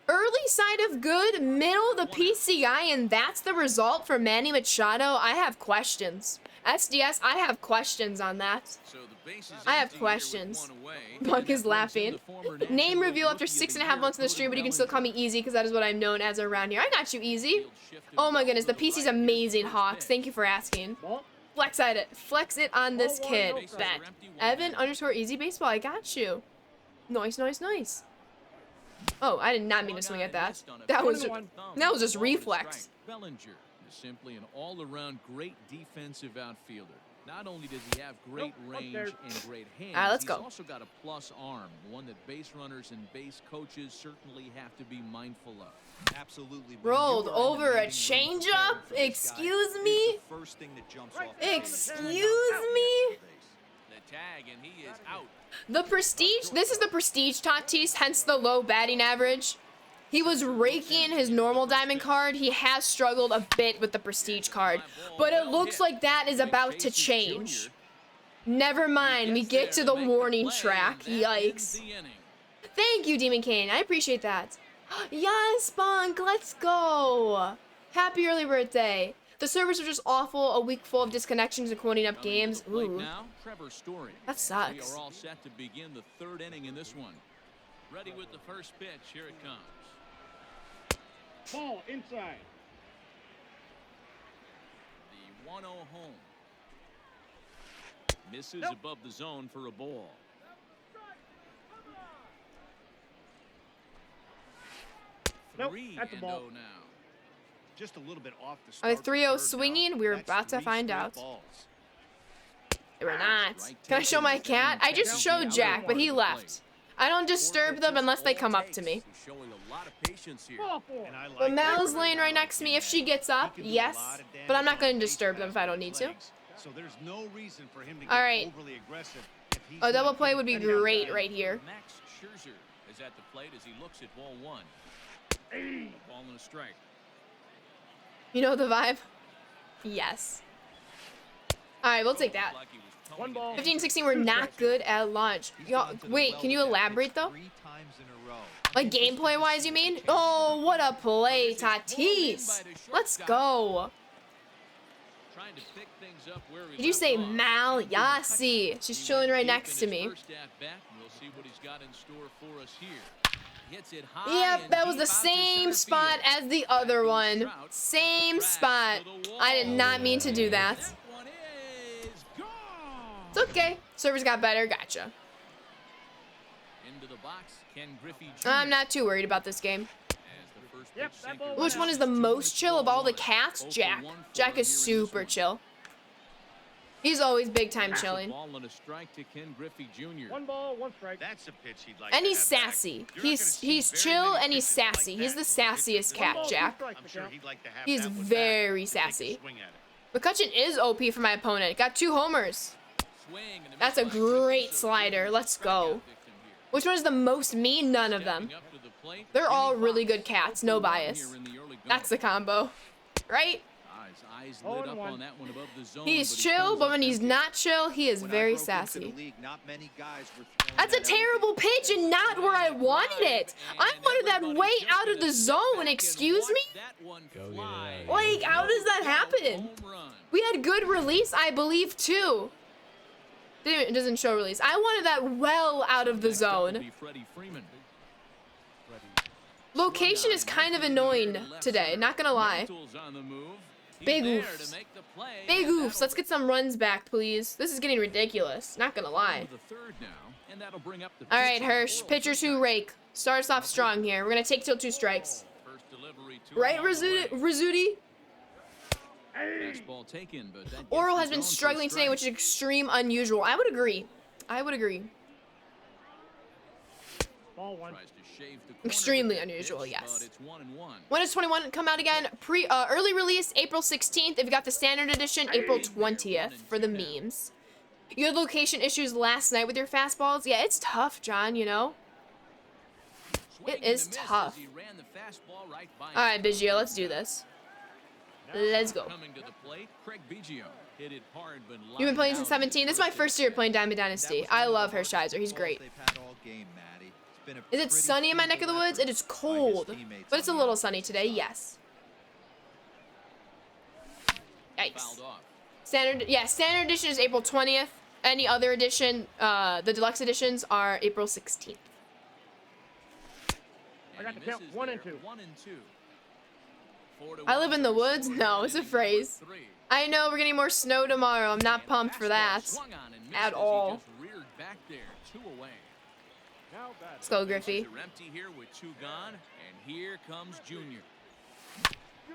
Early side of good, middle the PCI, and that's the result for Manny Machado. I have questions. SDS, I have questions on that. So the base is I have empty here with questions. one away. Buck And is that brings in laughing. the former Name National reveal after Rookie of 6.5 Year, months in the stream, but you can still call me Bellinger. Easy because that is what I'm known as around here. I got you, Easy. Field shifted Oh my well goodness, to the PC's right. amazing, Here's the Hawks. first Thank pitch. you for asking. Ball. Flex it on this Ball one, kid. no Bases Bet. are empty, one Evan down. underscore Easy Baseball. I got you. Nice, nice, nice. Oh, I did not mean to swing at that. That was just, 1-1. that was just Ball and a reflex. strike. Bellinger is simply an all-around great defensive outfielder. Not only does he have great Nope, range upstairs. and great hands, All right, let's he's go. also got a plus arm, one that base runners and base coaches certainly have to be mindful of. Absolutely. Rolled over a changeup? Excuse me? Excuse me? The tag, and he is out. The prestige, this is the prestige Tatis, hence the low batting average. He was raking his normal diamond card. He has struggled a bit with the prestige card, but it looks like that is about to change. Never mind, we get to the warning track. Yikes. Thank you, Demon Kane. I appreciate that. Yes, Bunk, let's go. Happy early birthday. The servers are just awful. A week full of disconnections and quoting up games. Ooh. That sucks. We are all set to begin the third inning in this one. Ready with the first pitch. Here it comes. Ball inside. The 1-0 home. Misses Nope. above the zone for a ball. Nope, 3-0 that's a ball. now. Just a little bit off the Are start. the 3-0 swinging? We're about to find out. We're not. Can I show my cat? I just showed Jack, but he left. I don't disturb them unless they come up to me. He's showing a lot of patience here. Ball 4. But Mal's laying right next to me. If she gets up, yes. But I'm not going to disturb them if I don't need to. So there's no reason for him to All get right. overly aggressive. if he's A double not play getting would be any outside. great right here. Max Scherzer is at the plate as he looks at ball one. Ball and a strike. You know the vibe? Yes. All right, we'll take that. Like he was towing One it ball. in. 15, 16, we're not good at launch. Yo, wait, can you elaborate though? Like gameplay-wise, you mean? Oh, what a play, Tatis. Let's go. Trying to pick things up where he Did you left say off. Mal Yassi? She's chilling right next to me. First at bat, and we'll see what he's got in store for us here. Hits it high Yep, and that was deep the out to same center spot field. as the other one. Same spot. I did not mean to do that. That one is gone. It's okay. Servers got better. Gotcha. Into the box, Ken Griffey Jr. I'm not too worried about this game. As the first Yep, pitch that sinker ball Which one is the most chill of all the cats? Jack. Jack is super chill. He's always big time chilling. Ball and a strike to Ken Griffey Jr. 1 ball, 1 strike. That's a pitch he'd like And to he's have back. sassy. You're not He's gonna see he's very chill many and he's pitches like sassy. He's the that from a pitcher sassiest with One cat, ball, 2 Jack. strikes, I'm sure Miguel. he'd like to have He's that one very back and take a sassy. swing at it. McCutcheon is OP for my opponent. Got 2 homers. Swing and a That's a miss by Griffey, great so slider. Let's go. strikeout victim here. Which one is the most mean? None of them. Stepping up to the plate, They're all Jimmy really Fox. good cats. 0 No for 1 bias. here in the early That's going. the combo. Right? His eyes Oh, lit and up one. on that one above the zone, He's but he chill, comes but up when he's empty. not chill, he is very sassy. That's a terrible pitch and not where I wanted it. I wanted that way out of the zone. Excuse me? Like, how does that happen? We had good release, I believe, too. It doesn't show release. I wanted that well out of the zone. Location is kind of annoying today, not gonna lie. Big oofs. Big oofs. Let's get some runs back, please. This is getting ridiculous, not gonna lie. All right, Hirsch, pitchers who rake. Starts off strong here. We're gonna take till 2 strikes. Right, Rizzuti? Oral has been struggling today, which is extreme unusual. I would agree. I would agree. Ball 1. Extremely unusual, yes. When does 21 come out again? Early release, April 16th. If you got the standard edition, April 20th for the memes. You had location issues last night with your fastballs? Yeah, it's tough, John, you know? It is tough. All right, Biggio, let's do this. Let's go. Coming to the plate, Craig Biggio hit it hard, but You've been playing lined since out in 17. his This is my first first year at-bat. playing Diamond Dynasty. I love Hershiser. He's great. They've had all game, Matty. It's been a Is it pretty sunny in my neck of the feeble woods? It is effort by his cold, teammates but it's a on the little sunny offensive today, side. yes. Yikes. Fouled off. Standard edition is April 20th. Any other edition, the deluxe editions are April 16th. I got And the he count. misses 1 and there. 2. 1-2. I live in the woods? No, it's a phrase. I know we're getting more snow tomorrow. I'm not pumped for that. At all. Now back. Let's go, Griffey. Are empty here with 2 gone, and here comes Junior.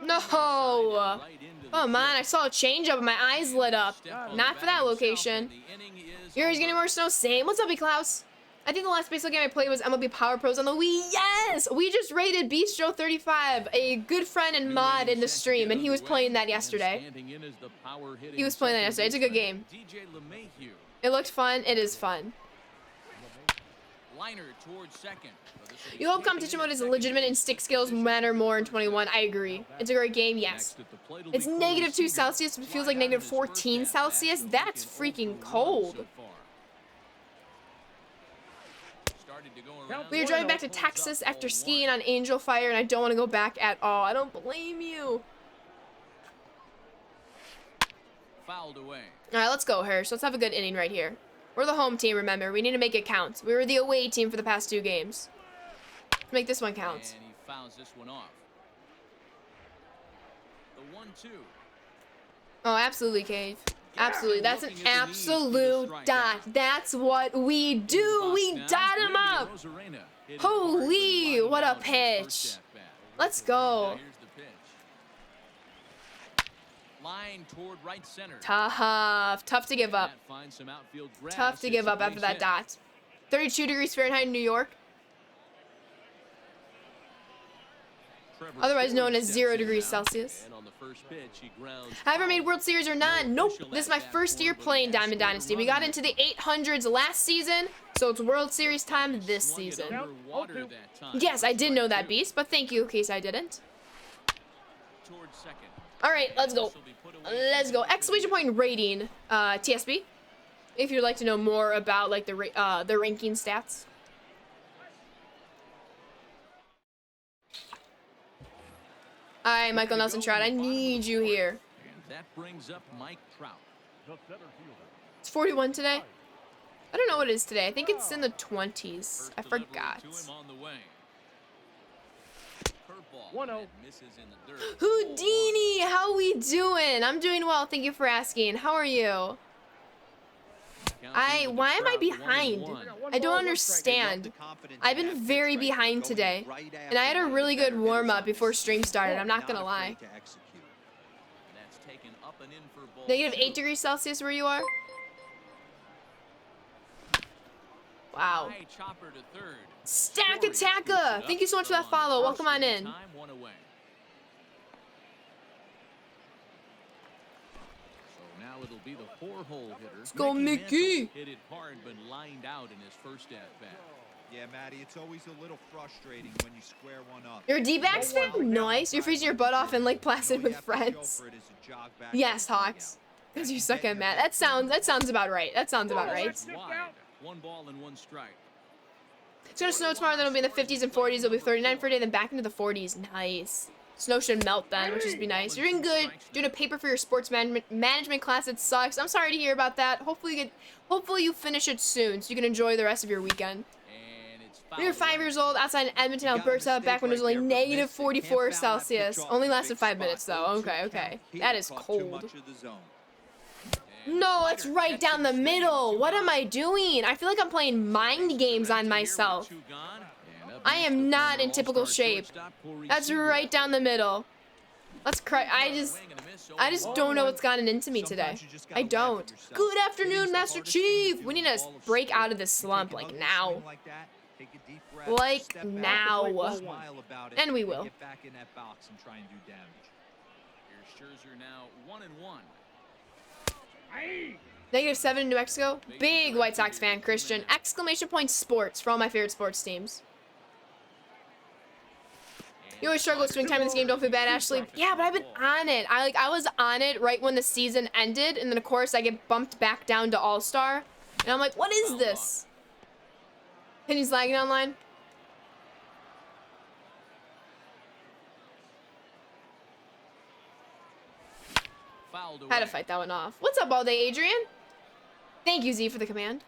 No! Right into the Oh man, I field. saw a changeup and my eyes lit up. Step on the Not for bag that himself, location. and the inning is Yuri's getting over. more snow. Same. What's up, B. Klaus? I think the last baseball game I played was MLB Power Pros on the Wii. Yes! We just rated Bistro35, a good friend and mod in the stream, and he was playing that yesterday. He was playing that yesterday. It's a good game. DJ LeMahieu. It looked fun. It is fun. Liner towards second. You hope competition mode is legitimate and stick skills matter more in 21. I agree. It's a great game, yes. It's -2 Celsius, but it feels like -14 Celsius. That's freaking cold. We were driving back to Texas after skiing on Angel Fire, and I don't want to go back at all. I don't blame you. Fouled away. All right, let's go, Hirsch. Let's have a good inning right here. We're the home team, remember. We need to make it count. We were the away team for the past 2 games. Let's make this one count. And he fouls this one off. The 1-2. Oh, absolutely, Cave. Absolutely. That's an absolute dot. That's what we do. We dot him up. Holy, what a pitch. Let's go. Here's the pitch. Line toward right center. Tough. Tough to give up. That finds some outfield grass. Tough to give It's a up after base that hit. dot. 32 degrees Fahrenheit in New York. Trevor Otherwise known as steps 0 in degrees now, Celsius. and on the first pitch, he grounds I ever foul. made World Series or not? Nope. This is my first year playing Diamond Dynasty. We got into the 800s last season, so it's World Series time this Swung it season. underwater that time. Yes, I did know that, Beast, but thank you in case I didn't. Towards second. All right, let's go. This will be put away. Let's go. Exclamation point rating, TSB. If you'd like to know more about like the ranking stats. All right, Michael Nelson Trout, I need you here. And that brings up Mike Trout. It's 41 today. I don't know what it is today. I think it's in the 20s. First I delivery forgot. to him on the way. Curveball 1-0. and misses in the dirt. Houdini, how we doing? I'm doing well. Thank you for asking. How are you? Why am I behind? I don't understand. I've been very behind today, and I had a really good warm-up before stream started. I'm not gonna lie. That's taken up and in for ball -8 2. degrees Celsius where you are? Wow. High chopper to third. Stack Story Attacka! scoops it Thank up. you so much for that So on follow. the Welcome on first in. time, one away. So now it'll be the 4-hole hitter. Let's go, Mickey. Hit it hard, but lined out in his first at bat. Yeah, Matty, it's always a little frustrating when you square one up. You're a D-backs fan? Nice. You're freezing your butt off in Lake Placid with friends. Yes, Hawks. Because you suck at math. That sounds about right. That sounds about right. Wide. 1 ball and 1 strike. It's gonna snow tomorrow, then it'll be in the 50s and 40s. It'll be 39 for a day, then back into the 40s. Nice. Snow should melt then, which would be nice. You're doing good. Doing a paper for your sports management class. It sucks. I'm sorry to hear about that. Hopefully you finish it soon, so you can enjoy the rest of your weekend. And it's We were 5 years old outside in Edmonton, Alberta, back when it was only -44 Celsius. Only lasted 5 minutes though. Okay. That is cold. No, it's right down the middle. What am I doing? I feel like I'm playing mind games on myself. I am not in typical shape. That's right down the middle. Let's cry. I just don't know what's gotten into me today. I don't. Good afternoon, Master Chief. We need to break out of this slump like now. Like now. And we will. Get back in that box and try and do damage. Here's Scherzer now 1-1. -7 in New Mexico. Big White Sox fan, Christian. Exclamation point sports for all my favorite sports teams. You always struggle with swing time in this game. Don't feel bad, Ashley. Yeah, but I've been on it. I was on it right when the season ended, and then of course I get bumped back down to All-Star, and I'm like, what is this? And he's lagging online. Had to fight that one off. What's up all day, Adrian? Thank you, Z, for the command.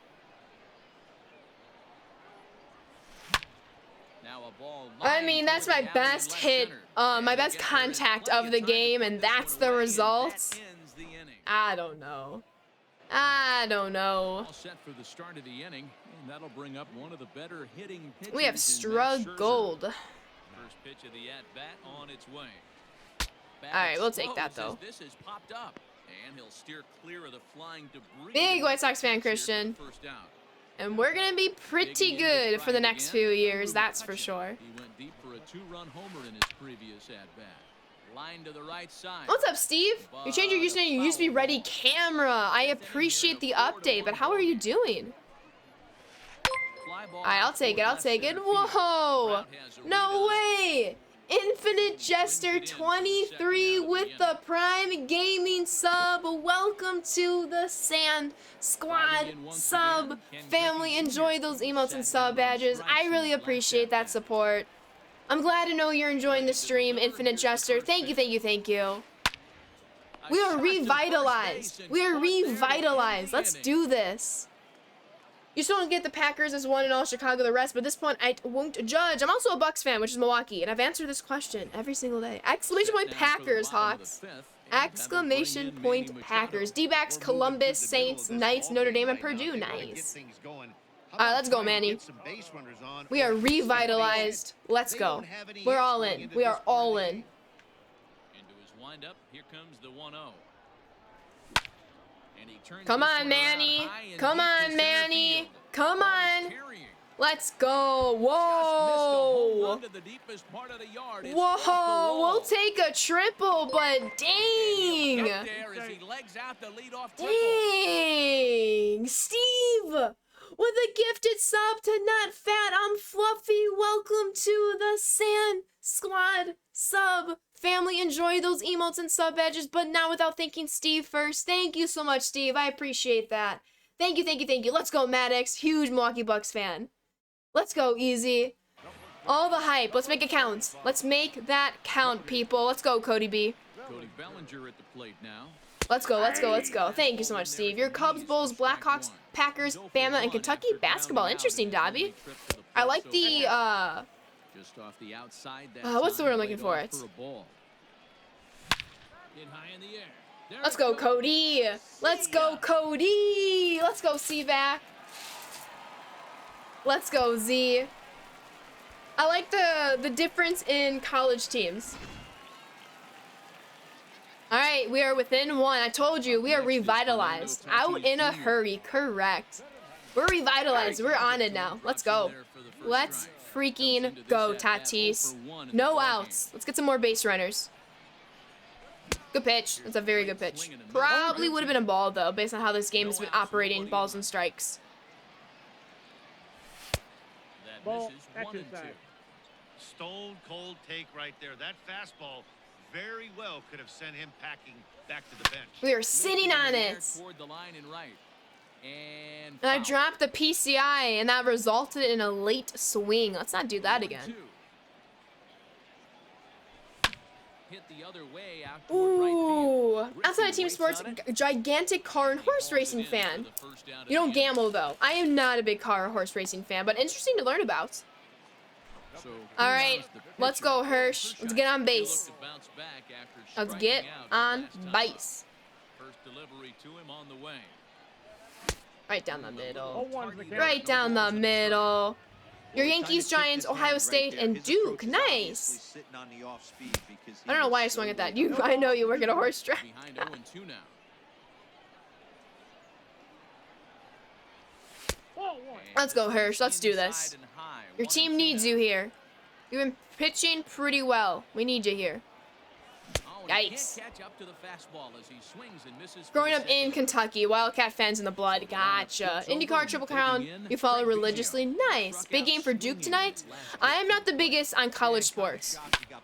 I mean, that's my best hit, my best contact of the game, and that's the result. I don't know. I don't know. We have struggled. First pitch of the at-bat on its way. All right, we'll take that though. This has popped up, and he'll steer clear of the flying debris. Big White Sox fan, Christian. And we're gonna be pretty good for the next few years, that's for sure. He went deep for a 2-run homer in his previous at-bat. Line to the right side. What's up, Steve? You changed your username. You used to be Ready Camera. I appreciate the update, but how are you doing? All right, I'll take it. I'll take it. Whoa! No way! Infinite Jester 23 with the Prime Gaming sub. Welcome to the Sand Squad sub family. Enjoy those emotes and sub badges. I really appreciate that support. I'm glad to know you're enjoying the stream, Infinite Jester. Thank you, thank you, thank you. We are revitalized. We are revitalized. Let's do this. You still don't get the Packers as one and all Chicago the rest, but at this point I won't judge. I'm also a Bucks fan, which is Milwaukee, and I've answered this question every single day. Exclamation point Packers, Hawks. Exclamation point Packers. D-backs, Columbus, Saints, Knights, Notre Dame, and Purdue. Nice. All right, let's go, Manny. We are revitalized. Let's go. We're all in. We are all in. Into his windup, here comes the 1-0. Come on, Manny. Come on, Manny. Come on. Let's go. Whoa. Whoa. We'll take a triple, but dang. Dang. Steve. With a gifted sub to Not Fat, I'm Fluffy. Welcome to the Sand Squad sub family. Enjoy those emotes and sub badges, but not without thanking Steve first. Thank you so much, Steve. I appreciate that. Thank you, thank you, thank you. Let's go, Maddox. Huge Milwaukee Bucks fan. Let's go, Easy. All the hype. Let's make it count. Let's make that count, people. Let's go, Cody B. Cody Bellinger at the plate now. Let's go, let's go, let's go. Thank you so much, Steve. Your Cubs, Bulls, Blackhawks, Packers, Bama, and Kentucky basketball. Interesting, Dobby. I like the, Just off the outside, what's the word I'm looking for? Let's go, Cody. Let's go, Cody. Let's go, C-Vac. Let's go, Z. I like the difference in college teams. All right, we are within one. I told you, we are revitalized. Out in a hurry, correct. We're revitalized. We're on it now. Let's go. Let's freaking go, Tatis. No outs. Let's get some more base runners. Good pitch. That's a very good pitch. Probably would have been a ball, though, based on how this game has been operating, balls and strikes. Ball, exercise. Stone cold take right there. That fastball very well could have sent him packing back to the bench. We are sitting on it. And I dropped the PCI, and that resulted in a late swing. Let's not do that again. Ooh. Outside of team sports, gigantic car and horse racing fan. You don't gamble, though. I am not a big car or horse racing fan, but interesting to learn about. All right, let's go, Hirsch. Let's get on base. Let's get on base. Right down the middle. Right down the middle. Your Yankees, Giants, Ohio State, and Duke. Nice. I don't know why I swung at that. I know you work at a horse track. Let's go, Hirsch. Let's do this. Your team needs you here. You've been pitching pretty well. We need you here. and he can't Yikes. catch up to the fastball as he swings and misses for Growing the up in second. Kentucky, Wildcat fans in the blood. Gotcha. IndyCar, Triple Crown, you follow religiously. Nice. Big game for Duke tonight. I am not the biggest on college sports,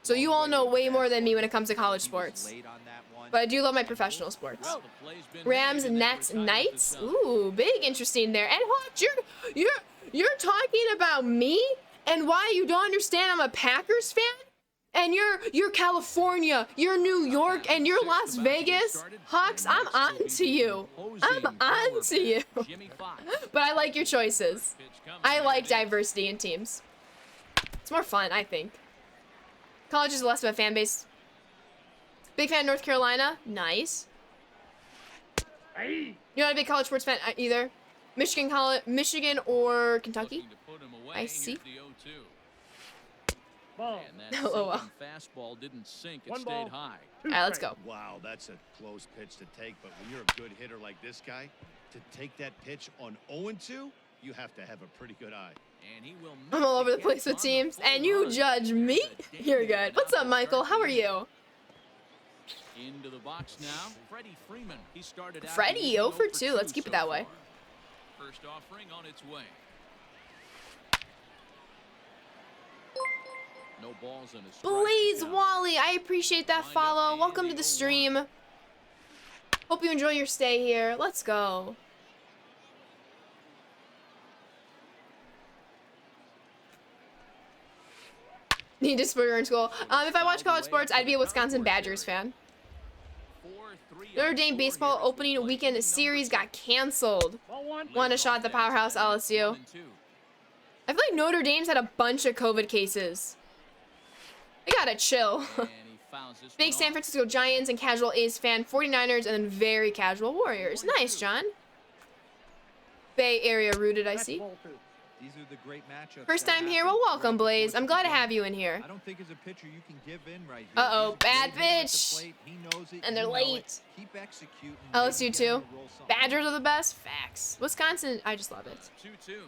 so you all know way more than me when it comes to college sports. But I do love my professional sports. Well, the play's been Rams, made, and that Nets, retires the Knights. side. Ooh, big interesting there. And Hawk, you're talking about me and why you don't understand I'm a Packers fan? And you're California, you're New York, and you're Las Vegas. Hawks, I'm on to you. I'm on to you. Jimmy Fox. But I like your choices. Pitch coming I there like it is. diversity in teams. It's more fun, I think. College is less of a fan base. Big fan of North Carolina. Nice. You're not a big college sports fan either. Michigan or Kentucky? Looking to put him away. I see. Here's the 0-2. Ball. And that Oh, wow. sinking fastball didn't sink. It One stayed ball. high. All right, let's go. Wow, that's a close pitch to take. But when you're a good hitter like this guy, to take that pitch on 0-2, you have to have a pretty good eye. And he will I'm make all over the catch place with on teams, full and you run. judge me? It's a You're dandy good. What's up, knock to Michael? start How the are you? Into the box now. Freddie Freeman. He started out Freddie, the 0 for 0 2. Let's keep it so that way. far. First offering on its way. No balls in a strike. Blaze count. Wally, I appreciate that Wind up follow. and Welcome to the the 0-1. stream. Hope you enjoy your stay here. Let's go. Need to sport in school. If I watch college sports, I'd be a Wisconsin Badgers fan. 4-3 Notre on Dame score baseball here as we opening play weekend game series number got canceled. Ball one. Want a shot at the powerhouse LSU? 1-2. I feel like Notre Dame's had a bunch of COVID cases. They gotta chill. And he fouls this Big one San off. Francisco Giants and casual A's fan, 49ers, and then very casual Warriors. Nice, John. Bay Area rooted, I That's see. ball two. These are the great matchups. First that time here, happen well, welcome, throughout the Blaze. course I'm of glad the to have game. you in here. I don't think as a pitcher you can give in right here. Uh-oh, He's a bad great hitter at the pitch. plate. He knows it. And they're You know it. late. Keep executing. LSU Maybe get him too. to roll something. Badgers are the best. Facts. Wisconsin, I just love it. 2-2.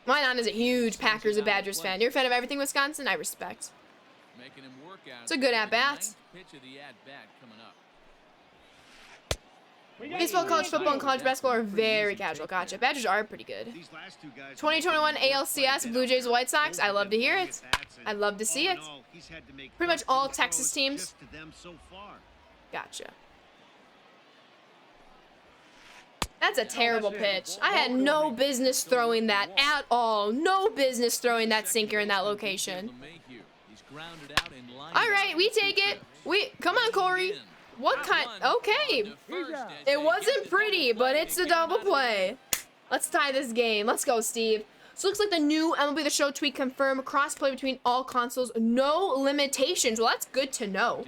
My nan is a huge Packers and Badgers fan. You're a fan of everything Wisconsin? I respect. Making him work out. It's a good there. at-bat. Ninth pitch of the at-bat coming up. We got Baseball, you. college football, and college basketball are very casual. Gotcha. Badgers are pretty good. These last two guys 2021 ALCS, Blue Jays, White Sox. I love to hear it. I love to see it. Pretty much all Texas teams. To them so far. Gotcha. That's a terrible pitch. I had no business throwing that at all. No business throwing that sinker in that location. LeMahieu. He's grounded out and lined All right, out. we take it. Come on, Corey. What kind? Okay. It wasn't pretty, but it's a double play. Let's tie this game. Let's go, Steve. So it looks like the new MLB The Show tweet confirmed cross-play between all consoles, no limitations. Well, that's good to know.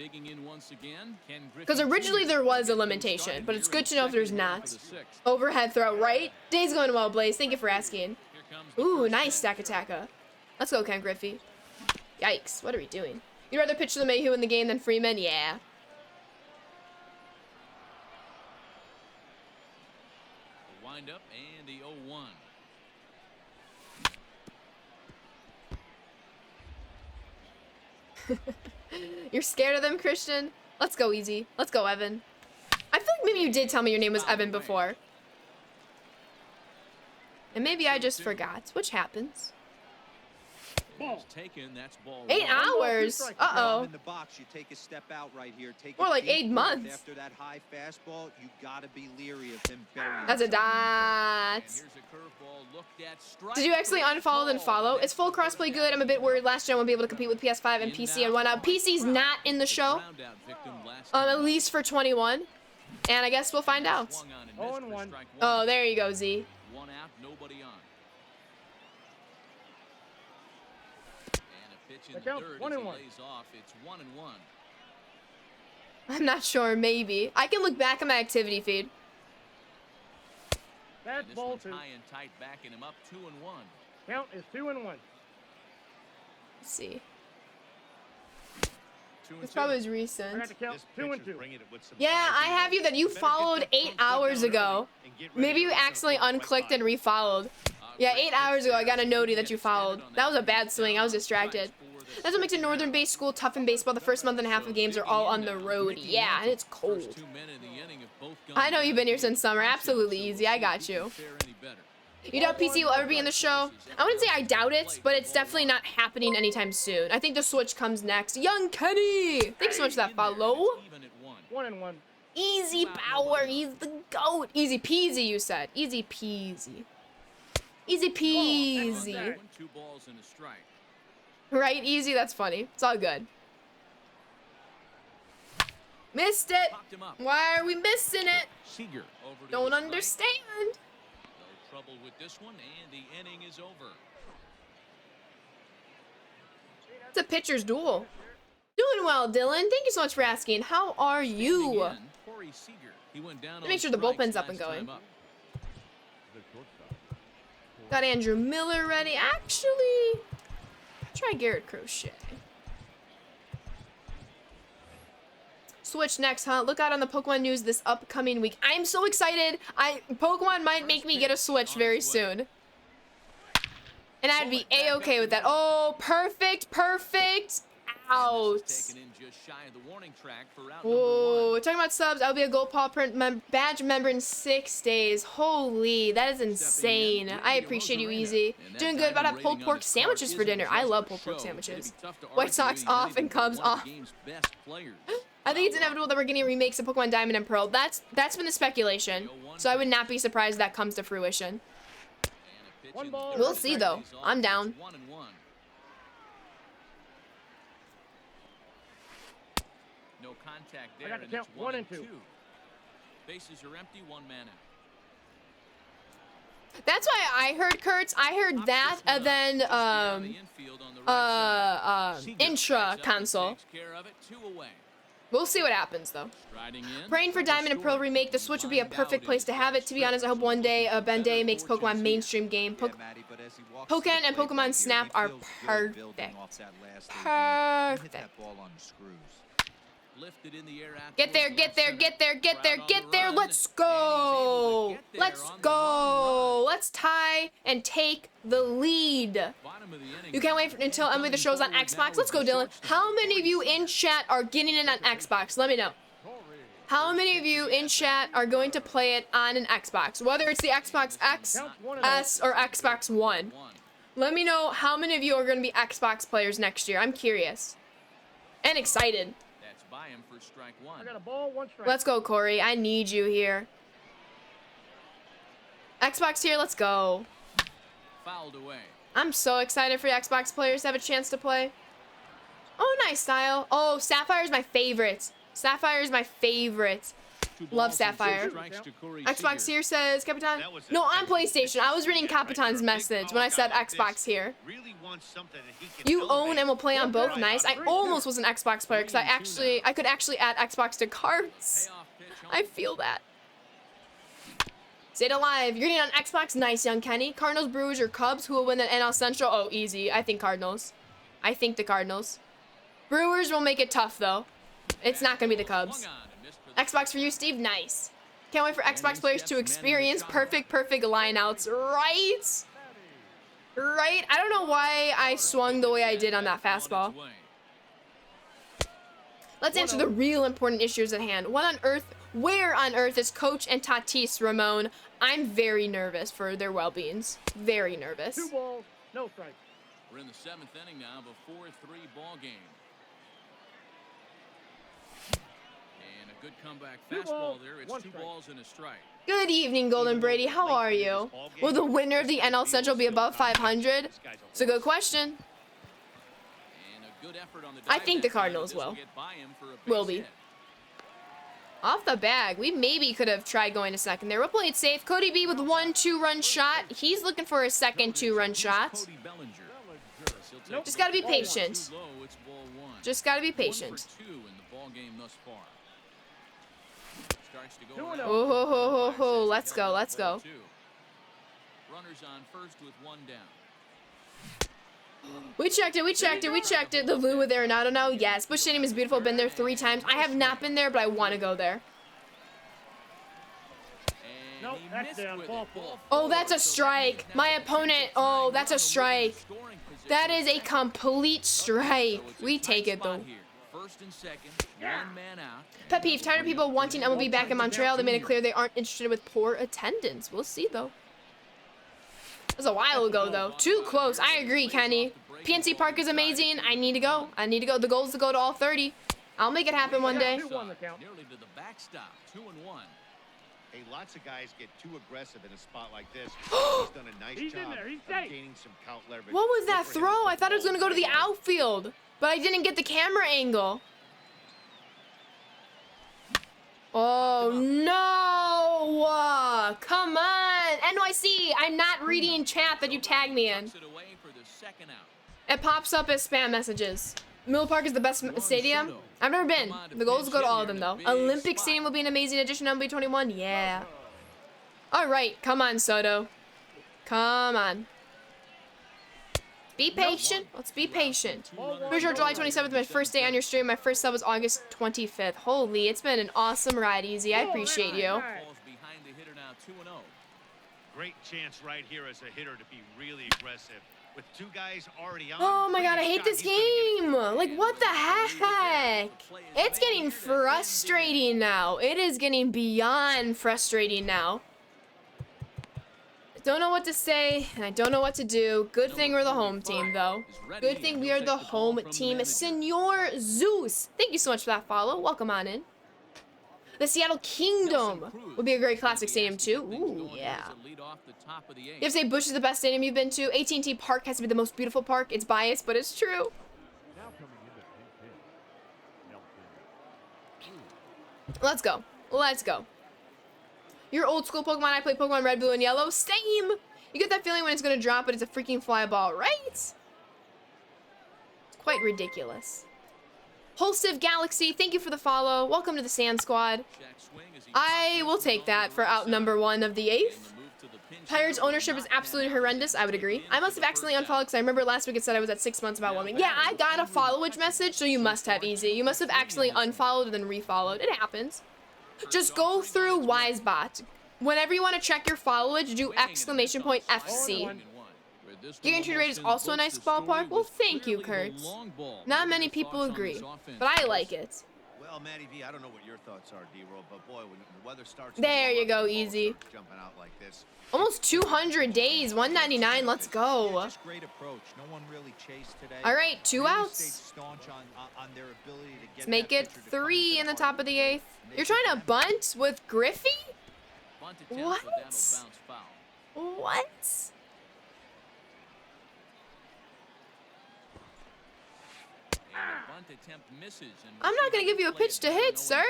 Because originally there was a limitation, but it's good to know if there's not. Overhead throw, right? Day's going well, Blaze. Thank you for asking. Ooh, nice stack attacka. Let's go, Ken Griffey. Yikes, what are we doing? You'd rather pitch LeMahieu in the game than Freeman? Yeah. Wind up and the 0-1. You're scared of them, Christian? Let's go easy. Let's go, Evan. I feel like maybe you did tell me your name was Evan before. And maybe I just forgot, which happens. Ball. Taken, that's ball 8 one. hours. Uh-oh. In the box, you take a step out right here. Take More a like deep 8 breath months. After that high fastball, you gotta be leery of him burying That's a something. dot. And here's a curveball looked at. Strike Did you actually three. unfollow then follow? Is full crossplay good? I'm a bit worried last gen won't be able to compete with PS5 and PC and whatnot. PC's not in the show, Ground-out victim last at time. least for 21. And I guess we'll find out. Swung on and missed for 0-1. strike Oh, one. there you go, Z. One out, nobody on. And a pitch in That the counts, third 1 as and he 1. lays off. It's 1-1. I'm not sure, maybe. I can look back at my activity feed. That's And this ball one's two. high and tight, backing him up 2-1. Count is 2-1. Let's see. 2-2. This probably was I recent. got to count This 2 and pitcher's 2. bringing it with some Yeah, fire I below. have you that you Better get followed that 8 front foot hours down ago. early and get ready Maybe you to run accidentally the right unclicked by. and refollowed. Yeah, 8 hours ago I got a noti that you followed. That was a bad swing. I was distracted. That's what makes a northern-based school tough in baseball. The first month and a half of games are all on the road. Yeah, and it's cold. I know you've been here since summer. Absolutely easy. I got you. You doubt PC will ever be in the show? I wouldn't say I doubt it, but it's definitely not happening anytime soon. I think the Switch comes next. Young Kenny! Thanks so much for that follow. 1-1. Easy power. He's the GOAT. Easy peasy, you said. Easy peasy. Easy peasy. 2 balls and a strike. Right? Easy? That's funny. It's all good. Missed it. Popped him up. Why are we missing it? Seager over to Don't the plate. understand. No trouble with this one, and the inning is over. It's a pitcher's duel. Doing well, Dylan. Thank you so much for asking. How are you? Again, Corey Seager. He went down Make on sure the strikes bullpen's up and last going. time up. Got Andrew Miller ready. Actually, try Garrett Crochet. Switch next, huh? Look out on the Pokemon news this upcoming week. I'm so excited. Pokemon might make me get a Switch very soon. And I'd be A-okay with that. Oh, perfect, perfect. Out. Taken in just shy of the warning track for out Oh, number 1. talking about subs, I'll be a Gold Paw Print badge member in 6 days. Holy, that is insane. I appreciate you, Easy. Doing good about have pulled pork sandwiches for dinner. I love pulled pork sandwiches. White Sox off and Cubs off. I think it's inevitable that we're getting remakes of Pokemon Diamond and Pearl. That's been the speculation. So I would not be surprised if that comes to fruition. 1 ball. We'll see, though. I'm down. 1-1. No contact there. I got the and count. it's 1 and 2. 2. Bases are empty. 1 man out. That's why I heard Kurtz. I heard that, and then intra console. We'll see what happens though. Praying for Diamond and Pearl remake. The Switch would be a perfect place to have it. To be honest, I hope one day Ben Day makes Pokemon mainstream game. Pokken and Pokemon Snap are perfect. Perfect. Get there, get there, get there, get there, get there. Let's go. Let's go. Let's tie and take the lead. You can't wait until Emily the show's on Xbox. Let's go, Dylan. How many of you in chat are getting it on Xbox? Let me know. How many of you in chat are going to play it on an Xbox? Whether it's the Xbox X, S, or Xbox One. Let me know how many of you are going to be Xbox players next year. I'm curious. And excited. By him for strike 1. I got a ball, 1 strike. Let's go, Corey. I need you here. Xbox here, let's go. Fouled away. I'm so excited for the Xbox players to have a chance to play. Oh, nice style. Oh, Sapphire is my favorite. Sapphire is my favorite. Love Sapphire. Xbox here says, Capitan. No, on PlayStation. I was reading Capitan's message when I said Xbox here. You own and will play on both. Nice. I almost was an Xbox player because I could actually add Xbox to cards. I feel that. Stay alive. You're getting on Xbox. Nice, young Kenny. Cardinals, Brewers, or Cubs? Who will win the NL Central? Oh, easy. I think Cardinals. I think the Cardinals. Brewers will make it tough, though. It's not going to be the Cubs. Xbox for you, Steve. Nice. Can't wait for Xbox players to experience perfect lineouts. Right? Right? I don't know why I swung the way I did on that fastball. Let's answer the real important issues at hand. Where on earth is Coach and Tatis, Ramon? I'm very nervous for their well-beings. Very nervous. 2 balls, no strike. We're in the 7th inning now of a 4-3 ball game. And a good comeback fastball there. It's 2 balls and a strike. Good evening, Golden Brady. How are you? Will the winner of the NL Central be above 500? It's a good question. I think the Cardinals will be. Off the bag. We maybe could have tried going to second there. We'll play it safe. Cody B with 1 2-run shot. He's looking for a second 2-run shot. Just gotta be patient. Just gotta be patient. Oh, let's go, let's go. Runners on first with 1 down. We checked it. The blue with Arenado now. Yes, Busch Stadium is beautiful. Been there 3 times. I have not been there, but I want to go there. No, that's down. Ball 4. Oh, that's a strike. My opponent. Oh, that's a strike. That is a complete strike. We take it though. First and second, one man out. Pet peeve, tired of people wanting MLB back in Montreal. They made it clear they aren't interested with poor attendance. We'll see though. It was a while ago though. Too close. I agree, Kenny. PNC Park is amazing. I need to go. I need to go. The goal is to go to all 30. I'll make it happen one day. Nearly to the backstop. 2-1. Hey, lots of guys get too aggressive in a spot like this. He's done a nice job of gaining some count leverage. What was that Good for him throw? to I thought it was going to go to the right now. outfield, but I didn't get the camera angle. Oh, no. Come on. NYC, I'm not reading chat that you tagged me in. It away for the second out. It pops up as spam messages. Miller Park is the best stadium. I've never been. The goal is to go to all of them, though. Olympic Stadium will be an amazing addition to MLB 21. Yeah. All right. Come on, Soto. Come on. Be patient. Let's be patient. Pretty sure July 27th, my first day on your stream. My first sub was August 25th. Holy, it's been an awesome ride, Easy. I appreciate you. Falls behind the hitter now, 2-0. Great chance right here as a hitter to be really aggressive. With two guys already on. Oh my god, I bring a hate shot, this he's gonna get game. Like, what the heck? It's getting frustrating now. It is getting beyond frustrating now. I don't know what to say, and I don't know what to do. Good thing we're the home team, though. Good thing we are the home team. Senor Zeus, thank you so much for that follow. Welcome on in. The Seattle Kingdom would be a great classic stadium, too. Ooh, yeah. You have to say Busch is the best stadium you've been to. AT&T Park has to be the most beautiful park. It's biased, but it's true. Let's go. Let's go. You're old school Pokemon. I play Pokemon Red, Blue, and Yellow. Same. You get that feeling when it's going to drop, but it's a freaking fly ball, right? It's quite ridiculous. Pulsive Galaxy, thank you for the follow. Welcome to the Sand Squad. I will take that for out number 1 of the 8th. Pirates ownership is absolutely horrendous. I would agree. I must have accidentally unfollowed because I remember last week it said I was at 6 months about women. Yeah, I got a followage message, so you must have Easy. You must have accidentally unfollowed and then refollowed. It happens. Just go through Wisebot. Whenever you want to check your followage, do exclamation point FC. Guaranteed rate is also a nice ballpark. Well, thank you, Kurtz. Not many people agree, but I like it. Well, Matty V, I don't know what your thoughts are, D-Roll, but boy, when the weather starts to There blow you go, up, the balls Easy. start jumping out like this. Almost 200 days, 199. Let's go. Just great approach. No one really chased today. All right, 2 Really outs. stayed staunch on their ability to get Let's make that it pitcher to come 3 into in the the top of the 8th. You're trying to bunt with Griffey? What? What? I'm not gonna give you a pitch to hit, sir.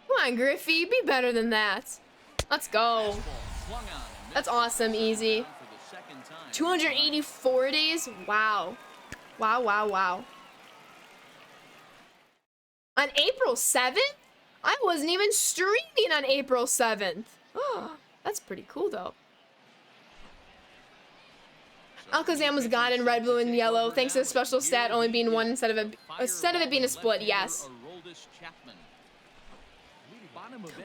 Come on, Griffey. Be better than that. Let's go. That's awesome, Easy. 284 days? Wow. Wow, wow, wow. On April 7th? I wasn't even streaming on April 7th. Oh, that's pretty cool, though. Alakazam was God in red, blue, and yellow, thanks to the special stat only being 1 instead of it being a split, yes.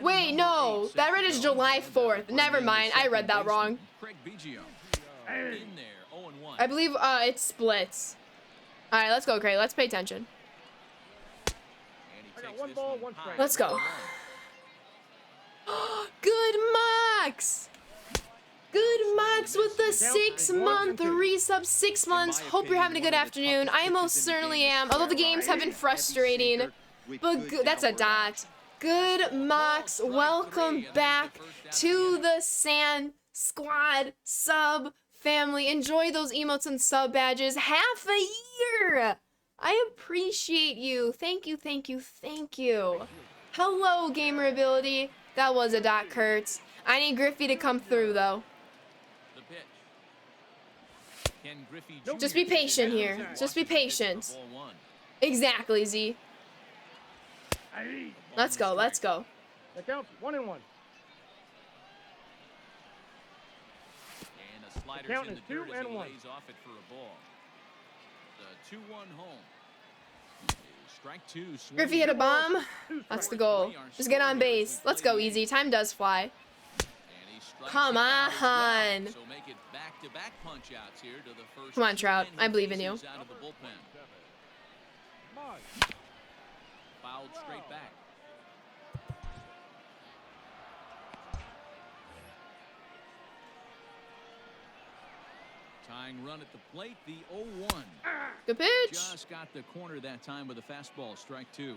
Wait, no, that read is July 4th. Never mind, I read that wrong. I believe it splits. All right, let's go, Craig. Let's pay attention. I got 1 ball, 1 strike. Let's go. Good Max. Good Max with the 6-month resub. 6 months. Hope you're having a good afternoon. I most certainly am. Although the games have been frustrating, but that's a dot. Good Max, welcome back to the Sand Squad sub family. Enjoy those emotes and sub badges. Half a year. I appreciate you. Thank you, thank you, thank you. Hello, Gamer Ability. That was a dot, Kurtz. I need Griffey to come through, though. Just be patient here. Just be patient. Exactly, Z. Let's go, let's go. That counts. 1 and 1. The count is 2 and 1. The 2-1 home. Strike 2. Griffey hit a bomb. That's the goal. Just get on base. Let's go, Easy. Time does fly. Strikes Come him out as well. on. So make it back-to-back punch-outs here to the first Come on, two Trout. men I he believe in you. faces out of the bullpen. Fouled straight back. Tying run at the plate, the 0-1. Good pitch. Just got the corner that time with a fastball, strike 2.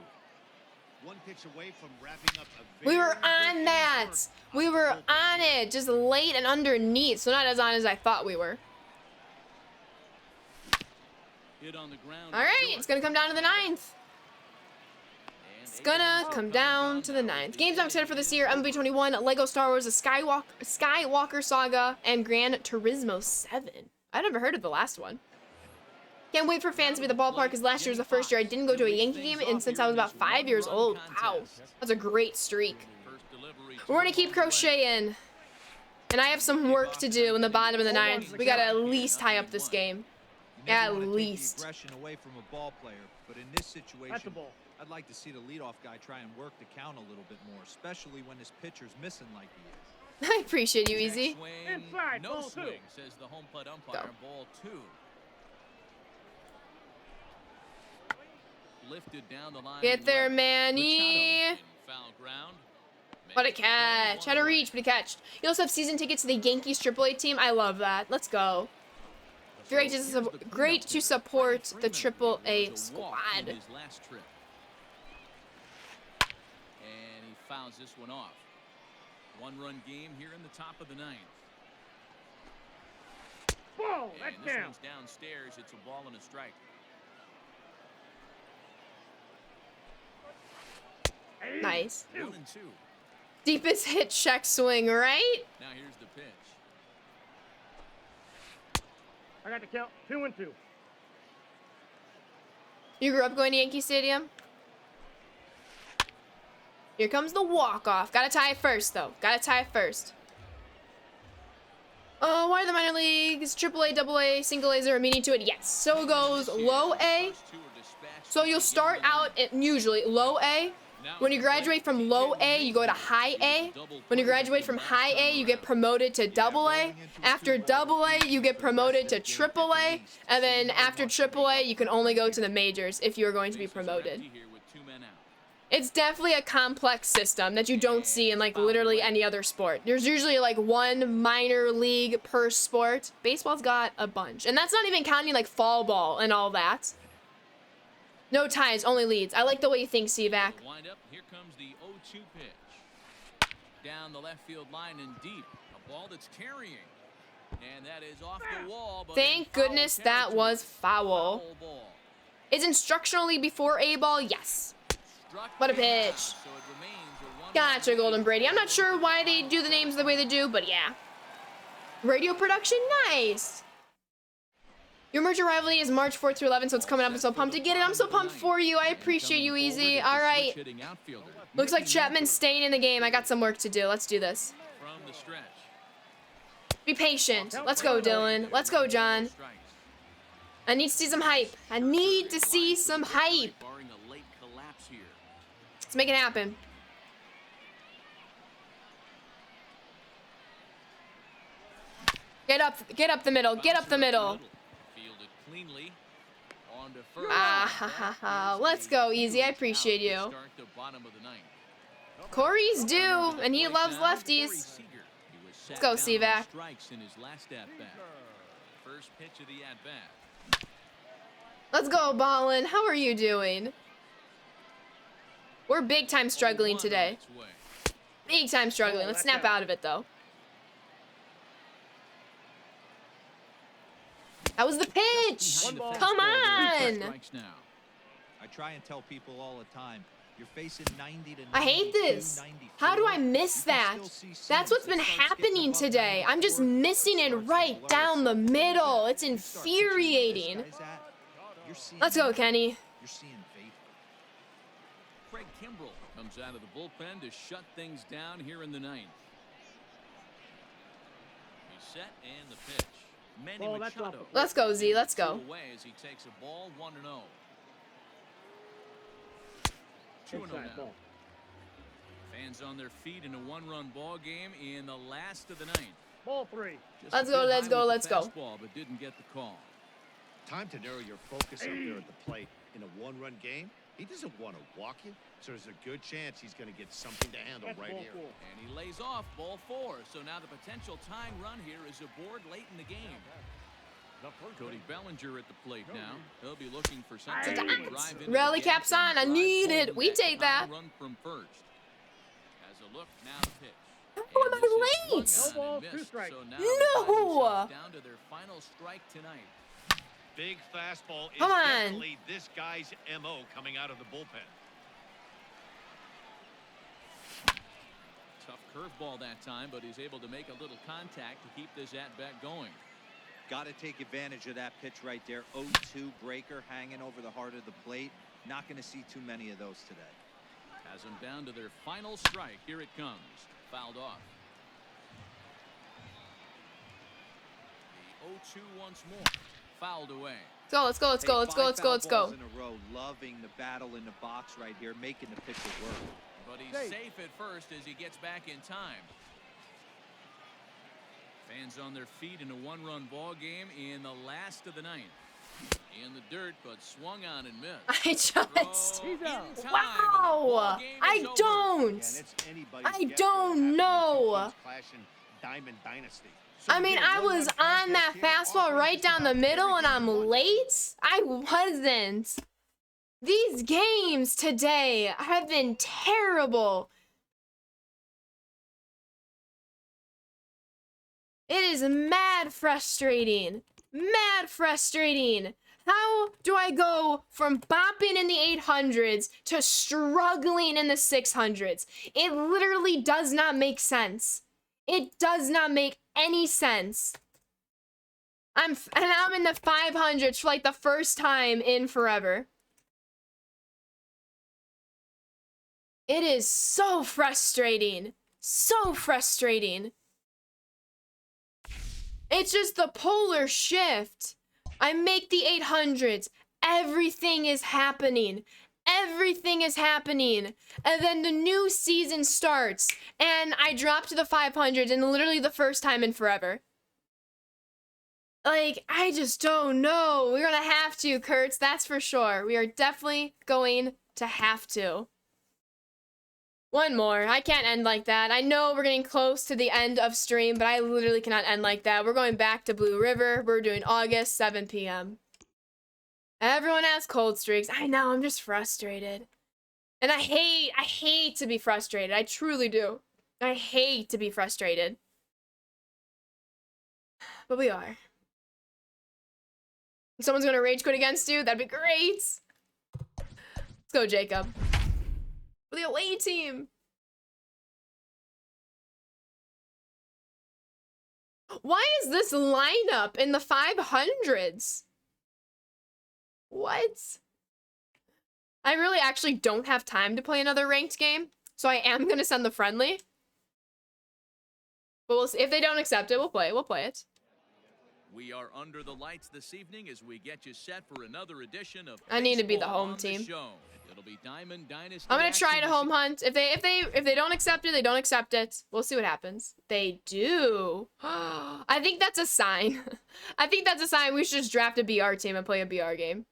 One pitch away from wrapping up a We were very on good that. inning We work were out of the bullpen on here. it. Just late and underneath. So not as on as I thought we were. Hit on the ground. All right. It's going to come down to the ninth. It's gonna come down to the ninth. Games I'm excited for this year: MLB 21, Lego Star Wars: The Skywalker Saga, and Gran Turismo 7. I've never heard of the last one. Can't wait for fans to be at the ballpark, because last year was the first year I didn't go to a Yankee game, and since I was about 5 years old. Wow, that's a great streak. We're gonna keep crocheting, and I have some work to do in the bottom of the ninth. We gotta at least tie up this game. You never At wanna take least. the aggression away from a ball player, but in this situation, That's a ball. I'd like to see the leadoff guy try and work the count a little bit more, especially when his pitcher's missing like he is. I appreciate you, Next Easy. swing, Inside, no ball 2. swing, says the home plate umpire. Ball 2. Lifted down the line. Get to there, left. Manny. Machado in foul ground. What a Makes the play, catch. Had a 1-1. reach, but he catched. You also have season tickets to the Yankees AAA team. I love that. Let's go. Great to support the AAA squad. His last trip. And he fouls this one off. One-run game here in the top of the ninth. Ball, And that's this down. one's downstairs. It's a ball and a strike. 8, Nice. 2. 1-2. Deepest hit check swing, right? Now here's the pitch. I got the count. 2-2. You grew up going to Yankee Stadium? Here comes the walk-off. Gotta tie it first, though. Gotta tie it first. Oh, why are the minor leagues AAA, AA, single A's are meaning to it? Yes. So it goes low A. So you'll start out at usually low A. When you graduate from low A, you go to high A. When you graduate from high A, you get promoted to double A. After double A, you get promoted to triple A. And then after triple A, you can only go to the majors if you are going to be promoted. It's definitely a complex system that you don't see in like literally any other sport. There's usually like one minor league per sport. Baseball's got a bunch. And that's not even counting like fall ball and all that. No ties, only leads. I like the way you think, Seavac. Wind up. Here comes the 0-2 pitch. Down the left field line and deep. A ball that's carrying. And that is off the wall. But Thank in foul goodness that was foul. Foul ball. Is instructionally before A ball? Yes. Struck What a him out, pitch. so it remains a 1-1 Gotcha, Golden Brady. I'm not sure why they do the names the way they do, but yeah. Radio production, nice. Your merger rivalry is March 4th through 11th, so it's coming up. I'm so pumped to get it. I'm so pumped for you. I appreciate you, Easy. All right. Looks like Chapman's staying in the game. I got some work to do. Let's do this. From the stretch. Be patient. Let's go, Dylan. Let's go, John. I need to see some hype. I need to see some hype. Barring a late collapse here. Let's make it happen. Get up the middle. Get up the middle. Fielded cleanly. On to first. Ah, ha, ha, ha. Let's go, Easy. I appreciate you. Start the bottom of the ninth. Corey's due, and he loves lefties. Let's go, Seavac. Strikes in his last at-bat. First pitch of the at-bat. Let's go, Ballin. How are you doing? We're big time struggling 0-1 today. on its way. Big time struggling. Let's snap out of it, though. That was the pitch. Behind the Come fastball, on. strikes now. I try and tell people all the time, you're facing 90 to 92, I hate this. 94. How do I miss You can that? still see That's seams what's that been starts getting happening above today. I'm just 94, missing it starts right getting down the lower. So middle. It's you start pitching where this infuriating. guy's at, you're seeing Let's go, that. Kenny. You're seeing faith. Craig Kimbrell comes out of the bullpen to shut things down here in the ninth. He's set and the pitch. Manny Ball, that's Machado. off. Let's go, Z. Let's go. Away as he takes a ball 1-0. 2-0 Inside now. ball. Fans on their feet in a one-run ball game in the last of the ninth. Ball 3. Just Let's a go, bit let's high go, with let's the go. fastball, but didn't get the call. Time to narrow your focus up there at the plate. In a one-run game, he doesn't want to walk you, so there's a good chance he's going to get something to handle That's right ball here. 4. And he lays off ball 4. So now the potential tying run here is aboard late in the game. Cody Bellinger at the plate now. He'll be looking for something to drive into Rally the gap caps and on. I drive need home it. We take that. tying run from first. As a look, now the pitch. How And am this I is swung late? No on balls, and 2 missed. strikes. So now No. they find themselves down to their final strike tonight. Big fastball is Come on. definitely this guy's MO coming out of the bullpen. Tough curveball that time, but he's able to make a little contact to keep this at-bat going. Got to take advantage of that pitch right there. 0-2 breaker hanging over the heart of the plate. Not going to see too many of those today. Has them down to their final strike. Here it comes. Fouled off. The 0-2 once more. Fouled away. Let's go, let's go, let's go, let's go, let's go, let's go. In a row, loving the battle in the box right here, making the pitcher work. But he's safe at first as he gets back in time. Fans on their feet in a one-run ball game in the last of the ninth. In the dirt, but swung on and missed. I just... Throw in time, and the Wow. ball game I is over. don't. And it's anybody's I guess don't what happened when know. two teams clash in Diamond Dynasty. So I we mean, get a I was one-run on that contest here, fastball offering right just down the about middle and everything I'm you want. late? I wasn't. These games today have been terrible. It is mad frustrating. Mad frustrating. How do I go from bopping in the 800s to struggling in the 600s? It literally does not make sense. It does not make any sense. I'm in the 500s for like the first time in forever. It is so frustrating. So frustrating. It's just the polar shift. I make the 800s. Everything is happening. Everything is happening. And then the new season starts. And I drop to the 500s and literally the first time in forever. Like, I just don't know. We're gonna have to, Kurtz. That's for sure. We are definitely going to have to. One more. I can't end like that. I know we're getting close to the end of stream, but I literally cannot end like that. We're going back to Blue River. We're doing August, 7 p.m. Everyone has cold streaks. I know, I'm just frustrated. And I hate to be frustrated. I truly do. I hate to be frustrated. But we are. If someone's gonna rage quit against you, that'd be great. Let's go, Jacob. For the away team. Why is this lineup in the 500s? What? I really actually don't have time to play another ranked game, so I am gonna send the friendly. But we'll see. If they don't accept it, we'll play it. We'll play it. We are under the lights this evening as we get you set for another edition of I need to be the Baseball home on team. show. It'll be Diamond Dynasty. I'm gonna try action to home hunt. If they don't accept it, they don't accept it. We'll see what happens. They do. I think that's a sign. I think that's a sign we should just draft a BR team and play a BR game.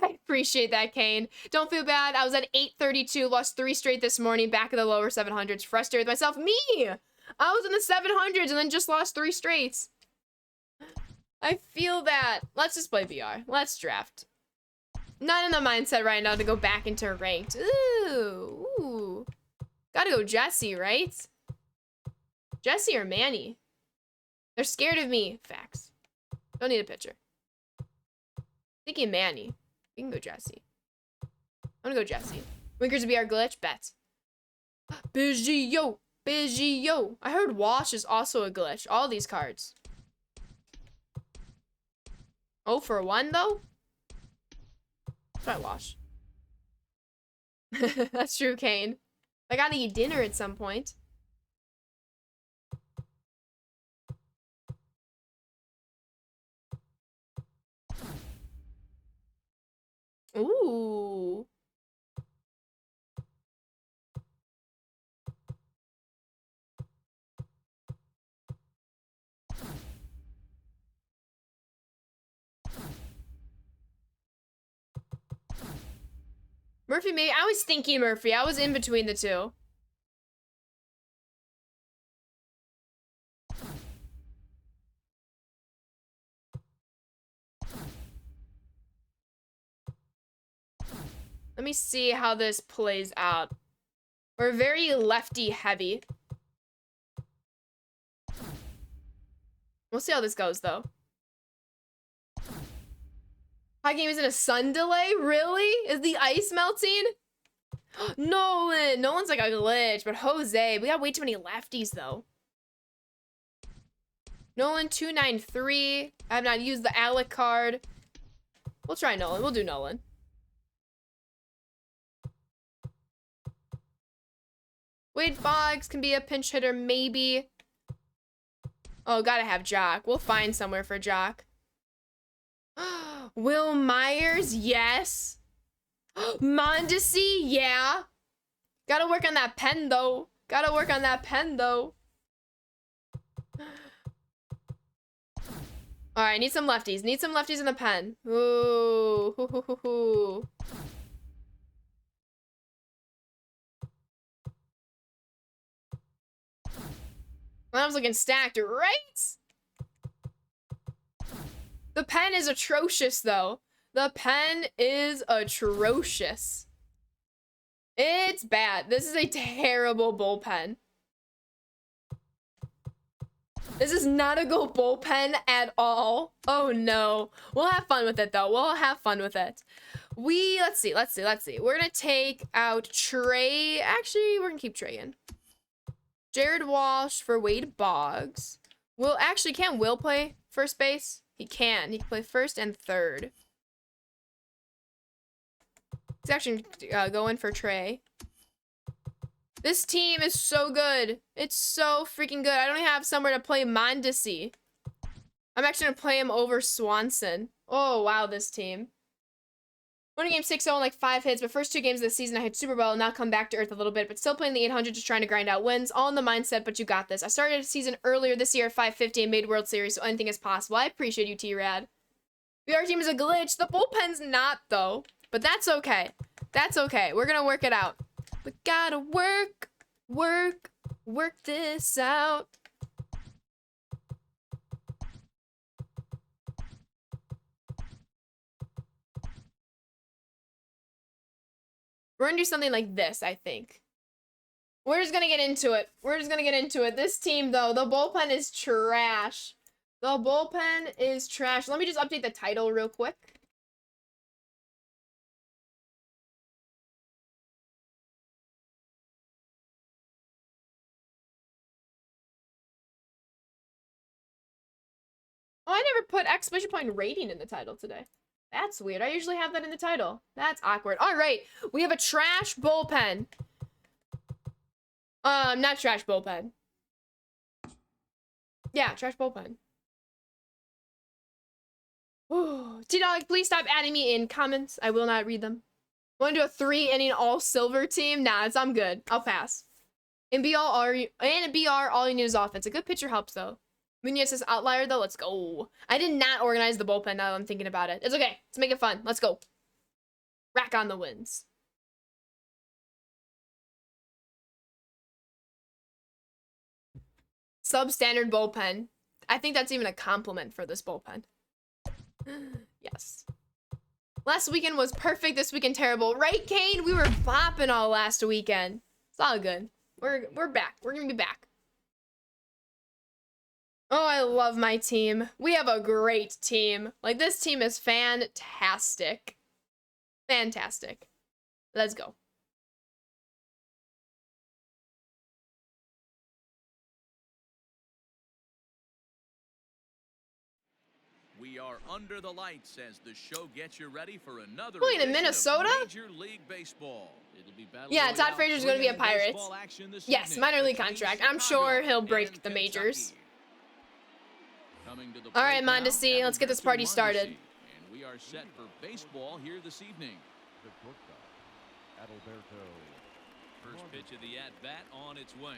I appreciate that, Kane. Don't feel bad. I was at 832, lost 3 straight this morning, back in the lower 700s. Frustrated with myself. Me! I was in the 700s and then just lost 3 straights. I feel that. Let's just play BR. Let's draft. Not in the mindset right now to go back into ranked. Ooh. Gotta go Jesse, right? Jesse or Manny? They're scared of me. Facts. Don't need a pitcher. Thinking Manny. We can go Jesse. I'm gonna go Jesse. Winkers to be our glitch. Bet. Biggio. Biggio. I heard Wash is also a glitch. All these cards. 0 for 1 though? Try Wash. That's true, Kane. I gotta eat dinner at some point. Ooh. Murphy, maybe. I was thinking Murphy. I was in between the two. Let me see how this plays out. We're very lefty heavy. We'll see how this goes, though. High game is in a sun delay? Really? Is the ice melting? Nolan! Nolan's like a glitch, but Jose, we got way too many lefties, though. Nolan 293. I have not used the Alec card. We'll try Nolan. We'll do Nolan. Wade Boggs can be a pinch hitter, maybe. Oh, gotta have Jock. We'll find somewhere for Jock. Will Myers, yes. Mondesi, yeah. Gotta work on that pen, though. Gotta work on that pen, though. All right, need some lefties. Need some lefties in the pen. Ooh. Hoo, hoo, hoo, hoo. I was looking stacked, right? The pen is atrocious, though. The pen is atrocious. It's bad. This is a terrible bullpen. This is not a good bullpen at all. Oh, no. We'll have fun with it, though. We'll have fun with it. Let's see. We're going to take out Trey. Actually, we're going to keep Trey in. Jared Walsh for Wade Boggs. Can Will play first base? He can. He can play first and third. He's actually going for Trey. This team is so good. It's so freaking good. I don't even have somewhere to play Mondesi. I'm actually going to play him over Swanson. Oh, wow, this team. Won a game 6-0 and like 5 hits, but first 2 games of the season I hit super well and now come back to earth a little bit, but still playing the 800, just trying to grind out wins. All in the mindset, but you got this. I started a season earlier this year at 550 and made World Series, so anything is possible. I appreciate you, T-Rad. VR team is a glitch. The bullpen's not, though, but that's okay. That's okay. We're gonna work it out. We gotta work this out. We're gonna do something like this, I think. We're just gonna get into it. This team, though, the bullpen is trash. The bullpen is trash. Let me just update the title real quick. Oh, I never put exclamation point rating in the title today. That's weird. I usually have that in the title. That's awkward. All right. We have a trash bullpen. Not trash bullpen. Yeah, trash bullpen. T-Dog, please stop adding me in comments. I will not read them. Want to do a 3-inning all-silver team? Nah, I'm good. I'll pass. In BR, all you need is offense. A good pitcher helps, though. Munoz says outlier, though. Let's go. I did not organize the bullpen now that I'm thinking about it. It's okay. Let's make it fun. Let's go. Rack on the wins. Substandard bullpen. I think that's even a compliment for this bullpen. Yes. Last weekend was perfect. This weekend terrible. Right, Kane? We were bopping all last weekend. It's all good. We're back. We're gonna be back. Oh, I love my team. We have a great team. Like, this team is fantastic. Fantastic. Let's go. We are under the lights as the show gets you ready for another Playing in edition of Minnesota? Major League Baseball. It'll be battle Yeah, royale, Todd Frazier's going to be a 3-inning Pirate. baseball action this Yes, evening minor league between contract. I'm Chicago sure he'll and break the Kentucky. majors. Coming to the All right, plate now, Mondesi, let's get this party Mondesi. started. And we are set for baseball here this evening. First pitch of the at-bat on its way.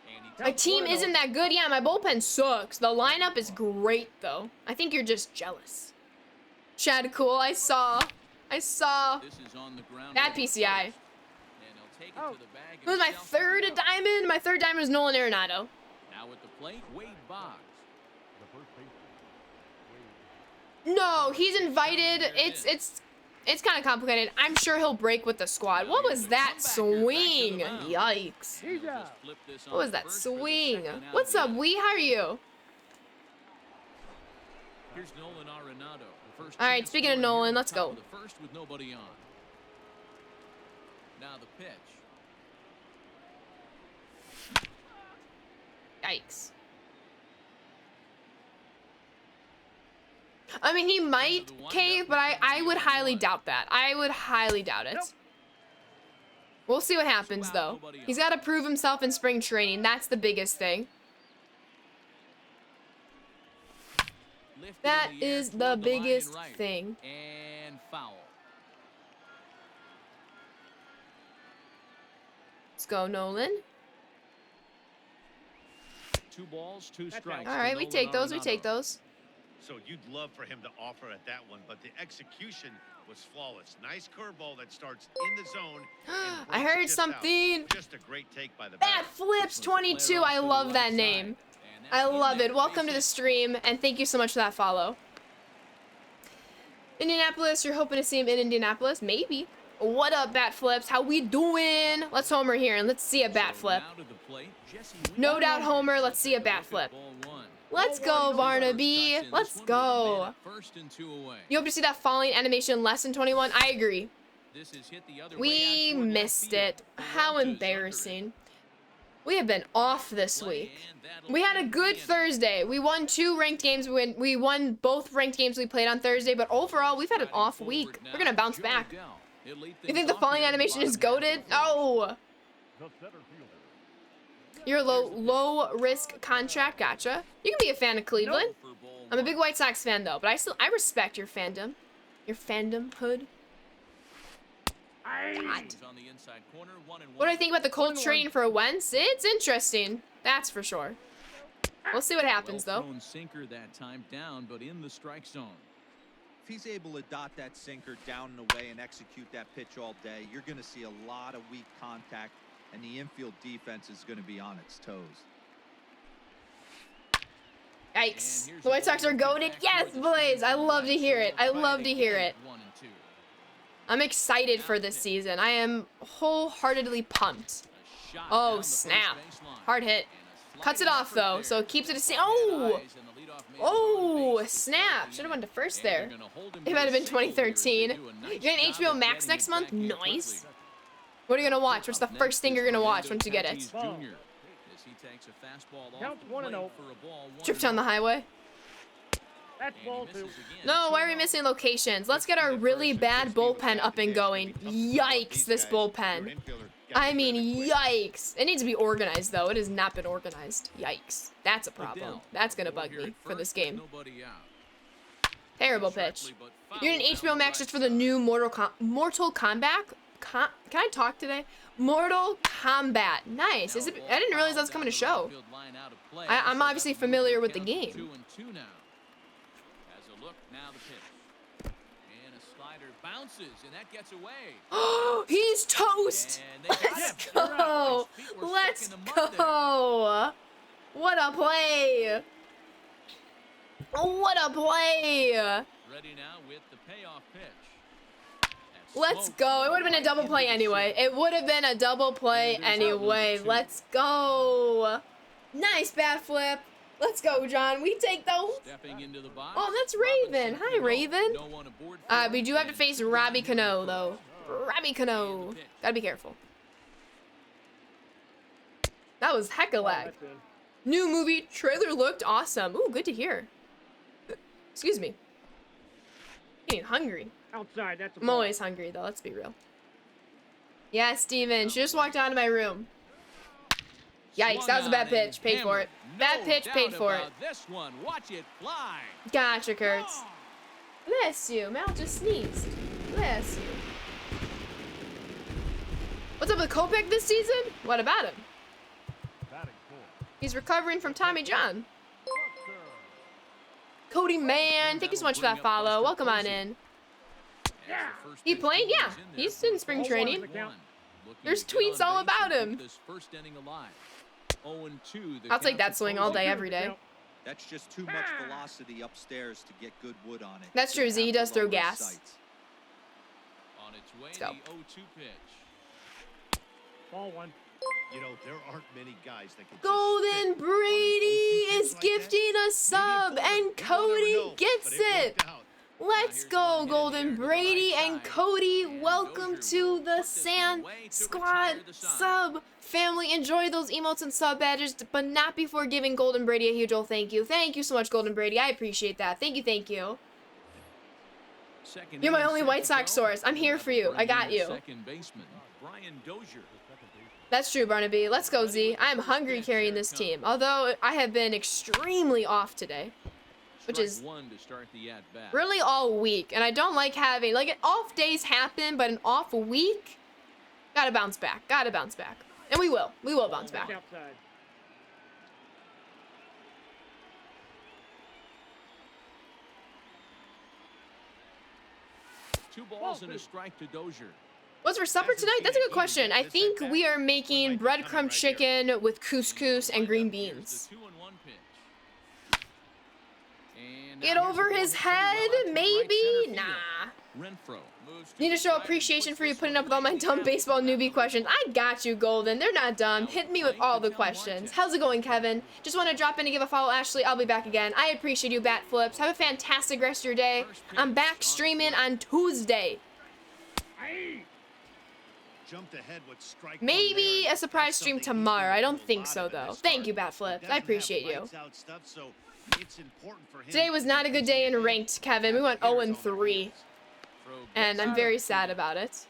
And he My takes team one. isn't that good. Yeah, my bullpen sucks. The lineup is great, though. I think you're just jealous. Chad Cool, I saw I saw This is on the ground that over PCI. first. And he'll take it to the bag It was my himself. third diamond. My third diamond is Nolan Arenado. Now at the plate, Wade Boggs. No, he's invited. It's kind of complicated. I'm sure he'll break with the squad. What was that swing? Yikes. He's out. What was that swing? What's up, Wee? How are you? Here's Nolan Arenado. The first All right, chance speaking of scorer Nolan, here at let's the top go. of the first with nobody on. Now the pitch. Yikes. I mean, he might cave, but I would highly doubt that. I would highly doubt it. We'll see what happens, though. He's got to prove himself in spring training. That's the biggest thing. Lifted That in the air is the toward line biggest and right. thing. And foul. Let's go, Nolan. 2 balls, 2 That's strikes. All to right, we Nolan take those. We Arenado. take those. So you'd love for him to offer at that one, but the execution was flawless. Nice curveball that starts in the zone. and I breaks heard just out. something. Just a great take by the Bad batter. Flips 22. I love that name. I love it. Welcome to the stream, and thank you so much for that follow. Indianapolis, you're hoping to see him in Indianapolis? Maybe. What up, Bat Flips? How we doing? Let's homer here, and let's see a bat flip. No doubt homer. Let's see a bat flip. Let's go, Barnaby. Let's go. You hope to see that falling animation less than 21? I agree. We missed it. How embarrassing. We have been off this week. We had a good Thursday. We won 2 ranked games. We won both ranked games we played on Thursday, but overall, we've had an off week. We're going to bounce back. You think the falling animation is goated? No. You're a low risk contract. Gotcha. You can be a fan of Cleveland. I'm a big White Sox fan, though, but I respect your fandom. Your fandom hood. God. What do I think about the Colts trading for Wentz? It's interesting. That's for sure. We'll see what happens, though. Sinker that time down, but in the strike zone. If he's able to dot that sinker down and away and execute that pitch all day, you're going to see a lot of weak contact, and the infield defense is going to be on its toes. Yikes. The White Sox are goated. Yes, boys. I love to hear it. I love to hear it. I'm excited for this season. I am wholeheartedly pumped. Oh, snap. Hard hit. Cuts it off, though, so it keeps it a... Oh! Oh, snap. Should have went to first there. It might have been 2013. You're getting HBO Max next month? Nice. What are you going to watch? What's the first thing you're going to watch once you get it? Count 1-0. Drift down the highway. That's ball 2. No, why are we missing locations? Let's get our really bad bullpen up and going. Yikes, this bullpen. I mean, yikes. It needs to be organized, though. It has not been organized. Yikes. That's a problem. That's going to bug me for this game. Terrible pitch. You're in HBO Max just for the new Mortal Kombat? Can I talk today? Mortal Kombat. Nice. Is it? I didn't realize that was coming to show. I'm obviously familiar with the game. Oh, he's toast. Let's go. Let's go. What a play. What a play. Ready now with the payoff pitch. Let's go. It would have been a double play anyway. It would have been a double play anyway. Let's go. Nice bat flip. Let's go, John. We take those. Oh, that's Raven. Hi, Raven. We do have to face Robbie Cano, though. Robbie Cano. Gotta be careful. That was hecka lag. New movie trailer looked awesome. Ooh, good to hear. Excuse me. Getting hungry. Outside, that's a I'm ball. always hungry, though. Let's be real. Yeah, Steven. She just walked out of my room. Yikes, that was a bad pitch. Paid for it. Bad pitch, paid for it. This one, watch it fly. Gotcha, Kurtz. Bless you. Mal just sneezed. Bless you. What's up with Kopech this season? What about him? He's recovering from Tommy John. Cody Man, thank you so much for that follow. Welcome on in. Yeah. He playing? Yeah, he's in spring training. There's tweets all about him. I'll take that swing all day, every day. That's just too much velocity upstairs to get good wood on it. That's true, Z. He does throw gas. On its way, Let's go. the 0-2 pitch. Ball one. You know, there aren't many guys that can Golden Brady is gifting a sub, and Cody gets it. Let's go, Golden Brady and Cody. Welcome to the Sand Squad sub family. Enjoy those emotes and sub badges, but not before giving Golden Brady a huge old thank you. Thank you so much, Golden Brady. I appreciate that. Thank you, thank you. You're my only White Sox source. I'm here for you. I got you. Second baseman, Brian Dozier. That's true, Barnaby. Let's go, Z. I'm hungry carrying this team, although I have been extremely off today, which is one to start the at-bat. really all week, and I don't like having, like, off days happen, but an off week, gotta bounce back, and we will bounce back. Outside. Two balls and a strike to Dozier. What's for supper tonight? That's a good question. I think we are making breadcrumb chicken with couscous and green beans. The 2-1 pitch. And Get now here's over a ball his to head, right center maybe? field. Nah. Renfro moves Need to the show side and appreciation puts for you this putting one up with all my way dumb down. baseball newbie questions. I got you, Golden. They're not dumb. Hit me with all the questions. How's it going, Kevin? Just want to drop in and give a follow, Ashley. I'll be back again. I appreciate you, Bat Flips. Have a fantastic rest of your day. I'm back streaming on Tuesday. Aye. Jumped ahead with strike one Maybe there. a surprise That's stream something he's tomorrow. gonna I do don't a think lot so, of in though. this Thank start. you, Bat He Flips. I doesn't have appreciate you. lights out stuff, so it's important for him Today to was not a good day in ranked, Kevin. We went 0-3, Throw and I'm very sad about it.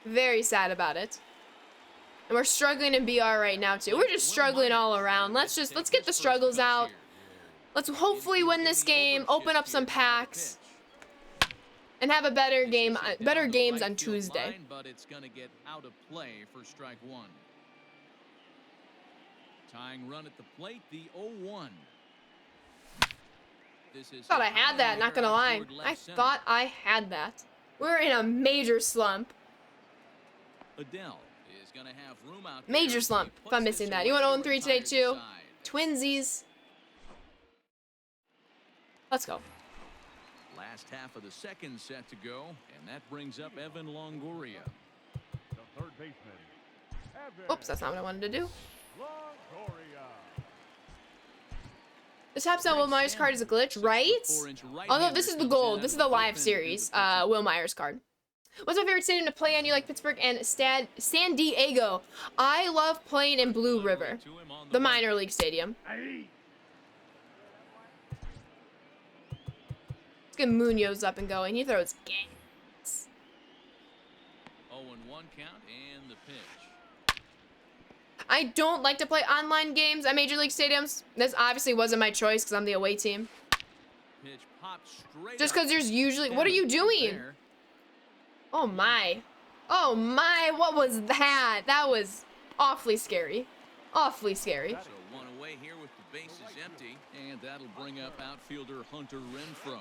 Very sad about it. And we're struggling in BR right now, too. We're just struggling all around. Let's get the struggles out. Let's hopefully win this game, open up some packs, and have a better game, better games on Tuesday. But it's going to get out of play for strike one. Tying run at the plate, the 0-1. This is Thought I had that, not gonna lie. I thought I had that. We're in a major slump. Adele is going to have room out there Major as he slump, if puts I'm this missing that. You away went to 0-3 today, retired too? side. Twinsies. Let's go. Last half of the second set to go, and that brings up Evan Longoria. The third baseman. Evan Oops, that's not what I wanted to do. Longoria. This taps out Will Myers card is a glitch, right? Although this is the gold. This is the live series, Will Myers card. What's my favorite stadium to play in? You like Pittsburgh and San Diego. I love playing in Blue River, the minor league stadium. Aye. Let's get Munoz up and going. He throws gas. 0-1 count and the pitch. I don't like to play online games at Major League stadiums. This obviously wasn't my choice because I'm the away team. Pitch pops straight Just up. because there's usually... What are you doing? There. Oh my. Oh my, what was that? That was awfully scary. Awfully scary. So one away here with the bases empty, and that'll bring up outfielder Hunter Renfro.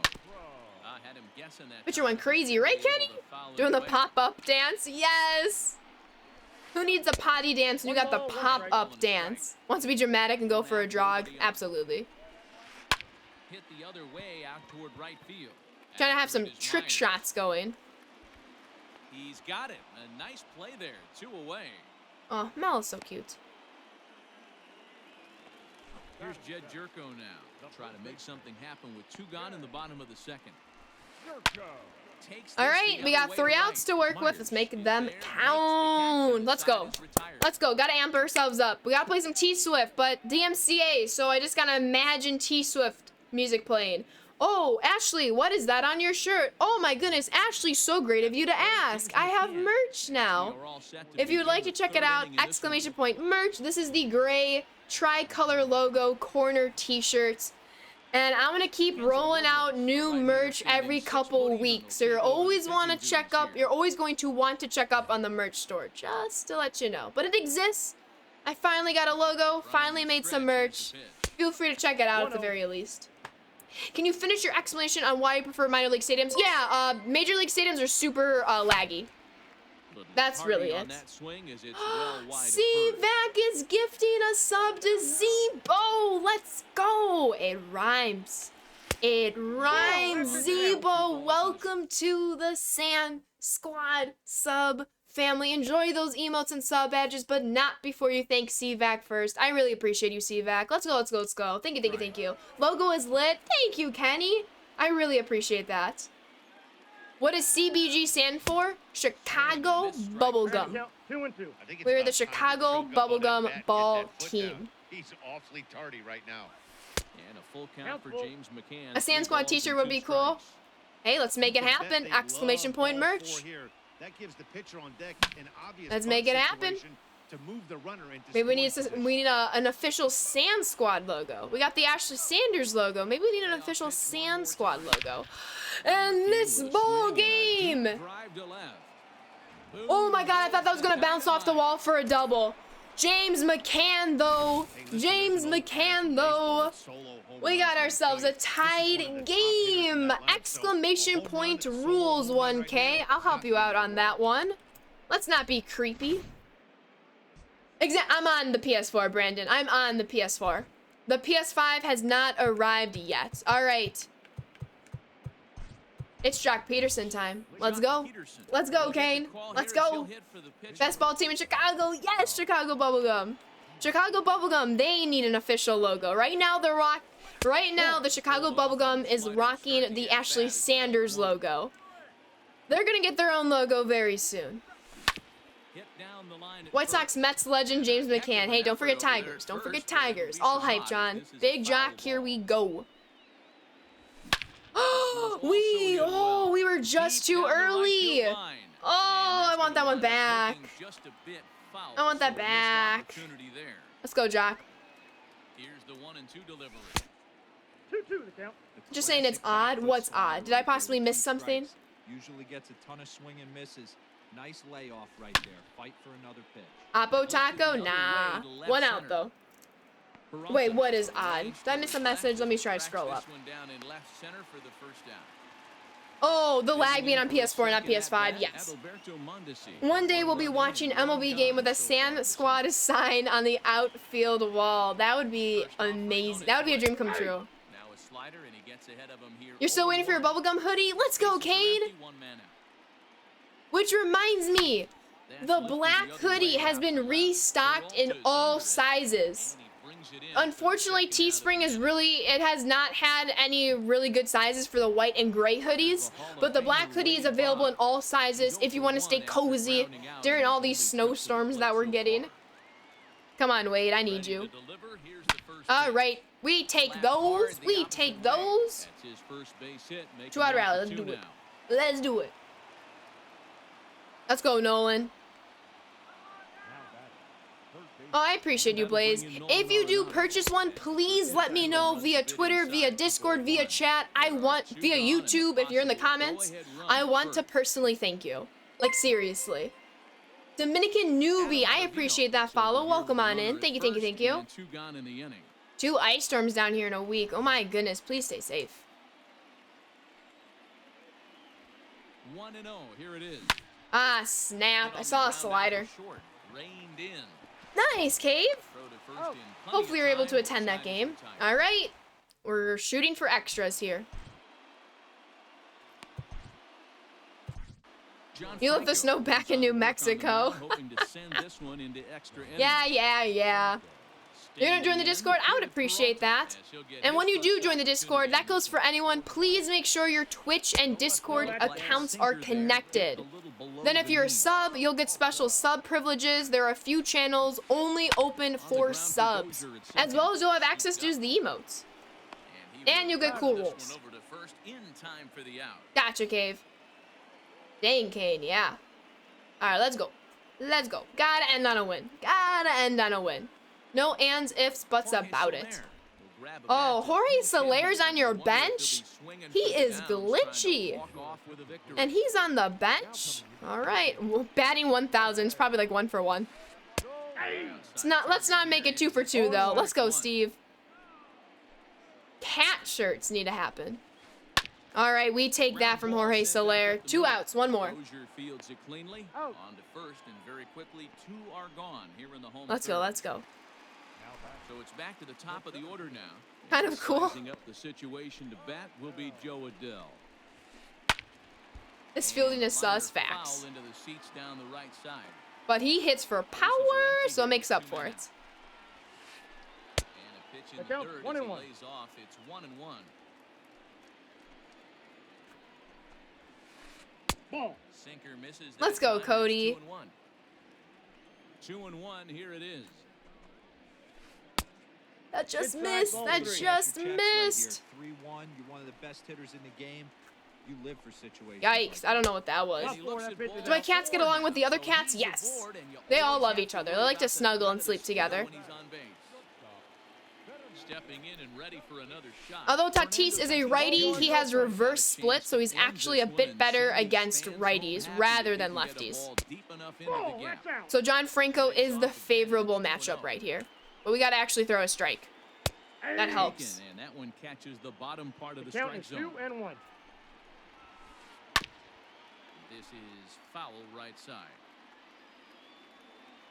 I had him guessing that. Pitcher went crazy, right, Kenny? Doing the pop-up dance? Yes! Who needs a potty dance when you got the pop-up dance? Wants to be dramatic and go for a jog? Absolutely. Hit the other way out toward right field. Trying to have some After it is trick Myers. shots going. He's got it. A nice play there. 2 away. Oh, Mel is so cute. Here's Jed Jerko now. Trying to make something happen with 2 gone in the bottom of the second. Takes All this right, the we other got way 3 to outs to work with. Myers Let's make is them there, makes the catch, count. and Let's the go. side is retired. Let's go. Gotta amp ourselves up. We gotta play some T-Swift, but DMCA, so I just gotta imagine T-Swift music playing. Oh, Ashley, what is that on your shirt? Oh my goodness, Ashley, so great of you to ask. I have merch now. We are all set to If you would like to begin the check it third out, inning in this exclamation one. point merch. This is the gray tricolor logo corner t-shirts. And I'm going to keep rolling out new merch every couple weeks. So you're always want to check up. You're always going to want to check up on the merch store, just to let you know. But it exists. I finally got a logo, finally made some merch. Feel free to check it out at the very least. Can you finish your explanation on why you prefer minor league stadiums? Yeah, major league stadiums are super laggy. That's really it. C-Vac is gifting a sub to Zebo. Let's go. It rhymes. It rhymes. Zebo, welcome to the Sand Squad sub family. Enjoy those emotes and sub badges, but not before you thank C-Vac first. I really appreciate you, C-Vac. Let's go, let's go, let's go. Thank you, thank you, thank you. Logo is lit. Thank you, Kenny. I really appreciate that. What does CBG stand for? Chicago Bubblegum. Count 2 and 2. We're the Chicago Bubblegum Ball Team. He's awfully tardy right now. And a full count for James McCann. A Sand Squad t-shirt would be cool. Hey, let's make it happen! Exclamation point merch. That gives the pitcher on deck an obvious Let's make it happen. to move the runner into Maybe we scoring need an official Sand Squad logo. We got the Ashley Sanders logo. Maybe we need an official Sand Squad logo. And this ball game. Oh my God! I thought that was gonna bounce off the wall for a double. James McCann though. James McCann though. We got ourselves a tied game! Exclamation point rules 1K. I'll help you out on that one. Let's not be creepy. I'm on the PS4, Brandon. I'm on the PS4. The PS5 has not arrived yet. All right. It's Jock Peterson time. Let's go. Let's go, Kane. Let's go. Best ball team in Chicago. Yes, Chicago Bubblegum. Chicago Bubblegum, they need an official logo. Right now, the Chicago Bubblegum is rocking the Ashley Sanders logo. They're gonna get their own logo very soon. White Sox Mets legend James McCann. Hey, don't forget Tigers. Don't forget Tigers. All hype, John. Big Jock, here we go. We were just too early. Oh, I want that one back. I want that back. Let's go, Jock. Here's the 1-2 delivery. 2-2 the count. Just saying it's odd. What's odd? Did I possibly miss something? Usually gets a ton of swing and misses. Nice layoff right there. Fight for another pitch. Oppo Taco? Nah. One out, though. Wait, what is odd? Did I miss a message? Let me try to scroll up. Oh, the lag being on PS4, not PS5, yes. One day we'll be watching MLB game with a Sand Squad sign on the outfield wall. That would be amazing. That would be a dream come true. You're still waiting for your bubblegum hoodie? Let's go, Cade! Which reminds me, the black hoodie has been restocked in all sizes. Unfortunately, Teespring has not had any really good sizes for the white and gray hoodies, but the black hoodie is available in all sizes if you want to stay cozy during all these snowstorms that we're getting. Come on, Wade, I need you. All right, we take those. We take those. 2-out rally. Let's do it. Let's do it. Let's go, Nolan. Oh, I appreciate you, Blaze. If you do purchase one, please let me know via Twitter, via Discord, via chat. Via YouTube, if you're in the comments. I want to personally thank you. Like, seriously. Dominican Newbie, I appreciate that follow. Welcome on in. Thank you, thank you, thank you. 2 ice storms down here in a week. Oh my goodness, please stay safe. 1-0, here it is. Ah, snap. I saw a slider. Nice, Cave. Hopefully you're able to attend that game. All right. We're shooting for extras here. You left the snow back in New Mexico. Yeah. You're gonna join the Discord? I would appreciate that. And when you do join the Discord, that goes for anyone. Please make sure your Twitch and Discord accounts are connected. Then if you're a sub, you'll get special sub privileges. There are a few channels only open for subs. As well as you'll have access to the emotes. And you'll get cool rolls. Gotcha, Cave. Dang, Kane, yeah. Alright, let's go. Let's go. Gotta end on a win. Gotta end on a win. No ands, ifs, buts about it. Oh, Jorge Soler's on your bench? He is glitchy. And he's on the bench? All right. Batting 1,000 is probably like 1 for 1. Let's not make it 2 for 2, though. Let's go, Steve. cat shirts need to happen. All right, we take that from Jorge Soler. 2 outs, 1 more. Dozier fields it cleanly. Out. On to first, and very quickly, 2 are gone here in the home Let's go, third. let's go. So it's back to the top of the order now. Kind of cool. Sizing up the situation to bat will be Joe Adell. This fielding is Minor sus facts. foul into the seats down the right side. But he hits for power, so it makes up for it. And a pitch in Look the out, third 1 as and he 1. lays off. It's 1-1. Ball. Sinker misses. that Let's go, time. It's Cody. 2-1. Here it is. That just Inside, missed. ball That 3. just Your checks right missed. here. 3-1. You're one of the best hitters in the game. You live for situations. Yikes, I don't know what that was. Top He four, looks that at pitch is balls Do my out. cats get along with the other So cats? he's Yes. aboard, and you They all always love have each to other. worry They like about to the snuggle and threat of sleep steal together. when he's on base. Stepping in and ready for another shot. Although Tatis is a righty, he has reverse split, so he's actually a bit better against righties rather than lefties. Ball. That's out. So John Franco is the favorable matchup right here. But we got to actually throw a strike. That helps. And that one catches the bottom part of The the count strike is zone. 2 and 1. This is foul right side.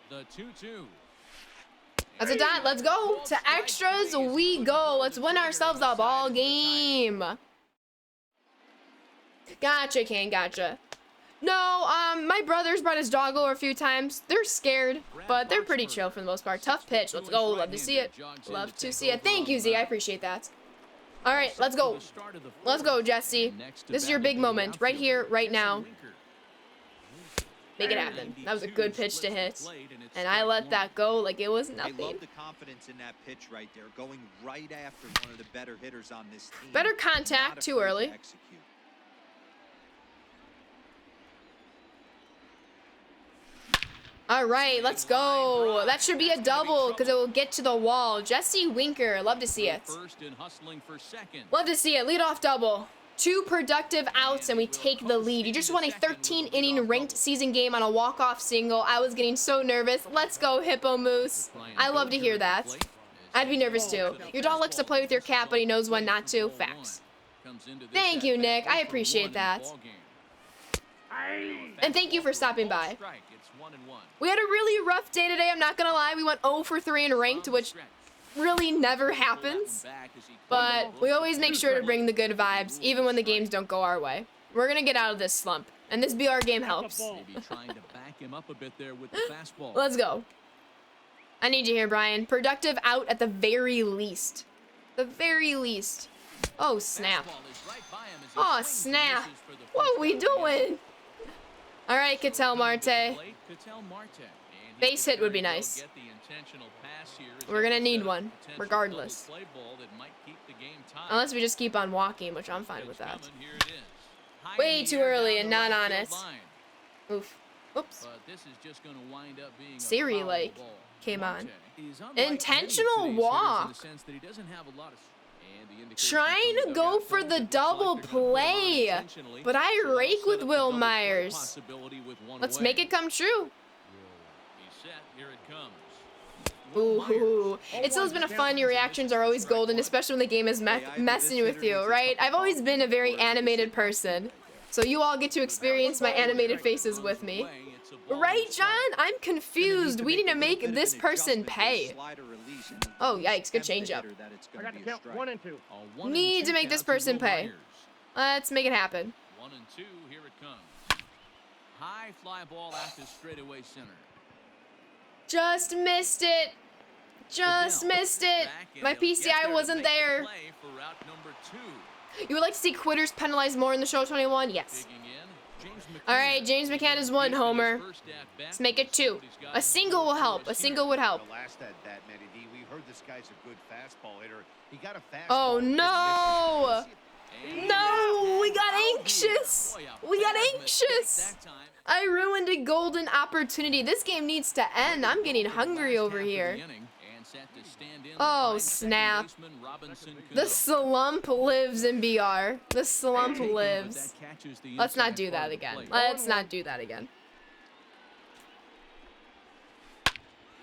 The 2-2. That's a dot. Let's go. To extras we go. Let's win ourselves a ball game. Gotcha, Kane. Gotcha. No, my brother's brought his dog over a few times. They're scared, but they're pretty chill for the most part. Tough pitch. Let's go. Love to see it. Love to see it. Thank you, Z. I appreciate that. All right, let's go. Let's go, Jesse. This is your big moment. Right here, right now. Make it happen. That was a good pitch to hit. And I let that go like it was I nothing. love the confidence in that pitch right there, going right after one of the better hitters on this team. Better contact, Not too afraid to early. execute. All right, let's go. That should be a double because it will get to the wall. Jesse Winker, love to see it. First and hustling for second. Love to see it. Leadoff double. 2 productive outs and we take the lead. You just won a 13-inning ranked season game on a walk-off single. I was getting so nervous. Let's go, Hippo Moose. I love to hear that. I'd be nervous too. Your dog likes to play with your cat, but he knows when not to. Facts. Thank you, Nick. I appreciate that. And thank you for stopping by. We had a really rough day today, I'm not gonna lie. We went 0 for 3 in ranked, which really never happens. But we always make sure to bring the good vibes, even when the games don't go our way. We're gonna get out of this slump, and this BR game helps. Maybe trying to back him up a bit there with the fastball. Let's go. I need you here, Brian. Productive out at the very least. The very least. Oh, snap. Oh, snap. What are we doing? All right, Ketel Marte. Base hit would be nice. We're gonna need one, regardless. Unless we just keep on walking, which I'm fine with that. Way too early and not on it. Oof. Oops. Siri, like, came on. Intentional walk. Trying to go for the double play, but I rake with Will Myers. Let's make it come true. Ooh, it's always been a fun. Your reactions are always golden, especially when the game is messing with you, right? I've always been a very animated person, so you all get to experience my animated faces with me. Right, John? I'm confused. We need to make this person pay. Oh, yikes. Good changeup. I got the count 1 and 2. Need to make this person pay. Let's make it happen. 1 and 2, here it comes. High fly ball out to straightaway center. Just missed it. Just missed it. My PCI wasn't there. You would like to see quitters penalized more in the show 21? Yes. All right, James McCann is 1 homer. Let's make it 2. A single will help. A single would help. The last at bat, Matty D, we heard this guy's a good fastball hitter. He got a fastball. Oh, no. No, we got anxious. We got anxious. I ruined a golden opportunity. This game needs to end. I'm getting hungry over here. Oh, snap. The slump lives in BR. The slump lives. Let's not do that again. Let's not do that again.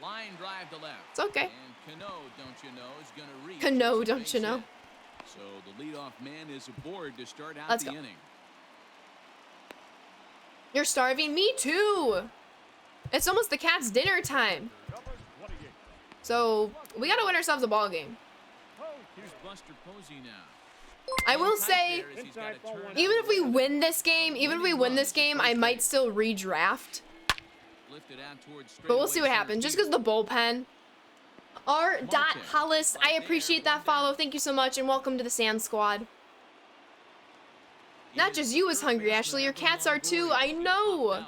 Line drive to left. It's okay. And Cano, don't you know, is gonna reach. Cano, don't you know? So the leadoff man is aboard to start out Let's the go. inning. You're starving? Me too. It's almost the Cats' dinner time. So we gotta win ourselves a ball game. Here's Buster Posey now. I will say, There as he's got a turn even if we out. win this game, I might still redraft. Lifted out towards But we'll see what straightaway happens. Just center because the bullpen. R. Hollis, I appreciate that follow. Thank you so much, and welcome to the Sand Squad. Not just you is hungry, Ashley. Your cats are too. I know.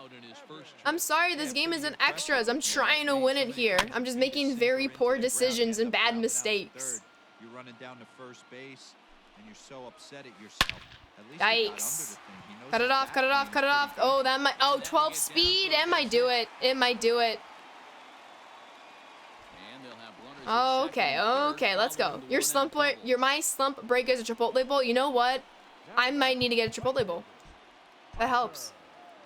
I'm sorry, this game isn't extras. I'm trying to win it here. I'm just making very poor decisions and bad mistakes. You're running down to first base, and you're so upset at yourself. At least he got under the Yikes. thing. He knows Cut it his off, cut it off, cut it off. Oh, that might. Oh, 12 speed. It might do it. It might do it. And they'll have runners at Oh, second okay, and third, okay, let's go. following the Your one-out slump, double. you're my slump break as a Chipotle bowl. You know what? I might need to get a Chipotle bowl. That helps.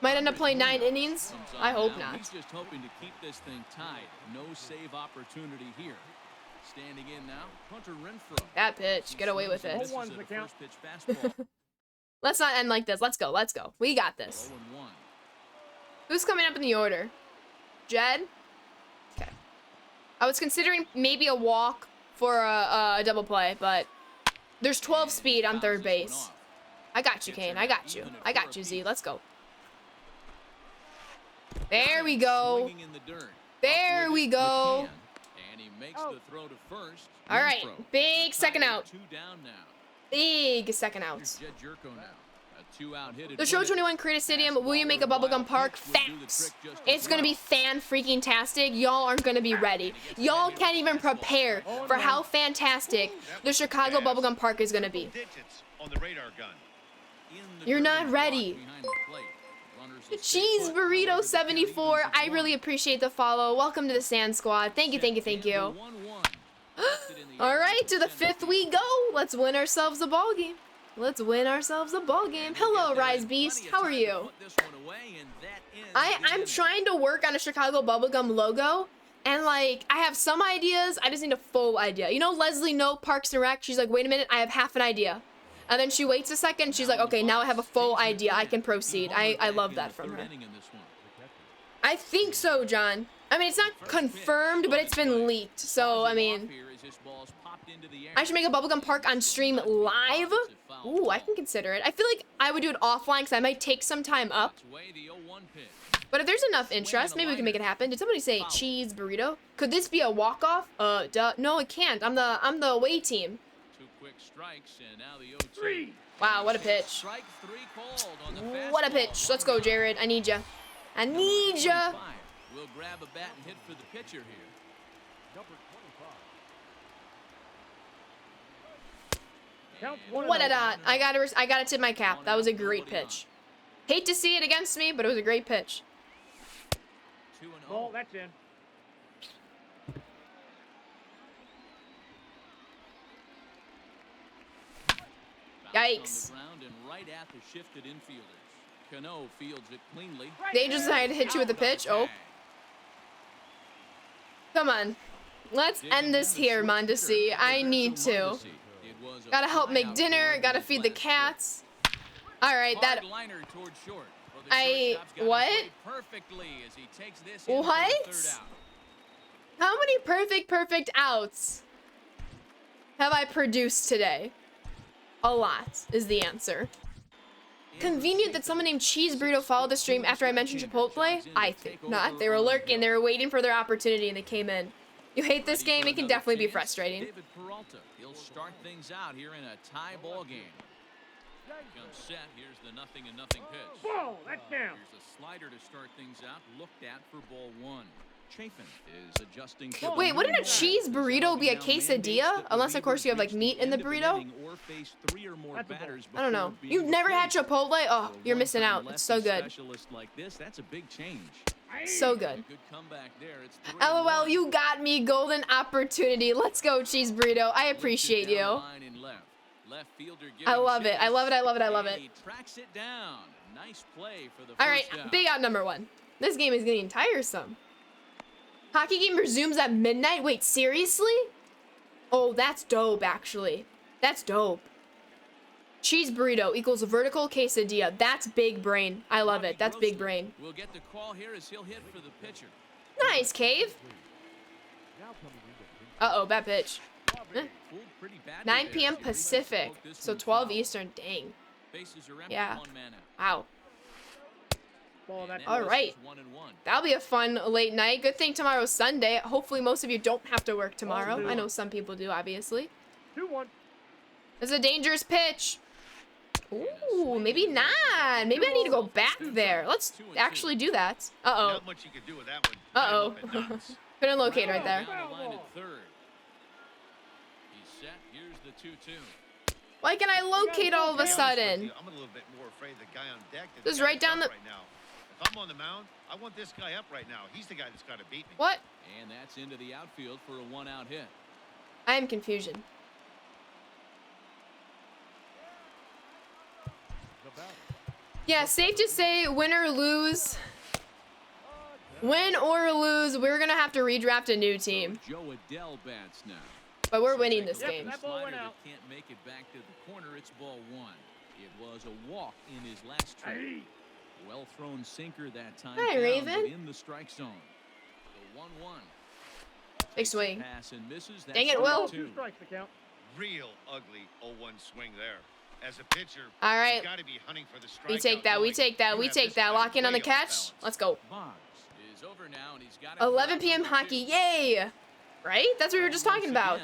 Might end up playing 9 innings. Comes on I hope now. not. He's just hoping to keep this thing tied. No save opportunity here. Standing in now, Hunter Renfroe. That pitch, get away with it. Misses one's at the a count. first pitch fastball. Let's not end like this. Let's go, let's go. We got this. 0-1. Who's coming up in the order? Jed? Okay. I was considering maybe a walk for a double play, but there's 12 speed on third base. I got you, Kane. I got you. I got you, Z. Let's go. There we go. Swinging in the dirt. There Up with we it, go. McCann, and he makes the throw to first. All right, Renfroe. big second Tied out. 2 down now. Big second out. Here's Jed Jerko now. A 2-out hit. The Show 21 Creative Stadium, will you make a bubblegum park? Facts. It's gonna be fan-freaking-tastic. Y'all aren't gonna be ready. Y'all can't even prepare for how fantastic the Chicago Bubblegum Park is gonna be. Digits on the radar gun. You're not ready. Cheese Burrito 74, I really appreciate the follow. Welcome to the Sand Squad. Thank you, thank you, thank you. All right, to the 5th we go. Let's win ourselves a ball game. Let's win ourselves a ball game. Hello, Rise Beast. How are you? I'm trying to work on a Chicago Bubblegum logo, and like I have some ideas. I just need a full idea. You know, Leslie Knope, Parks and Rec. She's like, wait a minute, I have half an idea, and then she waits a second. She's like, okay, now I have a full idea. I can proceed. I love that from her. I think so, John. I mean, it's not confirmed, but it's been leaked. So I mean, I should make a Bubblegum Park on stream live. Ooh, I can consider it. I feel like I would do it offline because I might take some time up. But if there's enough interest, maybe we can make it happen. Did somebody say cheese burrito? Could this be a walk-off? Duh. No, it can't. I'm the away team. 2 quick strikes and now the 0-2. Wow, what a pitch. Strike 3 called on the What a fastball. pitch. Let's go, Jared. I need ya. I need ya. 25. We'll grab a bat and hit for the pitcher here. What a dot. I gotta tip my cap. That was a great pitch. Hate to see it against me, but it was a great pitch. 2-0. Ball, that's in. Yikes. On the ground and right at the shifted infielders. Cano fields it cleanly. They just decided to hit you with a pitch. Oh. Come on. Let's end this here, Mondesi. I need to. Gotta help make dinner. Gotta feed the cats. All right, that. What? What? How many perfect outs have I produced today? A lot is the answer. Convenient that someone named Cheese Burrito followed the stream after I mentioned Chipotle? I think not. They were lurking. They were waiting for their opportunity, and they came in. You hate this game? It can definitely be frustrating. David Peralta, he'll start things out here in a tie ball game. Comes set. Here's the 0-0 pitch. Ball, that's down. Here's a slider to start things out. Looked at for ball 1. Chafin is adjusting. to Wait, the wouldn't a new cheese batter. burrito be a Now mandates quesadilla? that Unless, of course, you have, like, relievers meat in the reach burrito? end of or face 3 or more That's a ball. batters I don't know. before being You've never had replaced. Chipotle? Oh, For a you're missing one-time out. It's so lefty good. specialist like this, that's a big change. So good. Good comeback there. It's LOL, 3-1. you got me. Golden opportunity. Let's go, cheese burrito. I appreciate Lifted down you. the line in left. Left fielder I giving love it. I chase, love it. I love it. I love and it. he tracks it down. Nice play for the All right, first out. big out number 1. This game is getting tiresome. Hockey game resumes at midnight. Wait, seriously? Oh, that's dope, actually. That's dope. Cheese burrito equals vertical quesadilla. That's big brain. I love it. That's big brain. We'll get the call here as he'll hit for the pitcher. Nice, Cave. Uh-oh, bad pitch. Eh. 9 p.m. Pacific. So 12 Eastern. Dang. Yeah. Wow. All right. That'll be a fun late night. Good thing tomorrow's Sunday. Hopefully most of you don't have to work tomorrow. I know some people do, obviously. 2-1. This is a dangerous pitch. Ooh, maybe not. Maybe I need to go back there. Let's actually do that. Uh-oh. Not much you could do with that one. Uh-oh. Drive up at nuts. Couldn't locate right there. Down the line at third. He's set. Here's the 2-2. Why can I locate all of a sudden? I'm a little bit more afraid of the guy on deck than Just the guy right down that's the- up right now. If I'm on the mound, I want this guy up right now. He's the guy that's got to beat me. What? And that's into the outfield for a one-out hit. I am confusion. Yeah, safe to say, win or lose. Win or lose, we're going to have to redraft a new team. Joe Adele bats now. But we're winning this Yep, game. that ball went Slider out. that can't make it back to the corner. It's ball one. It was a walk in his last trip. Hey. Well thrown sinker that time. Hi, down, Raven. but in the strike zone. The 1-1. Big swing. Pass and misses. Dang it, Will. 2 strikes to count. Real ugly 0-1 swing there. As a pitcher, All right. you got to be hunting for the We strikeout, take that. We knowing take that. you We have take this that. guy Lock in on the way off catch. balance. Let's go. Boggs is over now, and he's got it 11 for p.m. number hockey. 2. Yay. Right? That's what we were just talking about.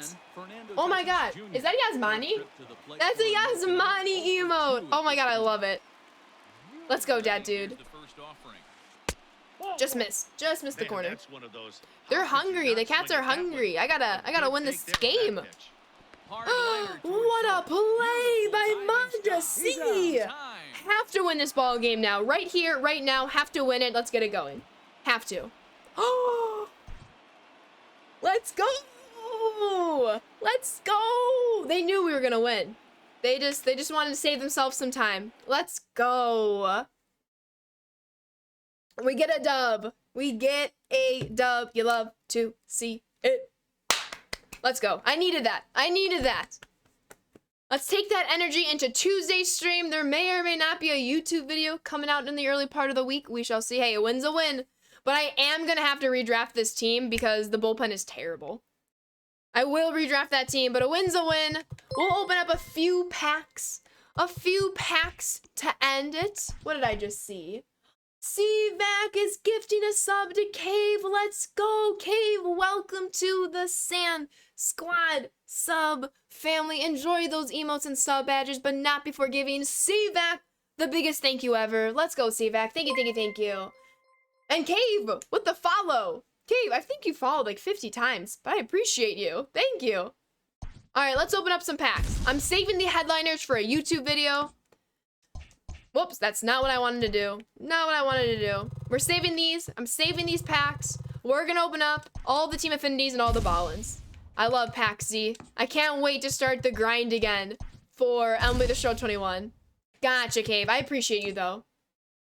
Oh my God. Is that Yasmani? That's a Yasmani emote. Oh my God, I love it. Let's go, dad, dude. Just miss. Just missed the Man, corner. that's one of those. They're How could you hungry. not The cats swing are it that hungry. way? I gotta win Good this take there for game. that pitch. What a play by Manda C. Have to win this ball game now. Right here, right now. Have to win it. Let's get it going. Have to. Oh, let's go. Let's go. They knew we were gonna win. They just wanted to save themselves some time. Let's go. We get a dub. We get a dub. You love to see it. Let's go. I needed that. I needed that. Let's take that energy into Tuesday's stream. There may or may not be a YouTube video coming out in the early part of the week. We shall see. Hey, a win's a win. But I am going to have to redraft this team because the bullpen is terrible. I will redraft that team, but a win's a win. We'll open up a few packs. A few packs to end it. What did I just see? CVAC is gifting a sub to Cave. Let's go, Cave. Welcome to the Sand Squad sub family. Enjoy those emotes and sub badges, but not before giving CVAC the biggest thank you ever. Let's go, CVAC. Thank you, thank you, thank you. And Cave with the follow. Cave, I think you followed like 50 times, but I appreciate you. Thank you. All right, let's open up some packs. I'm saving the headliners for a YouTube video. Whoops, that's not what I wanted to do. Not what I wanted to do. We're saving these. I'm saving these packs. We're gonna open up all the team affinities and all the ballins. I love Pack Z. I can't wait to start the grind again for MLB The Show 21. Gotcha, Cave. I appreciate you, though.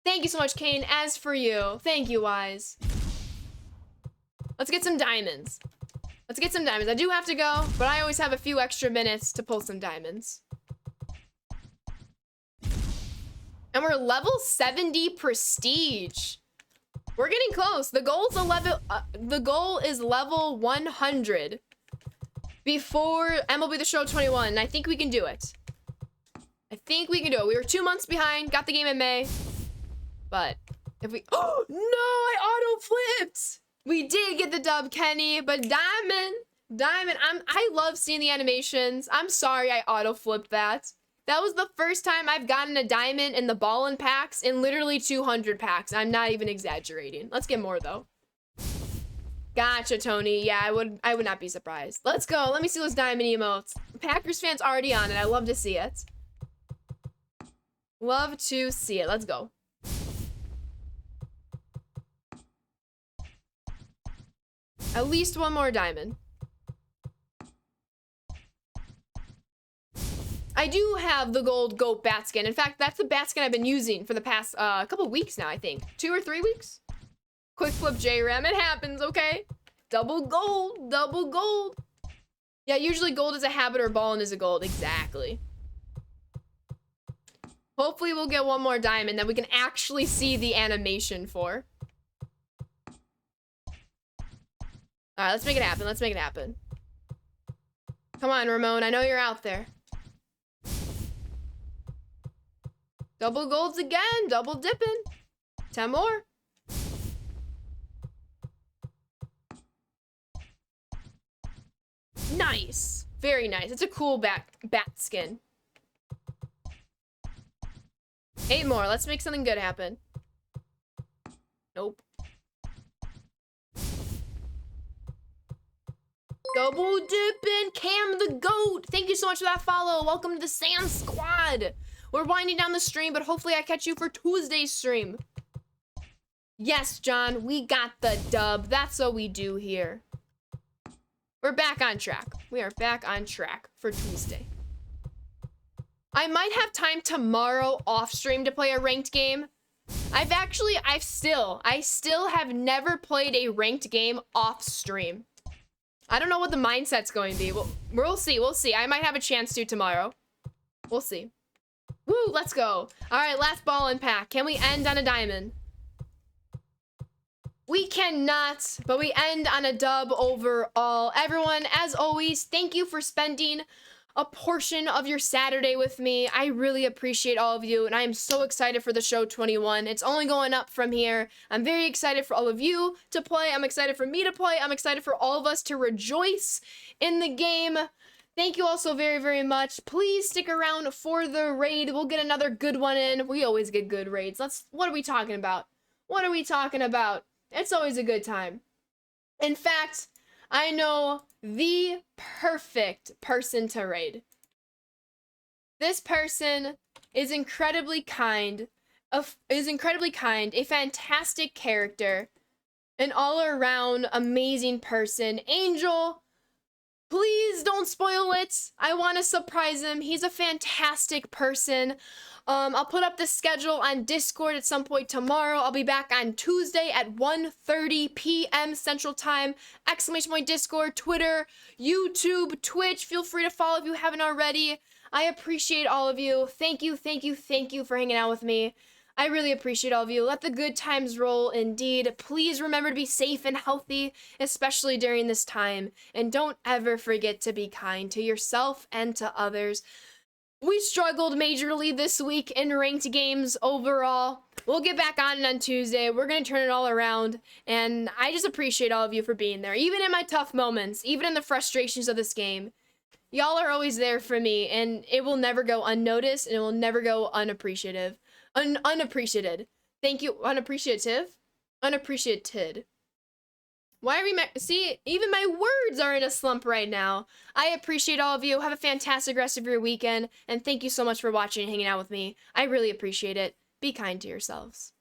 Thank you so much, Kane. As for you, thank you, Wise. Let's get some diamonds. Let's get some diamonds. I do have to go, but I always have a few extra minutes to pull some diamonds. And we're level 70 prestige. We're getting close. The goal is level 100 before MLB The Show 21. And I think we can do it. I think we can do it. We were 2 months behind. Got the game in May. But if we... Oh, no! I auto-flipped! We did get the dub, Kenny. But Diamond, I love seeing the animations. I'm sorry I auto-flipped that. That was the first time I've gotten a diamond in the ballin' packs in literally 200 packs. I'm not even exaggerating. Let's get more, though. Gotcha, Tony. Yeah, I would not be surprised. Let's go. Let me see those diamond emotes. Packers fans already on it. I love to see it. Love to see it. Let's go. At least one more diamond. I do have the gold goat bat skin. In fact, that's the bat skin I've been using for the past couple weeks now, I think. 2 or 3 weeks? Quick flip J-Ram. It happens, okay? Double gold. Double gold. Yeah, usually gold is a habit or ballin' is a gold. Exactly. Hopefully we'll get one more diamond that we can actually see the animation for. All right, let's make it happen. Let's make it happen. Come on, Ramon. I know you're out there. Double golds again. Double dipping. 10 more. Nice. Very nice. It's a cool bat skin. 8 more. Let's make something good happen. Nope. Double dipping. Cam the goat. Thank you so much for that follow. Welcome to the Sand Squad. We're winding down the stream, but hopefully I catch you for Tuesday's stream. Yes, John, we got the dub. That's what we do here. We're back on track. We are back on track for Tuesday. I might have time tomorrow off stream to play a ranked game. I still have never played a ranked game off stream. I don't know what the mindset's going to be. We'll see. We'll see. I might have a chance to tomorrow. We'll see. Woo, let's go. All right, last ball in pack. Can we end on a diamond? We cannot, but we end on a dub overall. Everyone, as always, thank you for spending a portion of your Saturday with me. I really appreciate all of you, and I am so excited for the show 21. It's only going up from here. I'm very excited for all of you to play. I'm excited for me to play. I'm excited for all of us to rejoice in the game. Thank you all so very, very much. Please stick around for the raid. We'll get another good one in. We always get good raids. What are we talking about? What are we talking about? It's always a good time. In fact, I know the perfect person to raid. This person is incredibly kind, a fantastic character, an all-around amazing person. Angel, please don't spoil it. I want to surprise him. He's a fantastic person. I'll put up the schedule on Discord at some point tomorrow. I'll be back on Tuesday at 1:30 p.m. Central Time. ! Discord, Twitter, YouTube, Twitch. Feel free to follow if you haven't already. I appreciate all of you. Thank you, thank you, thank you for hanging out with me. I really appreciate all of you. Let the good times roll indeed. Please remember to be safe and healthy, especially during this time. And don't ever forget to be kind to yourself and to others. We struggled majorly this week in ranked games overall. We'll get back on it on Tuesday. We're going to turn it all around. And I just appreciate all of you for being there. Even in my tough moments, even in the frustrations of this game. Y'all are always there for me. And it will never go unnoticed. And it will never go unappreciated. Unappreciated. Thank you. Unappreciative? Unappreciated. Why are we... See, even my words are in a slump right now. I appreciate all of you. Have a fantastic rest of your weekend. And thank you so much for watching and hanging out with me. I really appreciate it. Be kind to yourselves.